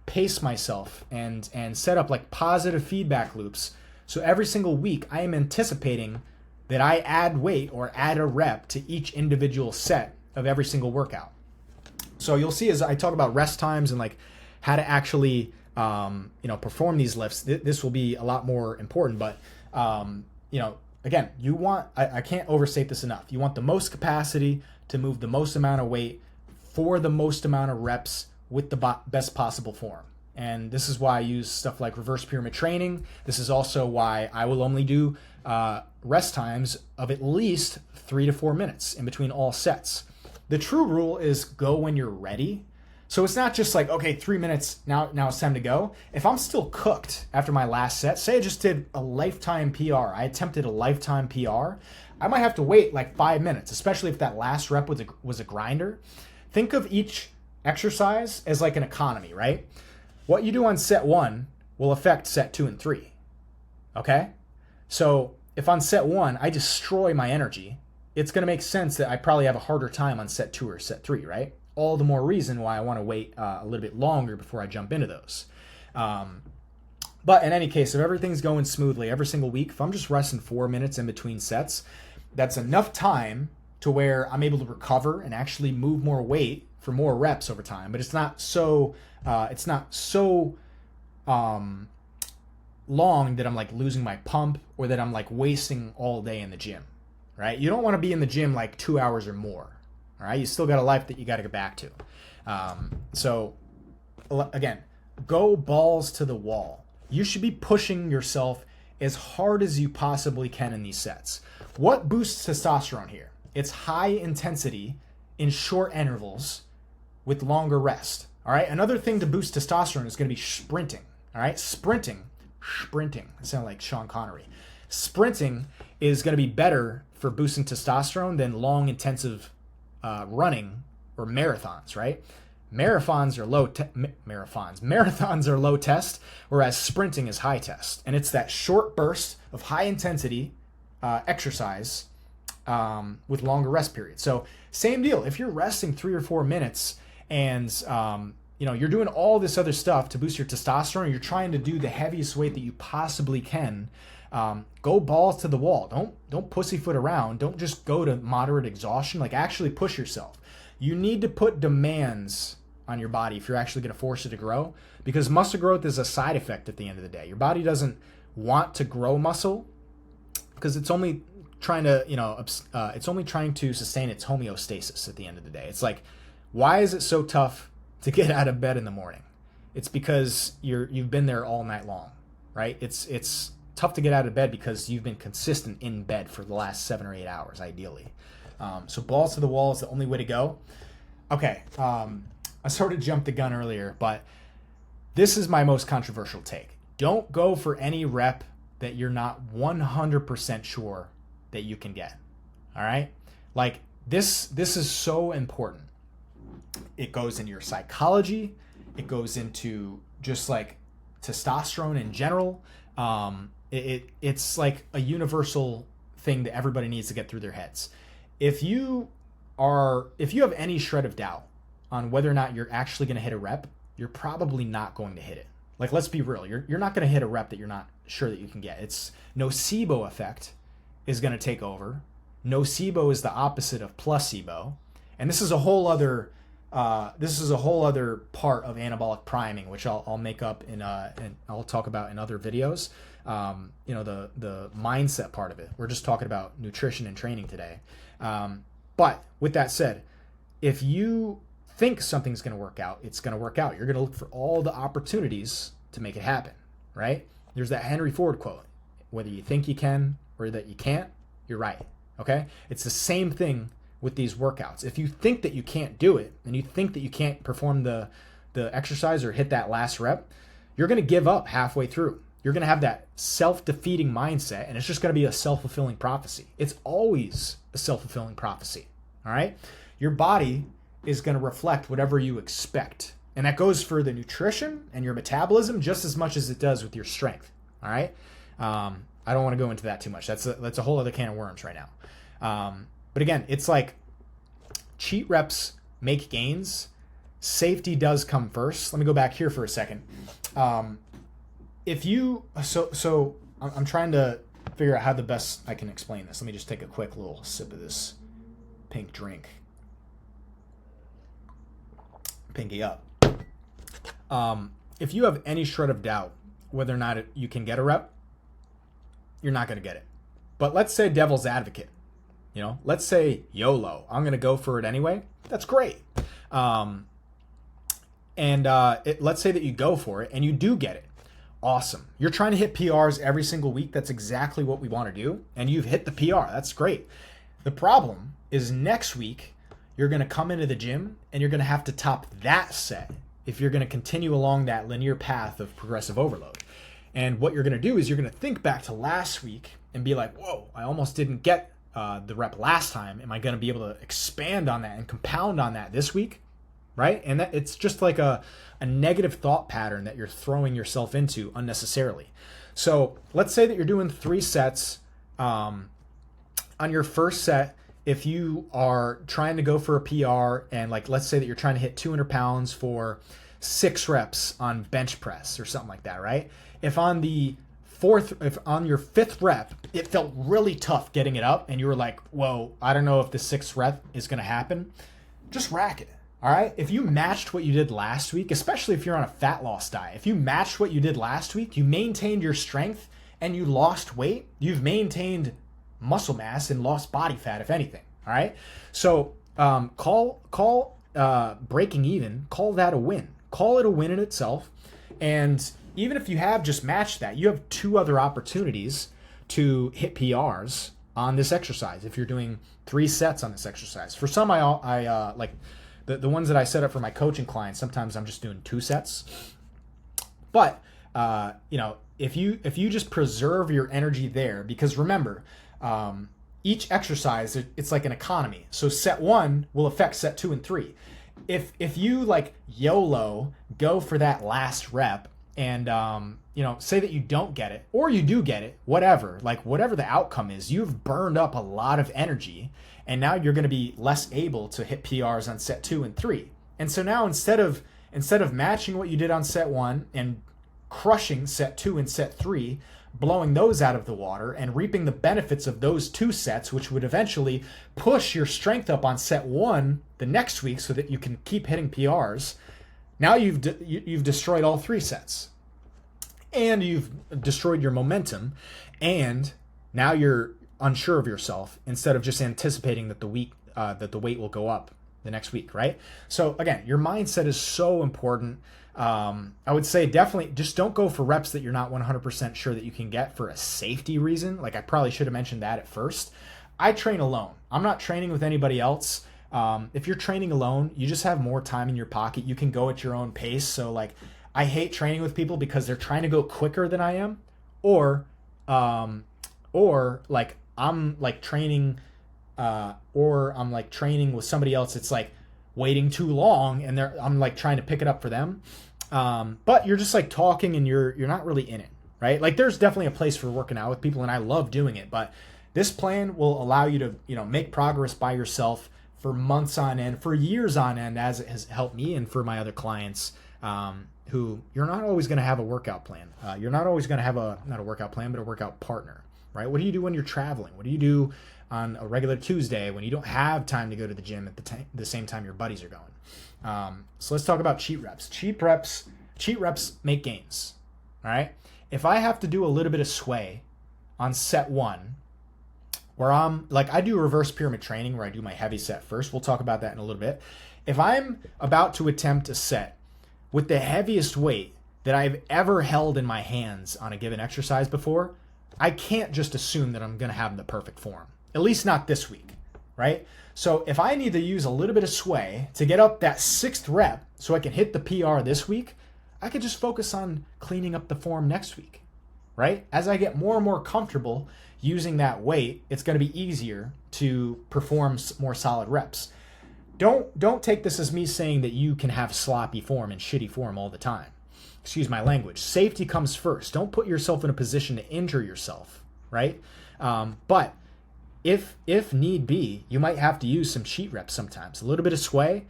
pace myself and set up like positive feedback loops. So every single week I am anticipating that I add weight or add a rep to each individual set of every single workout. So you'll see as I talk about rest times and like how to actually perform these lifts, this will be a lot more important. But again, you want, I can't overstate this enough. You want the most capacity to move the most amount of weight for the most amount of reps with the best possible form. And this is why I use stuff like reverse pyramid training. This is also why I will only do rest times of at least 3 to 4 minutes in between all sets. The true rule is go when you're ready. So it's not just like, okay, 3 minutes, now it's time to go. If I'm still cooked after my last set, say I just did a lifetime PR, I attempted a lifetime PR, I might have to wait like 5 minutes, especially if that last rep was a grinder. Think of each exercise as like an economy, right? What you do on set 1 will affect set 2 and 3, okay? So if on set 1 I destroy my energy, it's going to make sense that I probably have a harder time on set 2 or set 3, right? All the more reason why I want to wait a little bit longer before I jump into those. But in any case, if everything's going smoothly every single week, if I'm just resting 4 minutes in between sets, that's enough time to where I'm able to recover and actually move more weight for more reps over time. But it's not so long that I'm like losing my pump or that I'm like wasting all day in the gym, right? You don't want to be in the gym like 2 hours or more. All right, you still got a life that you got to get back to. So again, go balls to the wall. You should be pushing yourself as hard as you possibly can in these sets. What boosts testosterone here? It's high intensity in short intervals with longer rest. All right, another thing to boost testosterone is going to be sprinting. All right, sprinting. I sound like Sean Connery. Sprinting is going to be better for boosting testosterone than long, intensive running or marathons, right? Marathons are low test, whereas sprinting is high test. And it's that short burst of high intensity exercise with longer rest periods. So same deal. If you're resting 3 or 4 minutes and you're doing all this other stuff to boost your testosterone, you're trying to do the heaviest weight that you possibly can, go balls to the wall. Don't pussyfoot around. Don't just go to moderate exhaustion. Like actually push yourself. You need to put demands on your body if you're actually going to force it to grow, because muscle growth is a side effect at the end of the day. Your body doesn't want to grow muscle because it's only trying to, it's only trying to sustain its homeostasis at the end of the day. It's like, why is it so tough to get out of bed in the morning. It's because you've been there all night long, right? It's tough to get out of bed because you've been consistent in bed for the last 7 or 8 hours, ideally. So balls to the wall is the only way to go. Okay, I sort of jumped the gun earlier, but this is my most controversial take. Don't go for any rep that you're not 100% sure that you can get. All right? Like this is so important. It goes into your psychology. It goes into just like testosterone in general. It's like a universal thing that everybody needs to get through their heads. If you have any shred of doubt on whether or not you're actually going to hit a rep, you're probably not going to hit it. Like, let's be real. You're not going to hit a rep that you're not sure that you can get. It's nocebo effect is going to take over. Nocebo is the opposite of placebo. And this is a whole other part of anabolic priming, which I'll make up and I'll talk about in other videos. The mindset part of it. We're just talking about nutrition and training today. But with that said, if you think something's going to work out, it's going to work out. You're going to look for all the opportunities to make it happen, right? There's that Henry Ford quote, whether you think you can or that you can't, you're right, okay? It's the same thing with these workouts. If you think that you can't do it and you think that you can't perform the exercise or hit that last rep, you're going to give up halfway through. You're going to have that self-defeating mindset, and it's just going to be a self-fulfilling prophecy. It's always a self-fulfilling prophecy, all right? Your body is going to reflect whatever you expect. And that goes for the nutrition and your metabolism just as much as it does with your strength, all right? I don't want to go into that too much. That's a whole other can of worms right now. But again, it's like cheat reps make gains. Safety does come first. Let me go back here for a second. I'm trying to figure out how the best I can explain this. Let me just take a quick little sip of this pink drink. Pinky up. If you have any shred of doubt whether or not you can get a rep, you're not going to get it. But let's say devil's advocate. Let's say YOLO. I'm going to go for it anyway. That's great. Let's say that you go for it and you do get it. Awesome. You're trying to hit PRs every single week. That's exactly what we want to do. And you've hit the PR. That's great. The problem is next week, you're going to come into the gym and you're going to have to top that set if you're going to continue along that linear path of progressive overload. And what you're going to do is you're going to think back to last week and be like, whoa, I almost didn't get the rep last time. Am I going to be able to expand on that and compound on that this week? Right? And that it's just like a negative thought pattern that you're throwing yourself into unnecessarily. So let's say that you're doing 3 sets. On your first set, if you are trying to go for a PR and let's say that you're trying to hit 200 pounds for 6 reps on bench press or something like that, right? If on your 5th rep, it felt really tough getting it up and you were like, whoa, I don't know if the 6th rep is going to happen, just rack it. All right. If you matched what you did last week, especially if you're on a fat loss diet, if you matched what you did last week, you maintained your strength and you lost weight, you've maintained muscle mass and lost body fat, if anything. All right. So call breaking even, call that a win. Call it a win in itself. And even if you have just matched that, you have 2 other opportunities to hit PRs on this exercise. If you're doing 3 sets on this exercise, for some, I like the ones that I set up for my coaching clients. Sometimes I'm just doing 2 sets. But if you just preserve your energy there, because remember, each exercise, it's like an economy. So set 1 will affect set 2 and 3. If you YOLO go for that last rep and say that you don't get it or you do get it, whatever the outcome is, you've burned up a lot of energy and now you're going to be less able to hit PRs on set 2 and 3. And so now instead of matching what you did on set 1 and crushing set 2 and set 3, blowing those out of the water and reaping the benefits of those 2 sets, which would eventually push your strength up on set 1 the next week so that you can keep hitting PRs. Now you've destroyed all 3 sets and you've destroyed your momentum, and now you're unsure of yourself instead of just anticipating that the weight will go up the next week, right? So again, your mindset is so important. I would say definitely just don't go for reps that you're not 100% sure that you can get for a safety reason. Like I probably should have mentioned that at first. I train alone. I'm not training with anybody else. If you're training alone, you just have more time in your pocket. You can go at your own pace. So like, I hate training with people because they're trying to go quicker than I am, or like I'm like training, or I'm like training with somebody else. It's like waiting too long, and I'm like trying to pick it up for them. But you're just like talking, and you're not really in it, right? Like there's definitely a place for working out with people, and I love doing it. But this plan will allow you to, make progress by yourself for months on end, for years on end, as it has helped me and for my other clients. Who you're not always going to have a workout plan. You're not always going to have not a workout plan, but a workout partner, right? What do you do when you're traveling? What do you do on a regular Tuesday when you don't have time to go to the gym at the same time your buddies are going? So let's talk about cheat reps. Cheat reps make gains, all right? If I have to do a little bit of sway on set one, where I do reverse pyramid training where I do my heavy set first. We'll talk about that in a little bit. If I'm about to attempt a set with the heaviest weight that I've ever held in my hands on a given exercise before, I can't just assume that I'm going to have the perfect form, at least not this week, right? So if I need to use a little bit of sway to get up that 6th rep so I can hit the PR this week, I could just focus on cleaning up the form next week, right? As I get more and more comfortable using that weight, it's going to be easier to perform more solid reps. Don't take this as me saying that you can have sloppy form and shitty form all the time. Excuse my language. Safety comes first. Don't put yourself in a position to injure yourself, right? But if need be, you might have to use some cheat reps sometimes. A little bit of sway,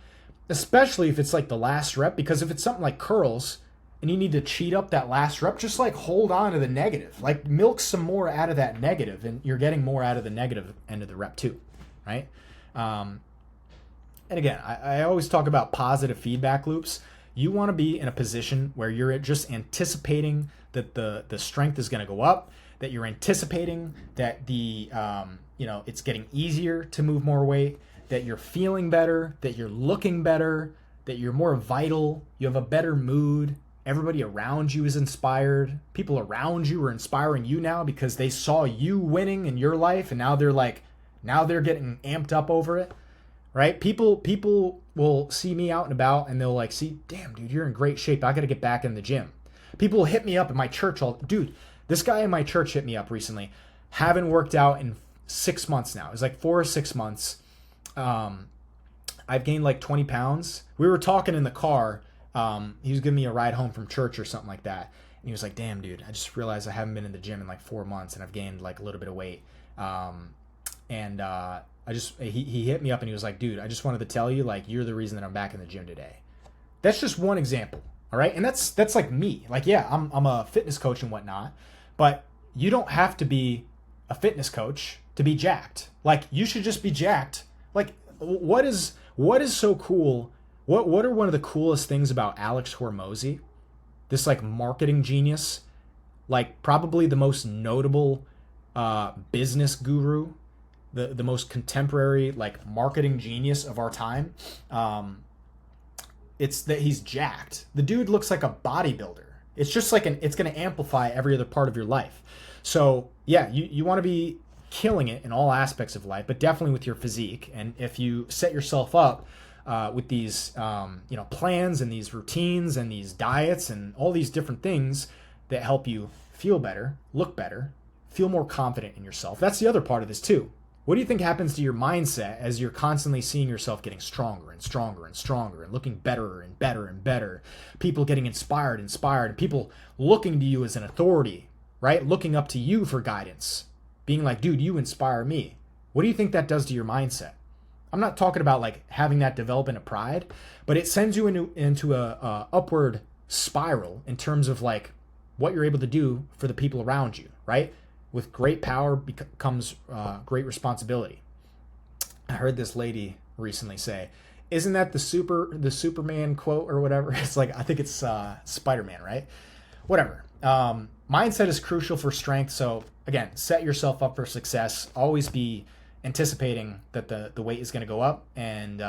especially if it's like the last rep, because if it's something like curls and you need to cheat up that last rep, just like hold on to the negative. Like milk some more out of that negative, and you're getting more out of the negative end of the rep too, right? And again, I always talk about positive feedback loops. You want to be in a position where you're just anticipating that the strength is going to go up, that you're anticipating that it's getting easier to move more weight, that you're feeling better, that you're looking better, that you're more vital, you have a better mood, everybody around you is inspired, people around you are inspiring you now because they saw you winning in your life, and now they're getting amped up over it. Right? People will see me out and about, and they'll like see, damn, dude, you're in great shape. I got to get back in the gym. People will hit me up at my church. Dude, this guy in my church hit me up recently. Haven't worked out in 6 months now. It was like 4 or 6 months. I've gained like 20 pounds. We were talking in the car. He was giving me a ride home from church or something like that. And he was like, damn, dude, I just realized I haven't been in the gym in like 4 months, and I've gained like a little bit of weight. He hit me up and he was like, dude, I just wanted to tell you, like, you're the reason that I'm back in the gym today. That's just one example. All right. And that's like me. Like, yeah, I'm a fitness coach and whatnot, but you don't have to be a fitness coach to be jacked. Like, you should just be jacked. Like, what is so cool? What are one of the coolest things about Alex Hormozy? This like marketing genius, like probably the most notable business guru, the most contemporary like marketing genius of our time. It's that he's jacked. The dude looks like a bodybuilder. It's just like it's going to amplify every other part of your life. So yeah, you want to be killing it in all aspects of life, but definitely with your physique. And if you set yourself up with these plans and these routines and these diets and all these different things that help you feel better, look better, feel more confident in yourself. That's the other part of this too. What do you think happens to your mindset as you're constantly seeing yourself getting stronger and stronger and stronger and looking better and better and better? People getting inspired, and people looking to you as an authority, right? Looking up to you for guidance, being like, dude, you inspire me. What do you think that does to your mindset? I'm not talking about like having that develop into pride, but it sends you into a upward spiral in terms of like what you're able to do for the people around you, right? With great power comes great responsibility. I heard this lady recently say, isn't that the Superman quote or whatever? It's like, I think it's Spider-Man, right? Whatever. Mindset is crucial for strength. So again, set yourself up for success. Always be anticipating that the weight is going to go up, and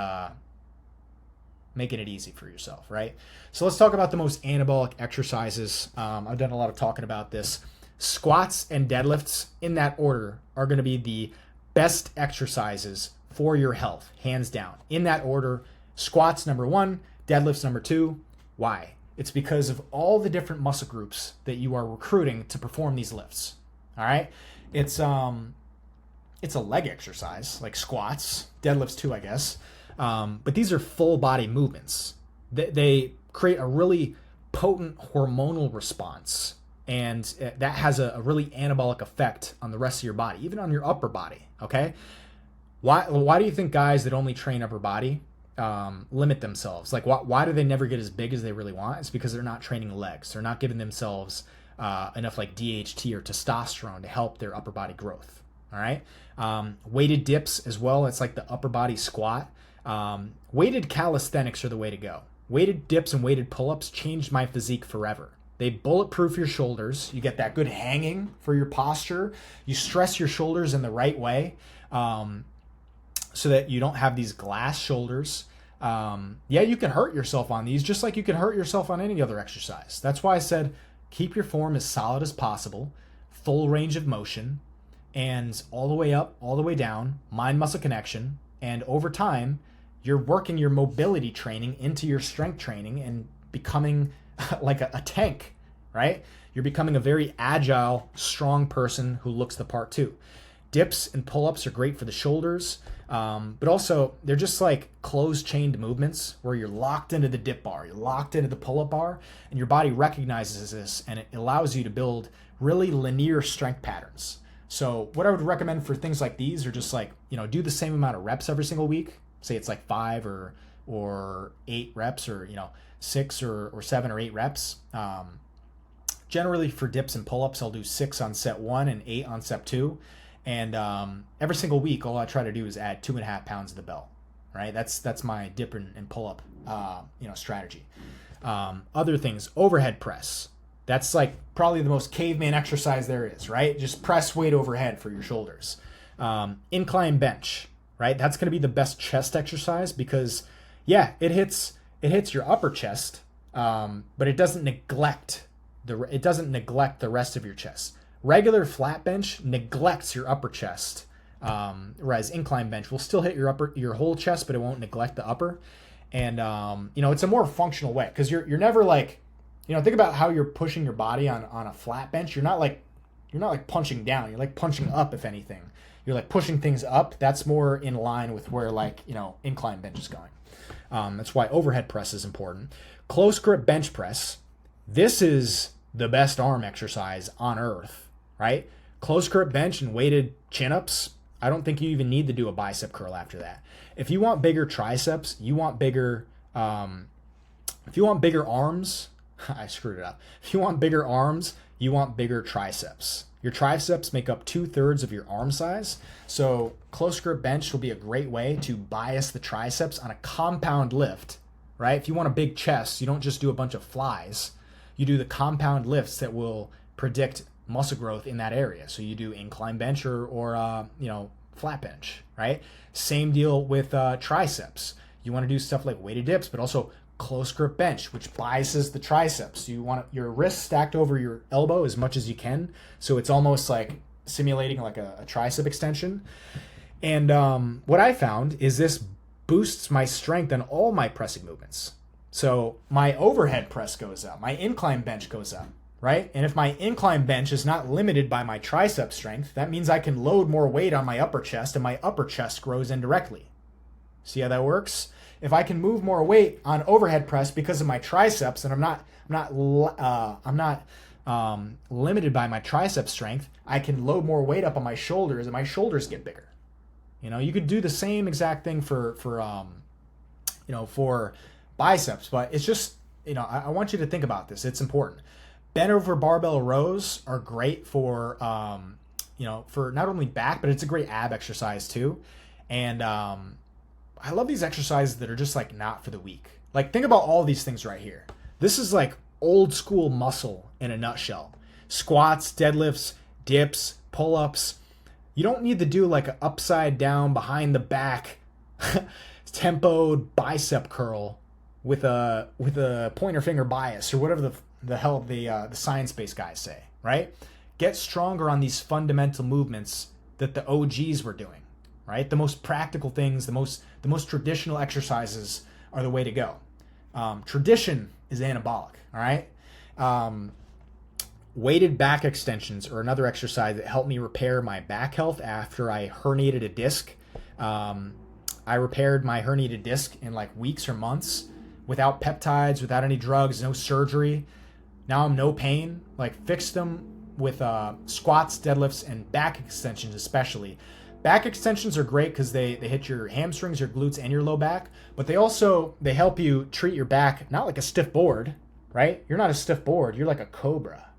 making it easy for yourself, right? So let's talk about the most anabolic exercises. I've done a lot of talking about this. Squats and deadlifts in that order are going to be the best exercises for your health, hands down. In that order, squats number 1, deadlifts number 2. Why? It's because of all the different muscle groups that you are recruiting to perform these lifts. All right? It's a leg exercise, like squats, deadlifts too, I guess. But these are full body movements. They create a really potent hormonal response, and that has a really anabolic effect on the rest of your body, even on your upper body. Okay, why do you think guys that only train upper body limit themselves? Like, why do they never get as big as they really want? It's because they're not training legs. They're not giving themselves enough like DHT or testosterone to help their upper body growth. All right, weighted dips as well. It's like the upper body squat. Weighted calisthenics are the way to go. Weighted dips and weighted pull-ups changed my physique forever. They bulletproof your shoulders. You get that good hanging for your posture. You stress your shoulders in the right way so that you don't have these glass shoulders. Yeah, you can hurt yourself on these just like you can hurt yourself on any other exercise. That's why I said keep your form as solid as possible, full range of motion, and all the way up, all the way down, mind-muscle connection. And over time, you're working your mobility training into your strength training and becoming like a tank, right? You're becoming a very agile, strong person who looks the part too. Dips and pull-ups are great for the shoulders, but also they're just like closed-chained movements where you're locked into the dip bar, you're locked into the pull-up bar, and your body recognizes this, and it allows you to build really linear strength patterns. So what I would recommend for things like these are just like, do the same amount of reps every single week. Say it's like 5 or 8 reps, or 6 or 7 or 8 reps. Generally for dips and pull-ups, I'll do 6 on set 1 and 8 on set 2. And every single week, all I try to do is add 2.5 pounds to the bell. Right? That's my dip and pull-up strategy. Other things, overhead press. That's like probably the most caveman exercise there is, right? Just press weight overhead for your shoulders. Incline bench, right? That's going to be the best chest exercise because, yeah, it hits your upper chest, but it doesn't neglect the rest of your chest. Regular flat bench neglects your upper chest, whereas incline bench will still hit your whole chest, but it won't neglect the upper. And it's a more functional way because you're never like, think about how you're pushing your body on a flat bench. You're not like punching down. You're like punching up, if anything. You're like pushing things up. That's more in line with where incline bench is going. That's why overhead press is important. Close grip bench press. This is the best arm exercise on earth, right? Close grip bench and weighted chin-ups. I don't think you even need to do a bicep curl after that. If you want bigger triceps, if you want bigger arms, I screwed it up. If you want bigger arms, you want bigger triceps. Your triceps make up 2/3 of your arm size. So close grip bench will be a great way to bias the triceps on a compound lift, right? If you want a big chest, you don't just do a bunch of flies. You do the compound lifts that will predict muscle growth in that area. So you do incline bench or flat bench, right? Same deal with triceps. You want to do stuff like weighted dips, but also close grip bench, which biases the triceps. You want your wrist stacked over your elbow as much as you can, so it's almost like simulating like a tricep extension. And what I found is this boosts my strength on all my pressing movements. So my overhead press goes up, my incline bench goes up, right? And if my incline bench is not limited by my tricep strength, that means I can load more weight on my upper chest, and my upper chest grows indirectly. See how that works? If I can move more weight on overhead press because of my triceps, and I'm not limited by my tricep strength, I can load more weight up on my shoulders, and my shoulders get bigger. You could do the same exact thing for biceps, but it's just I want you to think about this. It's important. Bent over barbell rows are great for for not only back, but it's a great ab exercise too. And I love these exercises that are just like not for the weak. Like think about all these things right here. This is like old school muscle in a nutshell. Squats, deadlifts, dips, pull-ups. You don't need to do like an upside down behind the back tempoed bicep curl with a pointer finger bias or whatever the hell the science-based guys say, right? Get stronger on these fundamental movements that the OGs were doing, right? The most practical things, the most traditional exercises are the way to go. Tradition is anabolic, all right? Weighted back extensions are another exercise that helped me repair my back health after I herniated a disc. I repaired my herniated disc in like weeks or months without peptides, without any drugs, no surgery. Now I'm no pain. Like fixed them with squats, deadlifts, and back extensions especially. Back extensions are great because they hit your hamstrings, your glutes, and your low back, but they help you treat your back not like a stiff board, right? You're not a stiff board. You're like a cobra.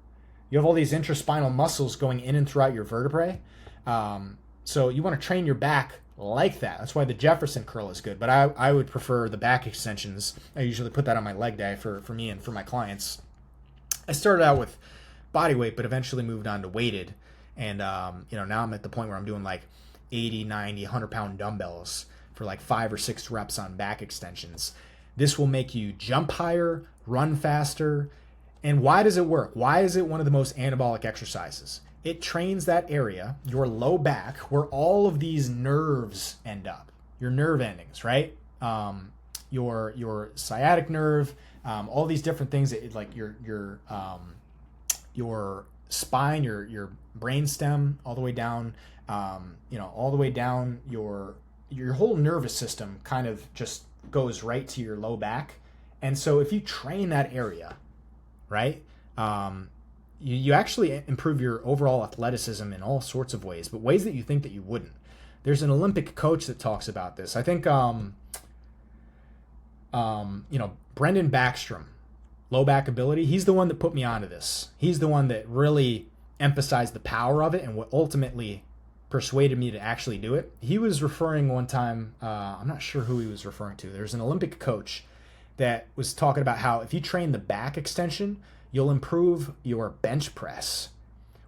You have all these intraspinal muscles going in and throughout your vertebrae. So you want to train your back like that. That's why the Jefferson curl is good. But I would prefer the back extensions. I usually put that on my leg day for me and for my clients. I started out with body weight, but eventually moved on to weighted. And, now I'm at the point where I'm doing like 80, 90, 100-pound dumbbells for like 5 or 6 reps on back extensions. This will make you jump higher, run faster. And why does it work? Why is it one of the most anabolic exercises? It trains that area, your low back, where all of these nerves end up. Your nerve endings, right? Your sciatic nerve, all these different things that like your spine, your brain stem, all the way down, all the way down your whole nervous system kind of just goes right to your low back. And so if you train that area, right, you actually improve your overall athleticism in all sorts of ways, but ways that you think that you wouldn't. There's an Olympic coach that talks about this. I think, Brendan Backstrom, low back ability, he's the one that put me onto this. He's the one that really emphasized the power of it and what ultimately persuaded me to actually do it. He was referring one time, I'm not sure who he was referring to. There's an Olympic coach that was talking about how if you train the back extension, you'll improve your bench press,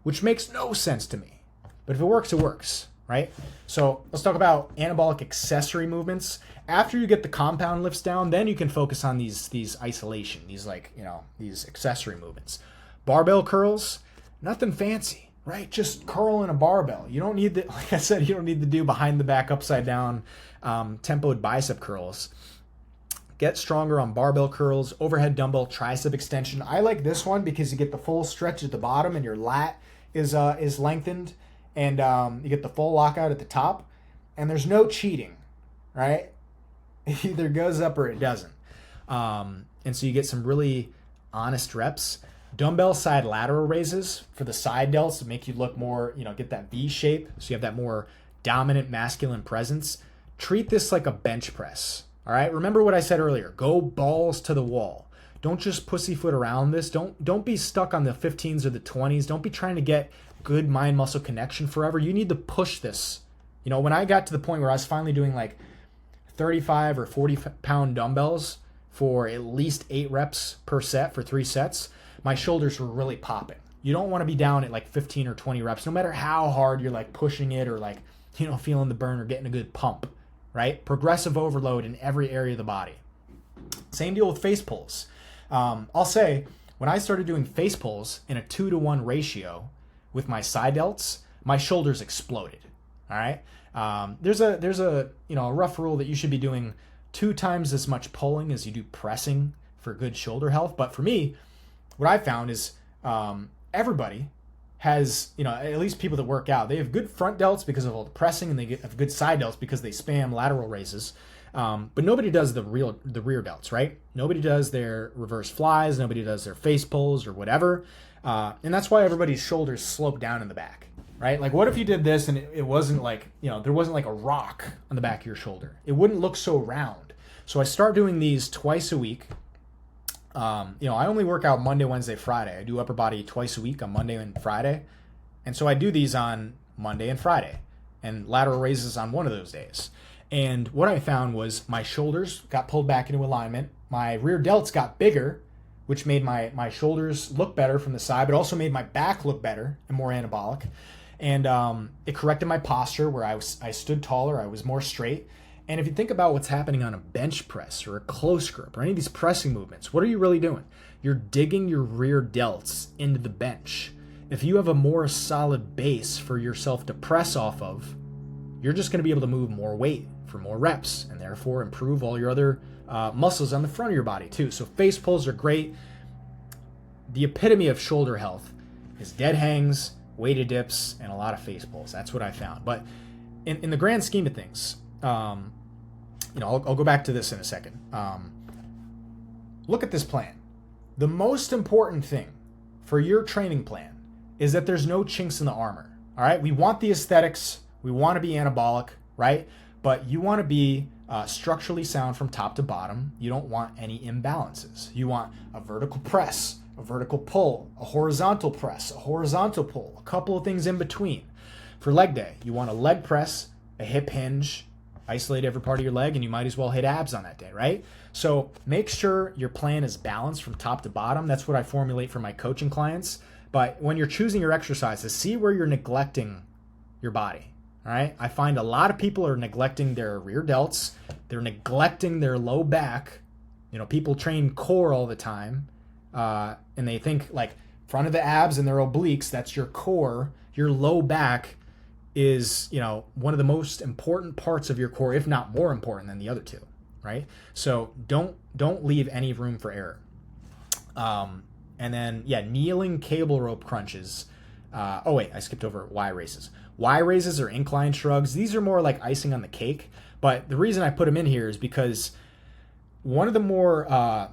which makes no sense to me. But if it works, it works, right? So let's talk about anabolic accessory movements. After you get the compound lifts down, then you can focus on these isolation, these accessory movements. Barbell curls, nothing fancy, right? Just curling a barbell. You don't need like I said, you don't need to do behind the back, upside down, tempoed bicep curls. Get stronger on barbell curls, overhead dumbbell, tricep extension. I like this one because you get the full stretch at the bottom and your lat is lengthened, and you get the full lockout at the top, and there's no cheating, right? It either goes up or it doesn't. And so you get some really honest reps. Dumbbell side lateral raises for the side delts to make you look more, get that V shape, so you have that more dominant masculine presence. Treat this like a bench press. All right, remember what I said earlier. Go balls to the wall. Don't just pussyfoot around this. Don't be stuck on the 15s or the 20s. Don't be trying to get good mind-muscle connection forever. You need to push this. When I got to the point where I was finally doing like 35 or 40-pound dumbbells for at least 8 reps per set for 3 sets, my shoulders were really popping. You don't want to be down at like 15 or 20 reps, no matter how hard you're like pushing it or like, feeling the burn or getting a good pump. Right? Progressive overload in every area of the body. Same deal with face pulls. I'll say, when I started doing face pulls in a 2-to-1 ratio with my side delts, my shoulders exploded. All right? There's a rough rule that you should be doing 2 times as much pulling as you do pressing for good shoulder health. But for me, what I found is everybody has, at least people that work out, they have good front delts because of all the pressing, and they have good side delts because they spam lateral raises. But nobody does the rear delts, right? Nobody does their reverse flies. Nobody does their face pulls or whatever. And that's why everybody's shoulders slope down in the back, right? Like, what if you did this and it wasn't like, there wasn't like a rock on the back of your shoulder? It wouldn't look so round. So I start doing these twice a week. I only work out Monday, Wednesday, Friday. I do upper body twice a week on Monday and Friday. And so I do these on Monday and Friday, and lateral raises on one of those days. And what I found was my shoulders got pulled back into alignment. My rear delts got bigger, which made my shoulders look better from the side, but also made my back look better and more anabolic. And it corrected my posture where I stood taller, I was more straight. And if you think about what's happening on a bench press or a close grip or any of these pressing movements, what are you really doing? You're digging your rear delts into the bench. If you have a more solid base for yourself to press off of, you're just going to be able to move more weight for more reps and therefore improve all your other muscles on the front of your body too. So face pulls are great. The epitome of shoulder health is dead hangs, weighted dips, and a lot of face pulls. That's what I found. But in the grand scheme of things, I'll go back to this in a second. Look at this plan. The most important thing for your training plan is that there's no chinks in the armor. All right, we want the aesthetics. We want to be anabolic, right? But you want to be structurally sound from top to bottom. You don't want any imbalances. You want a vertical press, a vertical pull, a horizontal press, a horizontal pull, a couple of things in between. For leg day, you want a leg press, a hip hinge, isolate every part of your leg, and you might as well hit abs on that day, right? So make sure your plan is balanced from top to bottom. That's what I formulate for my coaching clients. But when you're choosing your exercises, see where you're neglecting your body, all right? I find a lot of people are neglecting their rear delts. They're neglecting their low back. People train core all the time, and they think like front of the abs and their obliques, that's your core. Your low back is, one of the most important parts of your core, if not more important than the other two, right? So don't leave any room for error. And then, kneeling cable rope crunches. I skipped over Y raises. Y raises or incline shrugs. These are more like icing on the cake. But the reason I put them in here is because one of the more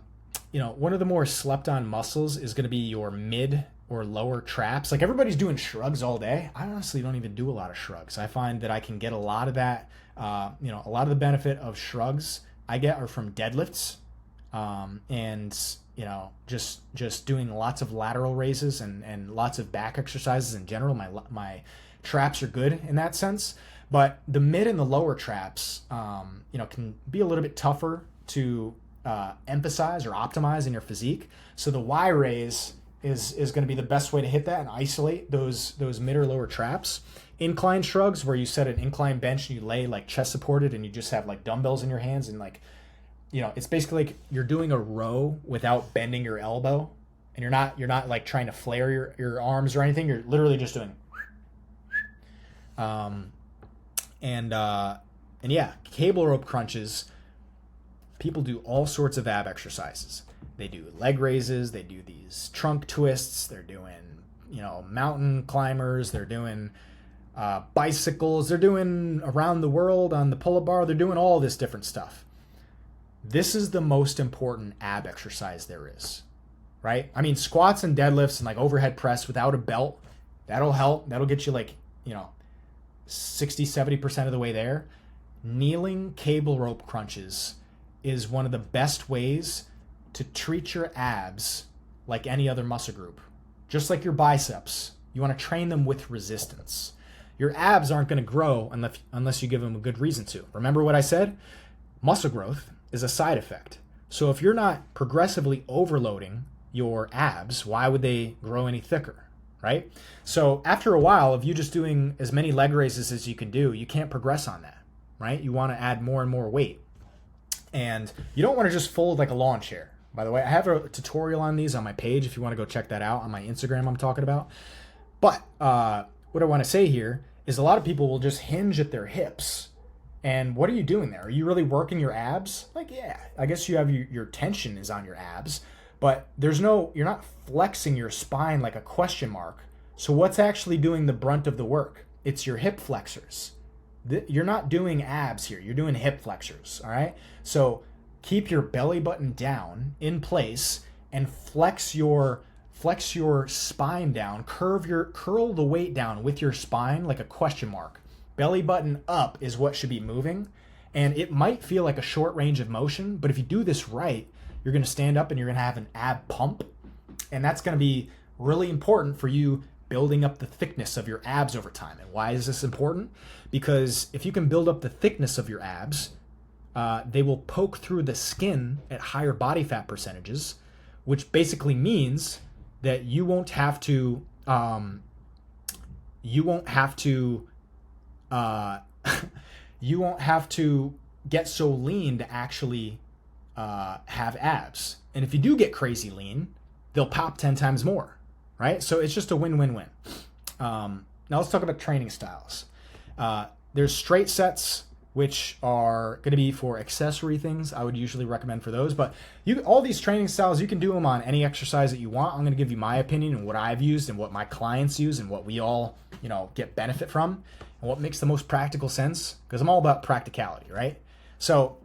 slept on muscles is going to be your mid or lower traps. Like everybody's doing shrugs all day. I honestly don't even do a lot of shrugs. I find that I can get a lot of that, a lot of the benefit of shrugs I get are from deadlifts, and just doing lots of lateral raises and lots of back exercises in general. My traps are good in that sense, but the mid and the lower traps, can be a little bit tougher to emphasize or optimize in your physique. So the Y raise is going to be the best way to hit that and isolate those mid or lower traps. Incline shrugs, where you set an incline bench and you lay like chest supported and you just have like dumbbells in your hands and like, it's basically like you're doing a row without bending your elbow, and you're not like trying to flare your arms or anything. You're literally just doing cable rope crunches. People do all sorts of ab exercises. They do leg raises, they do these trunk twists, they're doing, mountain climbers, they're doing bicycles, they're doing around the world on the pull-up bar, they're doing all this different stuff. This is the most important ab exercise there is, right? I mean, squats and deadlifts and like overhead press without a belt, that'll help. That'll get you like, 60, 70% of the way there. Kneeling cable rope crunches is one of the best ways to treat your abs like any other muscle group. Just like your biceps, you want to train them with resistance. Your abs aren't going to grow unless you give them a good reason to. Remember what I said? Muscle growth is a side effect. So if you're not progressively overloading your abs, why would they grow any thicker, right? So after a while of you just doing as many leg raises as you can do, you can't progress on that, right? You want to add more and more weight. And you don't want to just fold like a lawn chair. By the way, I have a tutorial on these on my page if you want to go check that out on my Instagram I'm talking about. But what I want to say here is a lot of people will just hinge at their hips. And what are you doing there? Are you really working your abs? Like, yeah, I guess you have your tension is on your abs, but you're not flexing your spine like a question mark. So what's actually doing the brunt of the work? It's your hip flexors. You're not doing abs here. You're doing hip flexors, all right? So keep your belly button down in place and flex your spine down. Curl the weight down with your spine like a question mark. Belly button up is what should be moving. And it might feel like a short range of motion, but if you do this right, you're going to stand up and you're going to have an ab pump. And that's going to be really important for you building up the thickness of your abs over time. And why is this important? Because if you can build up the thickness of your abs, they will poke through the skin at higher body fat percentages, which basically means that you won't have to get so lean to actually have abs. And if you do get crazy lean, they'll pop 10 times more, right? So it's just a win-win-win. Now let's talk about training styles. There's straight sets, which are going to be for accessory things. I would usually recommend for those. But all these training styles, you can do them on any exercise that you want. I'm going to give you my opinion and what I've used and what my clients use and what we all, get benefit from and what makes the most practical sense, because I'm all about practicality, right? So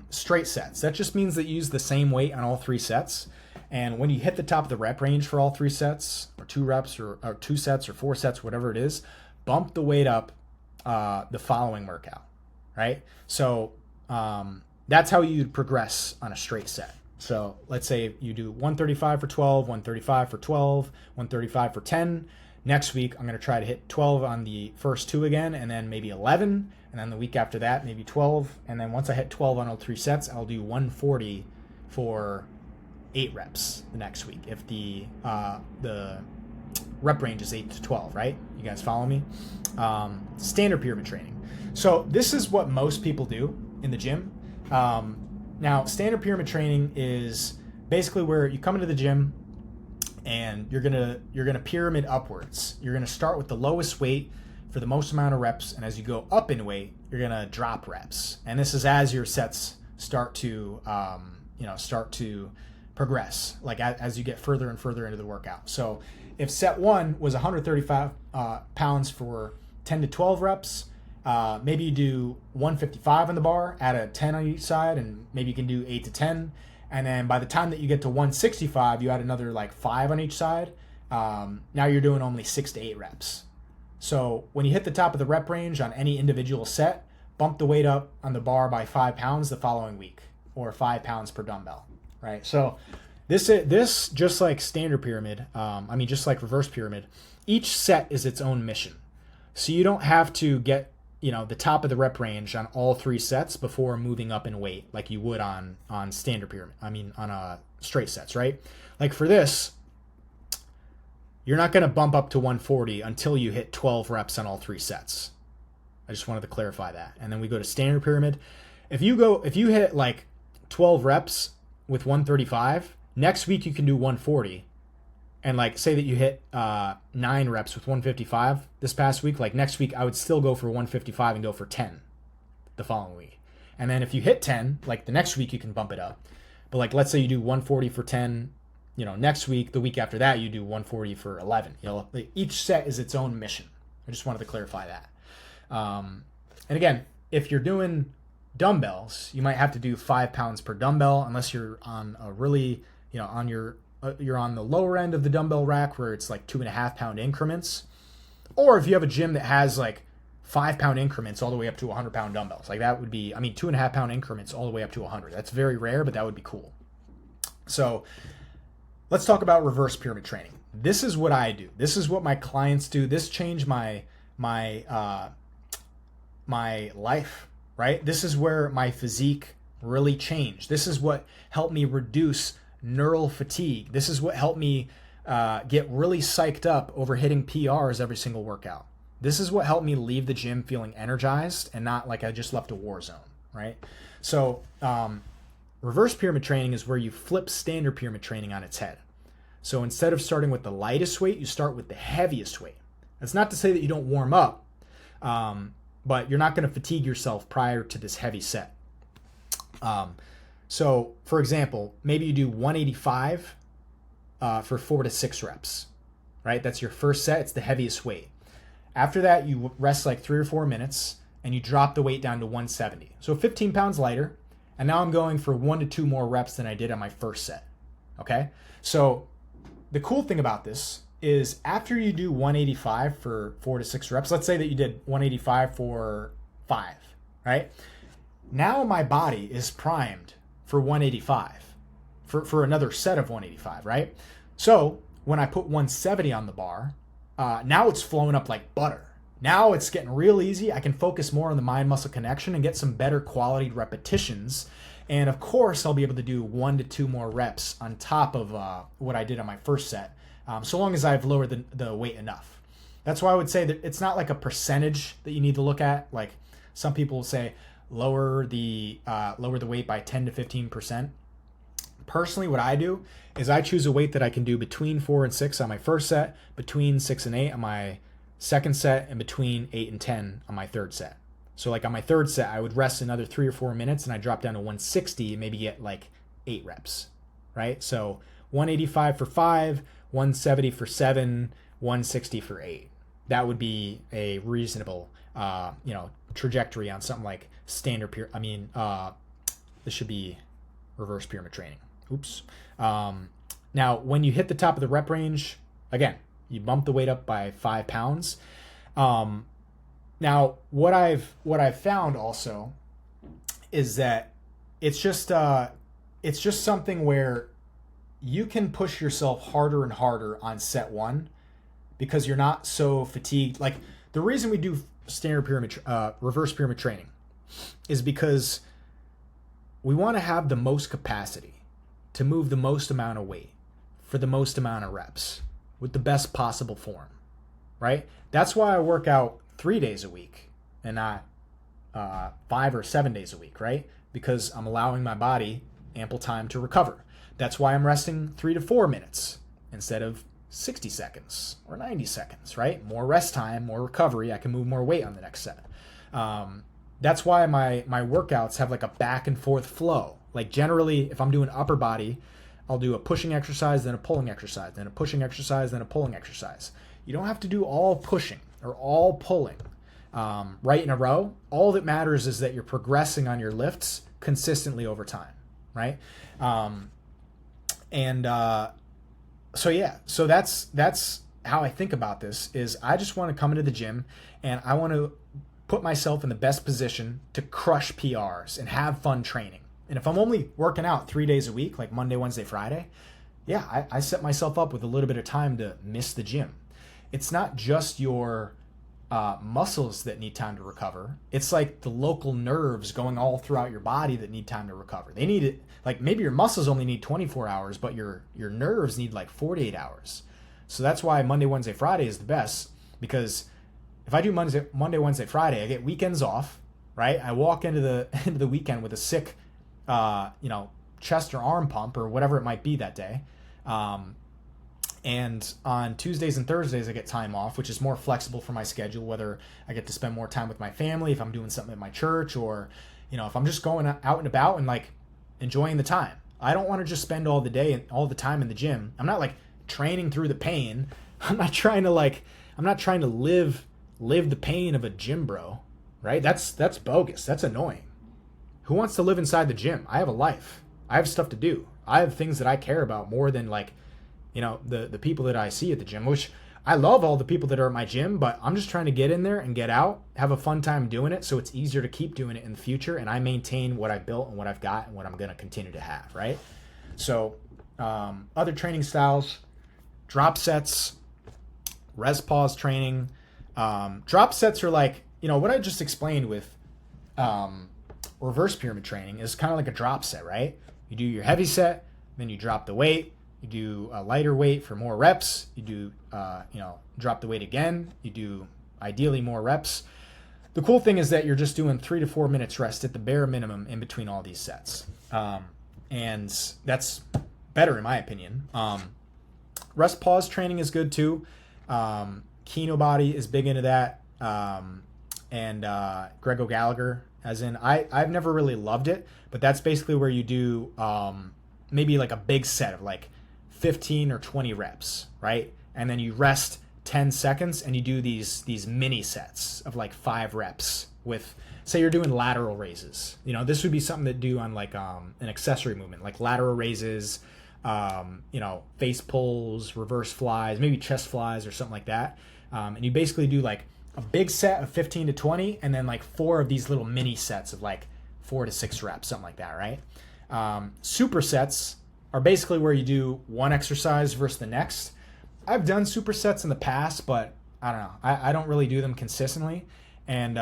straight sets, that just means that you use the same weight on all 3 sets. And when you hit the top of the rep range for all 3 sets, or 2 reps, or 2 sets, or 4 sets, whatever it is, bump the weight up the following workout, right? So that's how you'd progress on a straight set. So let's say you do 135 for 12, 135 for 12, 135 for 10. Next week, I'm going to try to hit 12 on the first 2 again, and then maybe 11. And then the week after that, maybe 12. And then once I hit 12 on all 3 sets, I'll do 140 for 8 reps the next week. If the rep range is 8 to 12, right? You guys follow me? Standard pyramid training. So this is what most people do in the gym. Now, standard pyramid training is basically where you come into the gym and you're gonna pyramid upwards. You're gonna start with the lowest weight for the most amount of reps, and as you go up in weight, you're gonna drop reps. And this is as your sets start to progress, like as you get further and further into the workout. So if set 1 was 135 pounds for 10 to 12 reps, maybe you do 155 on the bar, add a 10 on each side, and maybe you can do 8 to 10. And then by the time that you get to 165, you add another like 5 on each side. Now you're doing only 6 to 8 reps. So when you hit the top of the rep range on any individual set, bump the weight up on the bar by 5 pounds the following week, or 5 pounds per dumbbell, right? So this just like standard pyramid, just like reverse pyramid, each set is its own mission. So you don't have to get, the top of the rep range on all 3 sets before moving up in weight like you would on standard pyramid. On straight sets, right? Like for this, you're not going to bump up to 140 until you hit 12 reps on all 3 sets. I just wanted to clarify that. And then we go to standard pyramid. If you hit like 12 reps with 135, next week you can do 140. And like say that you hit 9 reps with 155 this past week, like next week I would still go for 155 and go for 10 the following week. And then if you hit 10, like the next week you can bump it up. But like let's say you do 140 for 10, next week, the week after that, you do 140 for 11. Each set is its own mission. I just wanted to clarify that. And again, if you're doing dumbbells, you might have to do 5 pounds per dumbbell, unless you're on a really, you're on the lower end of the dumbbell rack where it's like 2.5 pound increments. Or if you have a gym that has like 5 pound increments all the way up to 100 pound dumbbells, like that would be, 2.5 pound increments all the way up to 100. That's very rare, but that would be cool. So let's talk about reverse pyramid training. This is what I do. This is what my clients do. This changed my life, right? This is where my physique really changed. This is what helped me reduce neural fatigue. This is what helped me get really psyched up over hitting PRs every single workout. This is what helped me leave the gym feeling energized and not like I just left a war zone, right? So reverse pyramid training is where you flip standard pyramid training on its head. So instead of starting with the lightest weight, you start with the heaviest weight. That's not to say that you don't warm up, but you're not going to fatigue yourself prior to this heavy set. So for example, maybe you do 185 for 4 to 6 reps, right? That's your first set. It's the heaviest weight. After that, you rest like 3 or 4 minutes and you drop the weight down to 170. So 15 pounds lighter. And now I'm going for 1 to 2 more reps than I did on my first set. Okay. So the cool thing about this is after you do 185 for 4 to 6 reps, let's say that you did 185 for 5, right? Now my body is primed for 185 for another set of 185, right? So when I put 170 on the bar, now it's flowing up like butter. Now it's getting real easy. I can focus more on the mind-muscle connection and get some better quality repetitions. And of course, I'll be able to do 1 to 2 more reps on top of what I did on my first set, so long as I've lowered the weight enough. That's why I would say that it's not like a percentage that you need to look at. Like some people will say, lower the weight by 10 to 15%. Personally, what I do is I choose a weight that I can do between 4 and 6 on my first set, between 6 and 8 on my second set, and between 8 and 10 on my third set. So like on my third set, I would rest another 3 or 4 minutes and I drop down to 160 and maybe get like 8 reps, right? So 185 for 5, 170 for 7, 160 for 8. That would be a reasonable, trajectory on something like standard pyramid. This should be reverse pyramid training. Oops. Now, when you hit the top of the rep range, again, you bump the weight up by 5 pounds. Now, what I've found also is that it's just something where you can push yourself harder and harder on set 1 because you're not so fatigued. Like the reason we do standard pyramid, reverse pyramid training is because we want to have the most capacity to move the most amount of weight for the most amount of reps with the best possible form, right? That's why I work out 3 days a week and not 5 or 7 days a week, right? Because I'm allowing my body ample time to recover. That's why I'm resting 3 to 4 minutes instead of 60 seconds or 90 seconds, right? More rest time, more recovery. I can move more weight on the next set. That's why my workouts have like a back and forth flow. Like generally, if I'm doing upper body, I'll do a pushing exercise, then a pulling exercise, then a pushing exercise, then a pulling exercise. You don't have to do all pushing or all pulling right in a row. All that matters is that you're progressing on your lifts consistently over time, right? So that's how I think about this. Is I just want to come into the gym and I want to put myself in the best position to crush PRs and have fun training. And if I'm only working out 3 days a week, like Monday, Wednesday, Friday, yeah, I set myself up with a little bit of time to miss the gym. It's not just your muscles that need time to recover. It's like the local nerves going all throughout your body that need time to recover. They need it, like maybe your muscles only need 24 hours, but your nerves need like 48 hours. So that's why Monday, Wednesday, Friday is the best, because if I do Monday, Wednesday, Friday, I get weekends off, right? I walk into the weekend with a sick chest or arm pump or whatever it might be that day. And on Tuesdays and Thursdays, I get time off, which is more flexible for my schedule, whether I get to spend more time with my family, if I'm doing something at my church, or, if I'm just going out and about and like enjoying the time. I don't want to just spend all the day and all the time in the gym. I'm not like training through the pain. I'm not trying to live the pain of a gym bro, right? That's bogus. That's annoying. Who wants to live inside the gym? I have a life. I have stuff to do. I have things that I care about more than like, the people that I see at the gym, which I love all the people that are at my gym, but I'm just trying to get in there and get out, have a fun time doing it so it's easier to keep doing it in the future, and I maintain what I built and what I've got and what I'm going to continue to have, right? So other training styles, drop sets, res pause training. Drop sets are like, what I just explained with reverse pyramid training is kind of like a drop set, right? You do your heavy set, then you drop the weight. You do a lighter weight for more reps. You do, drop the weight again. You do ideally more reps. The cool thing is that you're just doing 3 to 4 minutes rest at the bare minimum in between all these sets. And that's better in my opinion. Rest pause training is good too. Kino Body is big into that. And Grego Gallagher, as in, I've never really loved it, but that's basically where you do maybe like a big set of like 15 or 20 reps, right? And then you rest 10 seconds and you do these mini sets of like 5 reps with, say you're doing lateral raises. This would be something to do on like an accessory movement, like lateral raises, face pulls, reverse flies, maybe chest flies or something like that. And you basically do like a big set of 15 to 20 and then like 4 of these little mini sets of like 4 to 6 reps, something like that, right? Supersets are basically where you do one exercise versus the next. I've done supersets in the past, but I don't know. I don't really do them consistently. And,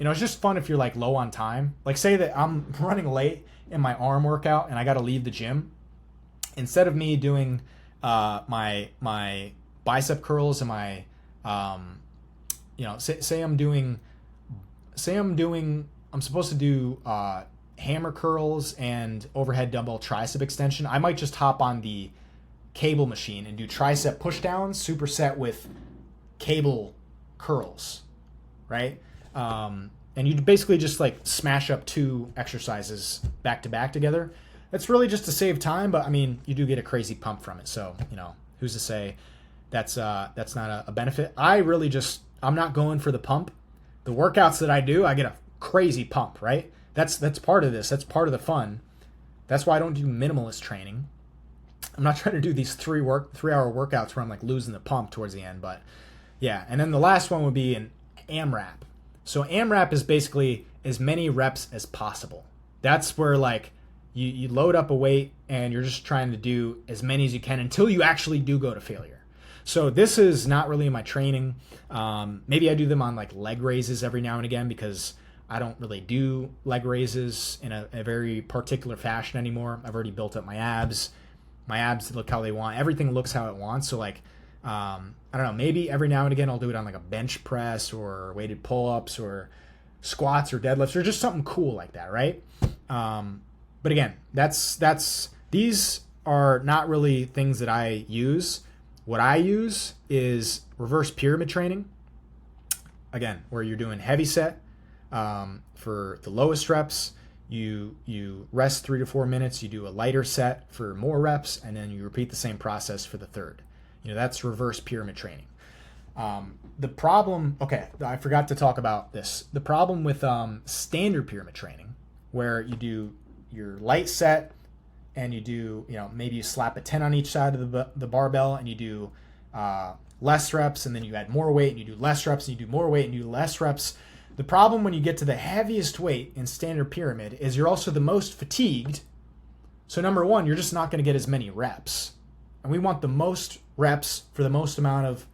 it's just fun if you're like low on time. Like say that I'm running late in my arm workout and I got to leave the gym. Instead of me doing my bicep curls and my, say I'm doing I'm supposed to do hammer curls and overhead dumbbell tricep extension. I might just hop on the cable machine and do tricep pushdowns, superset with cable curls, right? And you basically just like smash up 2 exercises back to back together. It's really just to save time, but I mean, you do get a crazy pump from it. So, you know, who's to say that's not a benefit? I'm not going for the pump. The workouts that I do, I get a crazy pump, right? That's part of this. That's part of the fun. That's why I don't do minimalist training. I'm not trying to do these 3-hour workouts where I'm like losing the pump towards the end, but yeah. And then the last one would be an AMRAP. So AMRAP is basically as many reps as possible. That's where like you load up a weight and you're just trying to do as many as you can until you actually do go to failure. So this is not really in my training. Maybe I do them on like leg raises every now and again because I don't really do leg raises in a very particular fashion anymore. I've already built up my abs. My abs look how they want. Everything looks how it wants. So like, I don't know, maybe every now and again I'll do it on like a bench press or weighted pull-ups or squats or deadlifts or just something cool like that, right? But again, these are not really things that I use. What I use is reverse pyramid training. Again, where you're doing heavy set for the lowest reps. You rest 3 to 4 minutes. You do a lighter set for more reps, and then you repeat the same process for the third. You know, that's reverse pyramid training. The problem, okay, I forgot to talk about this. The problem with standard pyramid training, where you do your light set and you do, you know, maybe you slap a 10 on each side of the barbell and you do less reps, and then you add more weight and you do less reps and you do more weight and you do less reps. The problem when you get to the heaviest weight in standard pyramid is you're also the most fatigued. So number one, you're just not going to get as many reps. And we want the most reps for the most amount of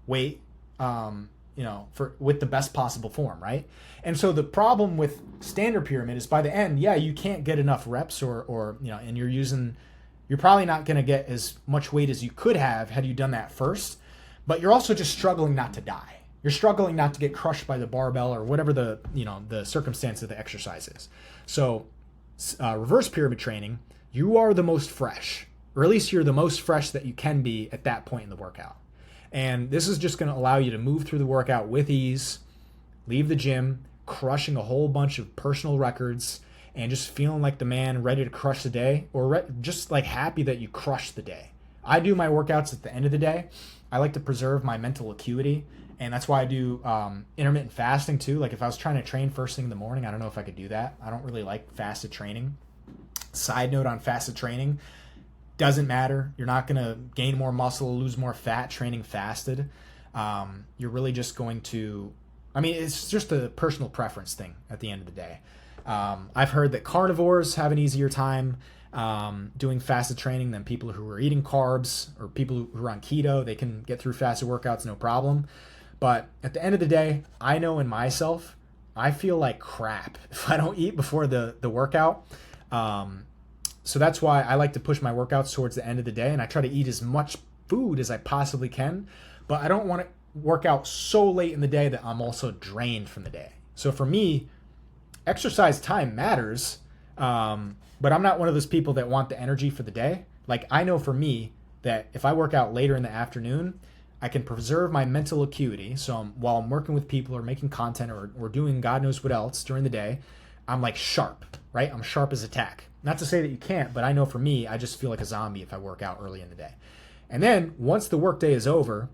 weight, with the best possible form, right? And so the problem with standard pyramid is by the end, yeah, you can't get enough reps and you're probably not going to get as much weight as you could have had you done that first, but you're also just struggling not to die. You're struggling not to get crushed by the barbell or whatever the circumstance of the exercise is. So reverse pyramid training, you are the most fresh, or at least you're the most fresh that you can be at that point in the workout. And this is just going to allow you to move through the workout with ease, leave the gym, crushing a whole bunch of personal records, and just feeling like the man ready to crush the day, or just like happy that you crushed the day. I do my workouts at the end of the day. I like to preserve my mental acuity, and that's why I do intermittent fasting too. Like if I was trying to train first thing in the morning, I don't know if I could do that. I don't really like fasted training. Side note on fasted training, doesn't matter. You're not going to gain more muscle, lose more fat training fasted. You're really just going to, it's just a personal preference thing at the end of the day. I've heard that carnivores have an easier time doing fasted training than people who are eating carbs, or people who are on keto. They can get through fasted workouts no problem. But at the end of the day, I know in myself, I feel like crap if I don't eat before the workout. So that's why I like to push my workouts towards the end of the day, and I try to eat as much food as I possibly can, but I don't want to work out so late in the day that I'm also drained from the day. So for me, exercise time matters, but I'm not one of those people that want the energy for the day. Like I know for me that if I work out later in the afternoon, I can preserve my mental acuity. So while I'm working with people or making content or doing God knows what else during the day, I'm like sharp, right? I'm sharp as a tack. Not to say that you can't, but I know for me, I just feel like a zombie if I work out early in the day. And then once the workday is over,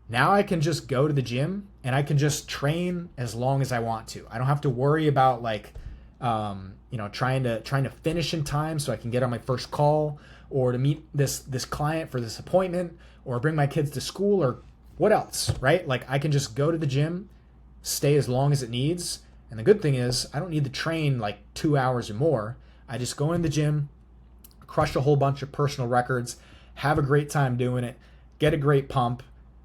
now I can just go to the gym and I can just train as long as I want to. I don't have to worry about trying to finish in time so I can get on my first call, or to meet this client for this appointment, or bring my kids to school, or what else, right? Like I can just go to the gym, stay as long as it needs. And the good thing is I don't need to train like 2 hours or more. I just go in the gym, crush a whole bunch of personal records, have a great time doing it, get a great pump,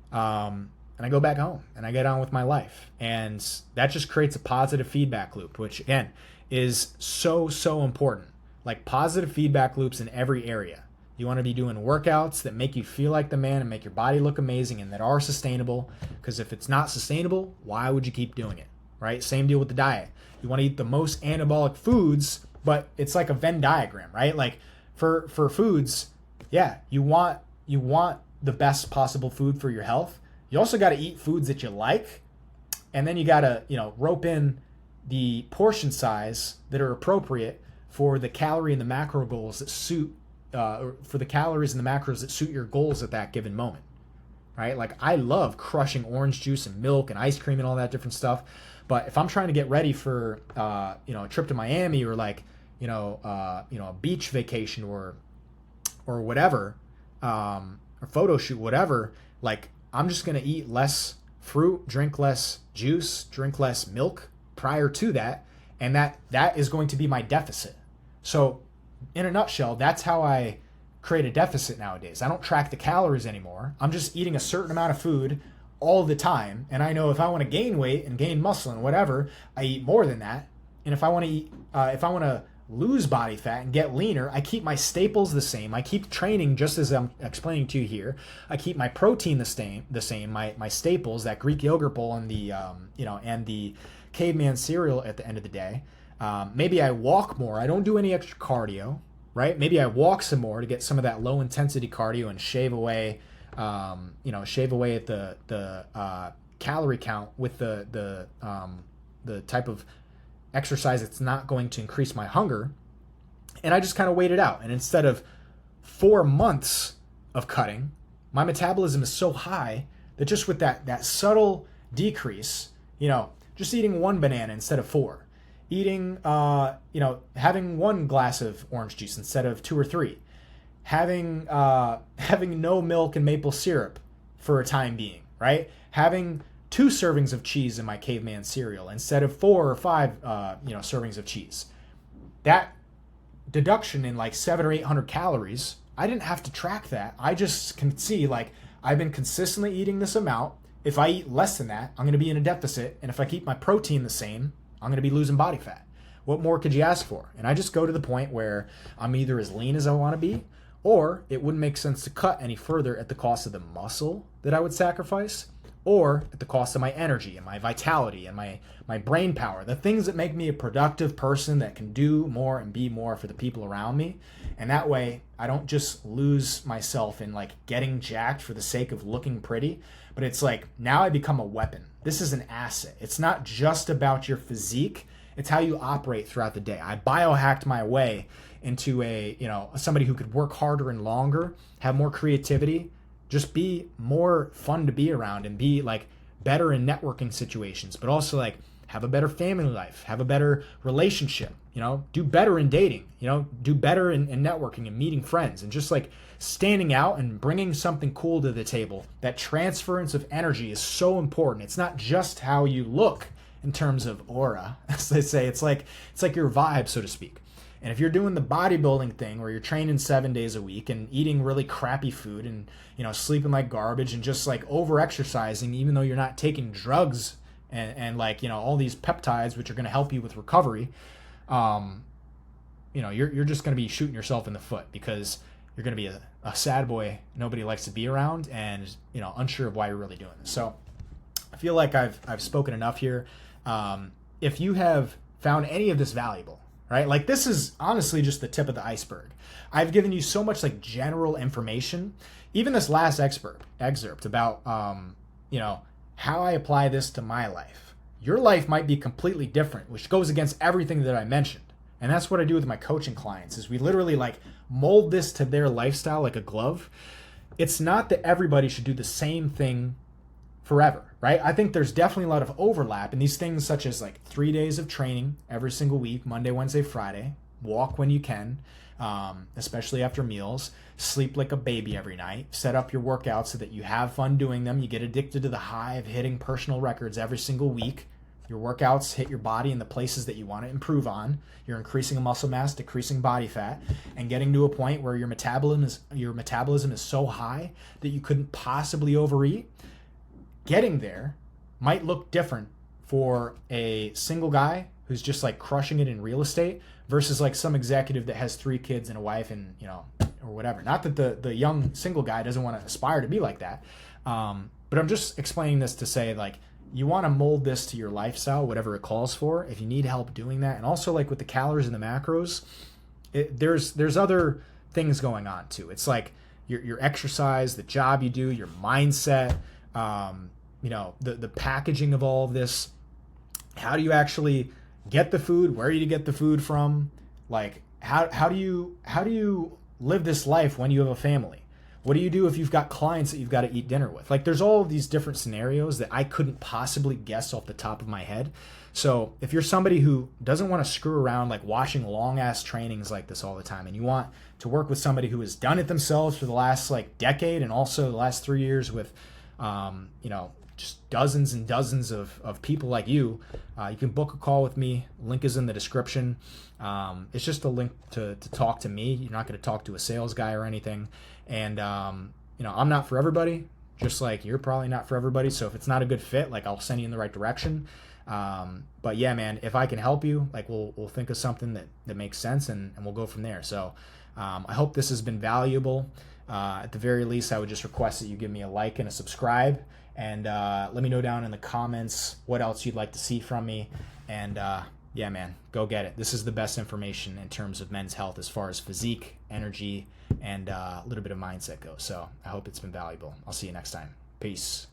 and I go back home and I get on with my life. And that just creates a positive feedback loop, which again is so, so important. Like positive feedback loops in every area. You want to be doing workouts that make you feel like the man and make your body look amazing and that are sustainable, because if it's not sustainable, why would you keep doing it? right? Same deal with the diet. You want to eat the most anabolic foods, but it's like a Venn diagram, right? Like for foods, yeah, you want the best possible food for your health. You also got to eat foods that you like, and then you got to, rope in the portion size that are appropriate for the calorie and the macro goals that suit for the calories and the macros that suit your goals at that given moment, right? Like I love crushing orange juice and milk and ice cream and all that different stuff, but if I'm trying to get ready for a trip to Miami or like a beach vacation or whatever, or photo shoot, whatever, like I'm just gonna eat less fruit, drink less juice, drink less milk prior to that, and that is going to be my deficit. So in a nutshell, that's how I create a deficit nowadays. I don't track the calories anymore. I'm just eating a certain amount of food all the time, and I know if I want to gain weight and gain muscle and whatever, I eat more than that. And if I want to lose body fat and get leaner, I keep my staples the same. I keep training just as I'm explaining to you here. I keep my protein the same. My staples, that Greek yogurt bowl and the and the caveman cereal at the end of the day. Maybe I walk more. I don't do any extra cardio, right? Maybe I walk some more to get some of that low intensity cardio and shave away at the calorie count with the type of exercise that's not going to increase my hunger. And I just kind of wait it out. And instead of 4 months of cutting, my metabolism is so high that just with that subtle decrease, just eating 1 banana instead of 4, eating, having 1 glass of orange juice instead of 2 or 3, having no milk and maple syrup for a time being, right? Having 2 servings of cheese in my caveman cereal instead of 4 or 5, servings of cheese. That deduction in like 700 or 800 calories, I didn't have to track that. I just can see like I've been consistently eating this amount. If I eat less than that, I'm going to be in a deficit. And if I keep my protein the same, I'm going to be losing body fat. What more could you ask for? And I just go to the point where I'm either as lean as I want to be, or it wouldn't make sense to cut any further at the cost of the muscle that I would sacrifice, or at the cost of my energy and my vitality and my brain power, the things that make me a productive person that can do more and be more for the people around me. And that way I don't just lose myself in like getting jacked for the sake of looking pretty, but it's like now I become a weapon. This is an asset. It's not just about your physique. It's how you operate throughout the day. I biohacked my way into somebody who could work harder and longer, have more creativity, just be more fun to be around and be like better in networking situations, but also like have a better family life, have a better relationship, do better in dating, do better in networking and meeting friends and just like standing out and bringing something cool to the table. That transference of energy is so important. It's not just how you look in terms of aura, as they say. It's like your vibe, so to speak. And if you're doing the bodybuilding thing where you're training 7 days a week and eating really crappy food and, sleeping like garbage and just like over exercising, even though you're not taking drugs and like, all these peptides, which are going to help you with recovery, you're just going to be shooting yourself in the foot because you're going to be a sad boy nobody likes to be around and, unsure of why you're really doing this. So I feel like I've spoken enough here. If you have found any of this valuable, right? Like this is honestly just the tip of the iceberg. I've given you so much like general information. Even this last excerpt about, how I apply this to my life. Your life might be completely different, which goes against everything that I mentioned. And that's what I do with my coaching clients is we literally like mold this to their lifestyle like a glove. It's not that everybody should do the same thing forever, right? I think there's definitely a lot of overlap in these things such as like 3 days of training every single week, Monday, Wednesday, Friday, walk when you can, especially after meals, sleep like a baby every night, set up your workouts so that you have fun doing them. You get addicted to the high of hitting personal records every single week. Your workouts hit your body in the places that you want to improve on. You're increasing muscle mass, decreasing body fat, and getting to a point where your metabolism is so high that you couldn't possibly overeat. Getting there might look different for a single guy who's just like crushing it in real estate versus like some executive that has 3 kids and a wife and, or whatever. Not that the young single guy doesn't want to aspire to be like that. But I'm just explaining this to say like, you want to mold this to your lifestyle, whatever it calls for. If you need help doing that, and also like with the calories and the macros, there's other things going on too. It's like your exercise, the job you do, your mindset, the packaging of all of this. How do you actually get the food? Where do you get the food from? Like how do you live this life when you have a family? What do you do if you've got clients that you've got to eat dinner with? Like there's all of these different scenarios that I couldn't possibly guess off the top of my head. So if you're somebody who doesn't want to screw around like watching long ass trainings like this all the time, and you want to work with somebody who has done it themselves for the last like decade and also the last 3 years with, just dozens and dozens of people like you can book a call with me. Link is in the description. It's just a link to talk to me. You're not going to talk to a sales guy or anything. And, I'm not for everybody, just like you're probably not for everybody. So if it's not a good fit, like I'll send you in the right direction. But yeah, man, if I can help you, like we'll think of something that makes sense and we'll go from there. So I hope this has been valuable. At the very least, I would just request that you give me a like and a subscribe. And let me know down in the comments what else you'd like to see from me. And yeah, man, go get it. This is the best information in terms of men's health as far as physique, energy, and a little bit of mindset goes. So I hope it's been valuable. I'll see you next time. Peace.